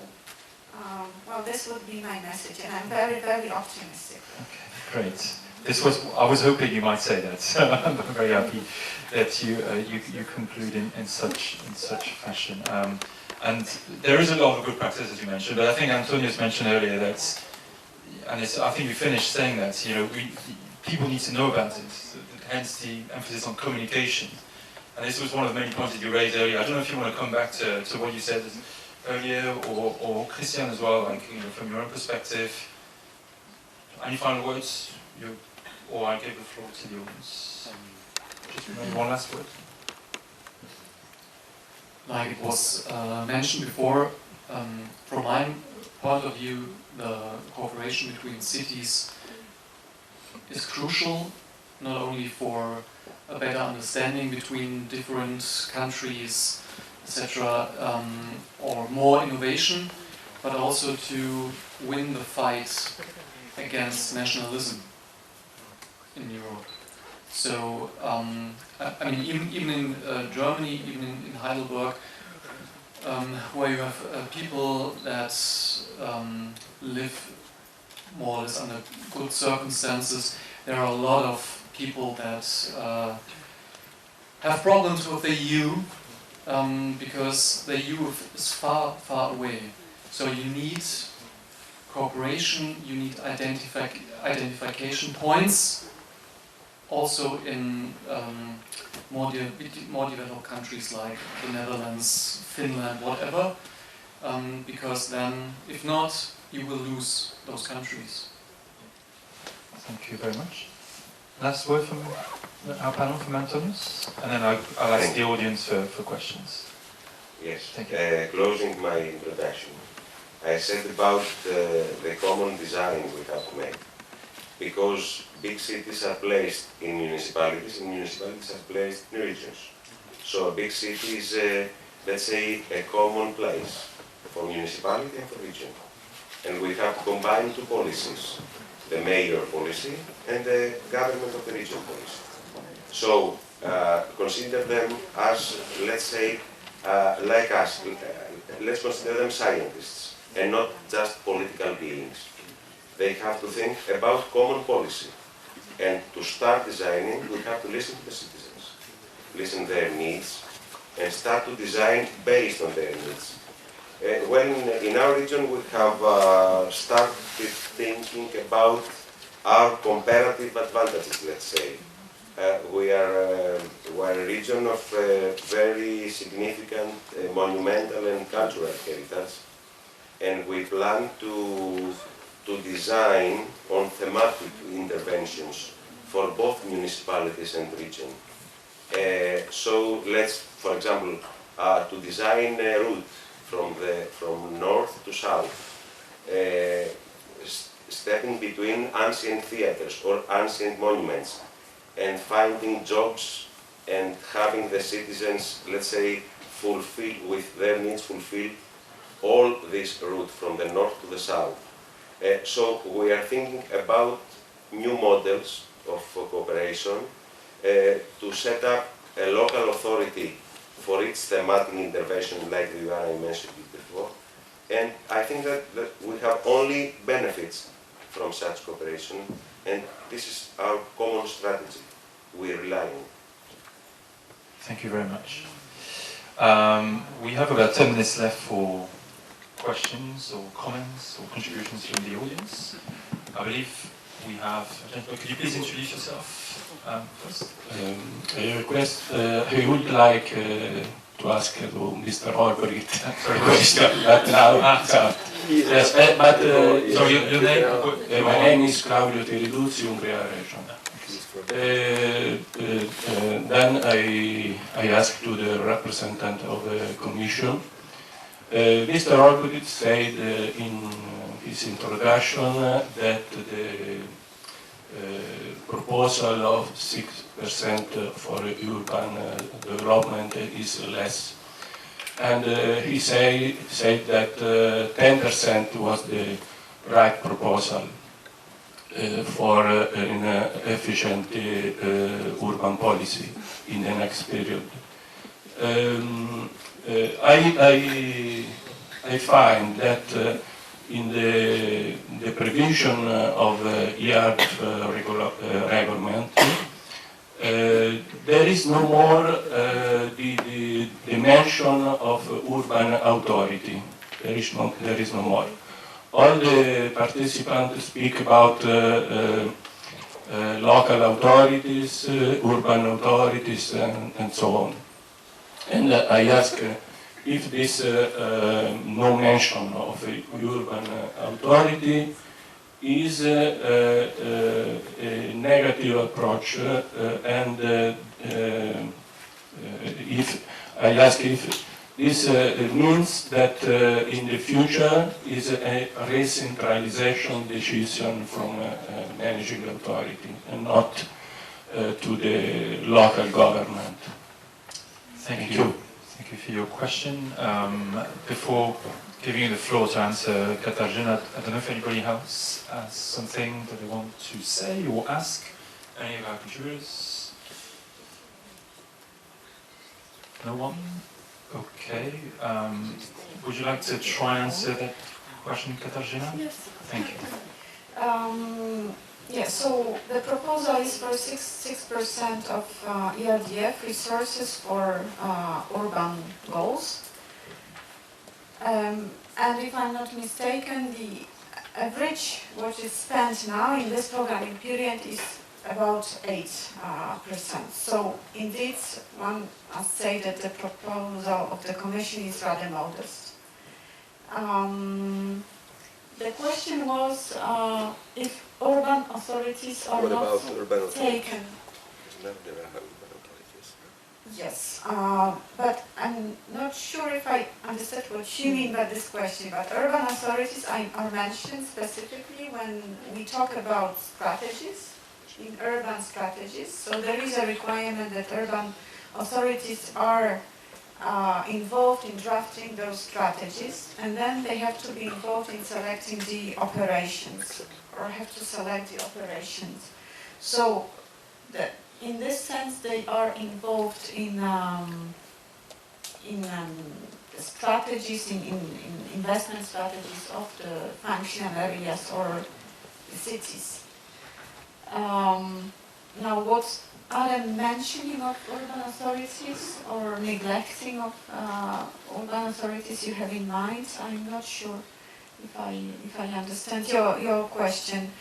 well, this would be my message, and I'm very, very optimistic. Okay, great. I was hoping you might say that. So I'm very happy that you conclude in such fashion. And there is a lot of good practice, as you mentioned, but I think Antonius mentioned earlier that, and I think you finished saying that, people need to know about it, hence the emphasis on communication. And this was one of the main points that you raised earlier. I don't know if you want to come back to what you said earlier, or Christian as well, like, from your own perspective. Any final words? Or I give the floor to the audience. Just maybe one last word. Like it was mentioned before, from my point of view, the cooperation between cities is crucial, not only for a better understanding between different countries, etc., or more innovation, but also to win the fight against nationalism in Europe. So, I mean, even in Germany, even in Heidelberg, where you have people that live more or less under good circumstances, there are a lot of people that have problems with the EU because the EU is far, far away. So you need cooperation, you need identification points, also in more developed countries like the Netherlands, Finland, whatever, because then, if not, you will lose those countries. Thank you very much. Last word from our panel, from Antonius, and then I'll ask the audience for questions. Yes. Thank you. Closing my introduction, I said about the common design we have to make, because big cities are placed in municipalities, and municipalities are placed in regions. So a big city is, let's say, a common place for municipality and for region. And we have combined two policies, the mayor policy and the government of the region policy. So consider them as, let's say, like us, let's consider them scientists and not just political beings. They have to think about common policy. And to start designing, we have to listen to the citizens, listen to their needs, and start to design based on their needs. When in our region we have started thinking about our comparative advantages, let's say. We are a region of very significant monumental and cultural heritage, and we plan to design on thematic interventions for both municipalities and region. So let's, for example, to design a route from north to south, stepping between ancient theaters or ancient monuments, and finding jobs and having the citizens, let's say, fulfill with their needs fulfilled all this route from the north to the south. So we are thinking about new models of cooperation to set up a local authority for its thematic intervention, like the one I mentioned before. And I think that we have only benefits from such cooperation, and this is our common strategy we rely on. Thank you very much. We have about 10 minutes left for questions or comments or contributions from the audience. I believe we have a gentleman. Could you please introduce yourself first? I would like to ask to Mr. Orberit a question, but now, yes, but sorry, your name? My name is Claudio Teriduzzi, Umbria region. Then I asked to the representative of the Commission. Mr. Orberit said in his introduction that the proposal of 6% for urban development is less. And he said that 10% was the right proposal for an efficient urban policy in the next period. I find that in the provision of EARD regulation, there is no more the dimension of urban authority. There is no more. All the participants speak about local authorities, urban authorities, and so on. And I ask if this no mention of urban authority is a negative approach, and if I ask if this means that in the future is a re-centralization decision from managing authority and not to the local government. Thank you. Thank you for your question. Before giving you the floor to answer, Katarzyna, I don't know if anybody else has something that they want to say or ask. Any of our contributors? No one? Okay. Would you like to try and answer that question, Katarzyna? Yes. Thank you. Yeah, so the proposal is for 6% of ERDF resources for urban goals. And if I'm not mistaken, the average what is spent now in this programming period is about 8%. So indeed, one must say that the proposal of the Commission is rather modest. The question was if urban authorities are not taken. Yes, but I'm not sure if I understood what you mean by this question, but urban authorities are mentioned specifically when we talk about strategies, in urban strategies. So there is a requirement that urban authorities are involved in drafting those strategies, and then they have to be involved in selecting the operations, or have to select the operations. So in this sense, they are involved in strategies, in investment strategies of the functional areas or the cities. Now, what other mentioning of urban authorities or neglecting of urban authorities you have in mind? I'm not sure if I understand your question.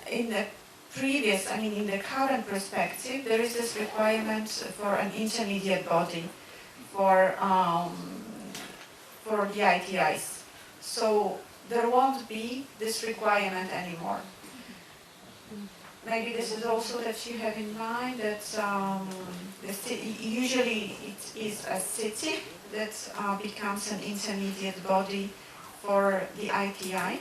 In the previous, in the current perspective, there is this requirement for an intermediate body for the ITIs. So there won't be this requirement anymore. Maybe this is also that you have in mind that usually it is a city that becomes an intermediate body for the ITI.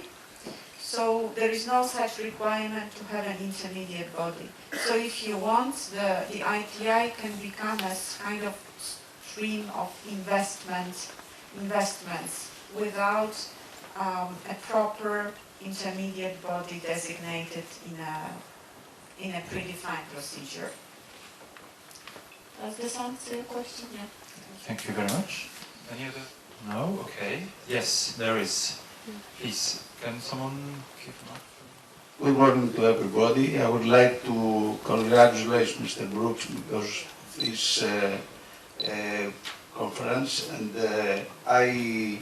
So there is no such requirement to have an intermediate body. So if you want, the ITI can become a kind of stream of investments without a proper intermediate body designated in a predefined procedure. Does this answer your question? Yeah. Thank you very much. Any other? No? Okay. Yes, there is. Please, can someone give him up? Good morning to everybody. I would like to congratulate Mr. Brooks because of this conference, and I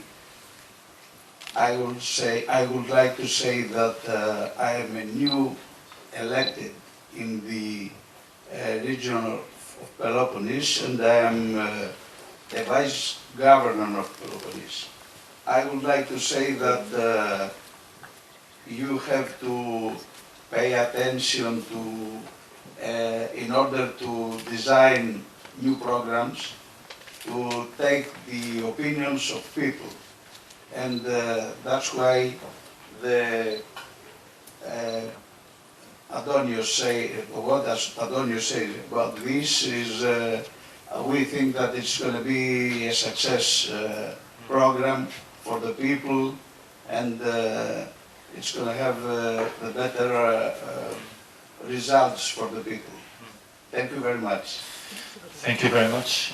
would like to say that I am a new elected in the region of Peloponnese, and I am the vice governor of Peloponnese. I would like to say that you have to pay attention to, in order to design new programs, to take the opinions of people. And that's why the Adonios say, what does Adonios say about this is, we think that it's going to be a success program for the people, and it's going to have the better results for the people. Thank you very much. Thank you very much.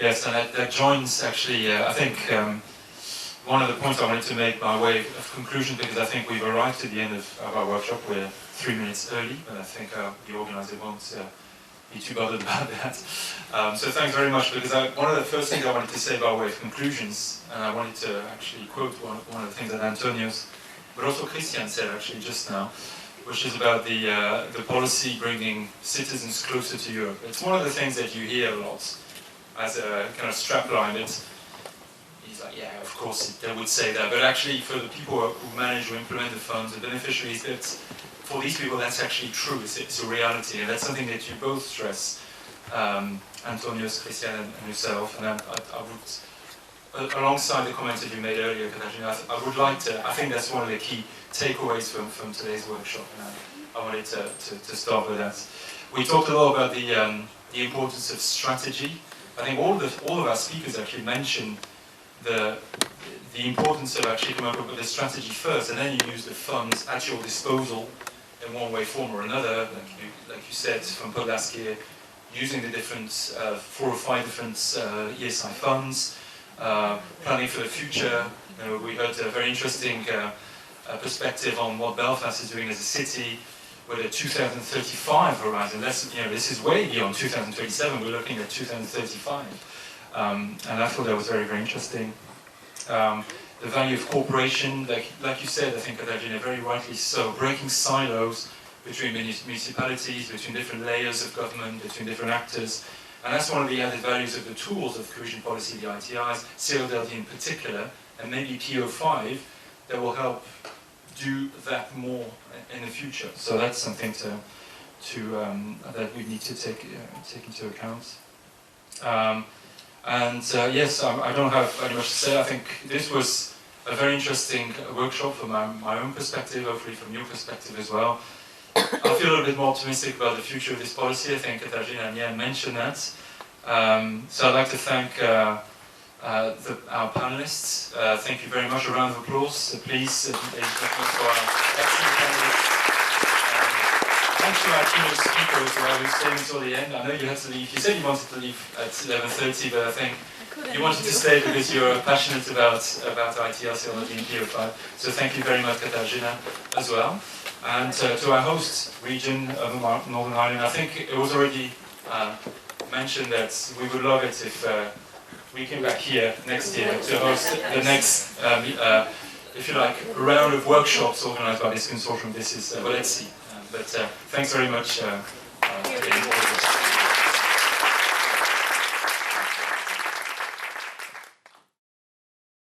Yes, and that joins actually, I think, one of the points I wanted to make by way of conclusion, because I think we've arrived at the end of our workshop. We're 3 minutes early, but I think the organizer won't be too bothered about that. So thanks very much, because one of the first things I wanted to say by way of conclusions, and I wanted to actually quote one of the things that Antonios, but also Christian said actually just now, which is about the policy bringing citizens closer to Europe. It's one of the things that you hear a lot as a kind of strapline. He's like, yeah, of course they would say that, but actually for the people who manage to implement the funds, the beneficiaries, for these people that's actually true, it's a reality, and that's something that you both stress, Antonios, Christian and yourself, and I would, alongside the comments that you made earlier, Katarzyna, I would like to, I think that's one of the key takeaways from today's workshop, and I wanted to start with that. We talked a lot about the importance of strategy. I think all of our speakers actually mentioned the importance of actually coming up with a strategy first, and then you use the funds at your disposal in one way, form or another, like you said, from Podlaski, using the different 4 or 5 different ESI funds, planning for the future. We heard a very interesting perspective on what Belfast is doing as a city with a 2035 horizon. This is way beyond 2027. We're looking at 2035, and I thought that was very, very interesting. The value of cooperation, like you said, I think Katarzyna, very rightly so, breaking silos between municipalities, between different layers of government, between different actors. And that's one of the added values of the tools of cohesion policy, the ITIs, CLD in particular, and maybe PO5, that will help do that more in the future. So that's something that we need to take into account. Yes, I don't have very much to say. I think this was a very interesting workshop from my own perspective, hopefully from your perspective as well. I feel a little bit more optimistic about the future of this policy. I think Katarzyna and Jan mentioned that. So I'd like to thank our panelists. Thank you very much. A round of applause, please, for our excellent panelists. Thanks to our keynote speaker as well, who stayed until the end. I know you had to leave. You said you wanted to leave at 11:30, but I think you wanted to stay because you're passionate about ITRC and PO5. So thank you very much, Katarzyna, as well. And to our host region of Northern Ireland, I think it was already mentioned that we would love it if we came back here next year to host the next, if you like, round of workshops organized by this consortium. This is, well, let's see. But thanks very much for all of this.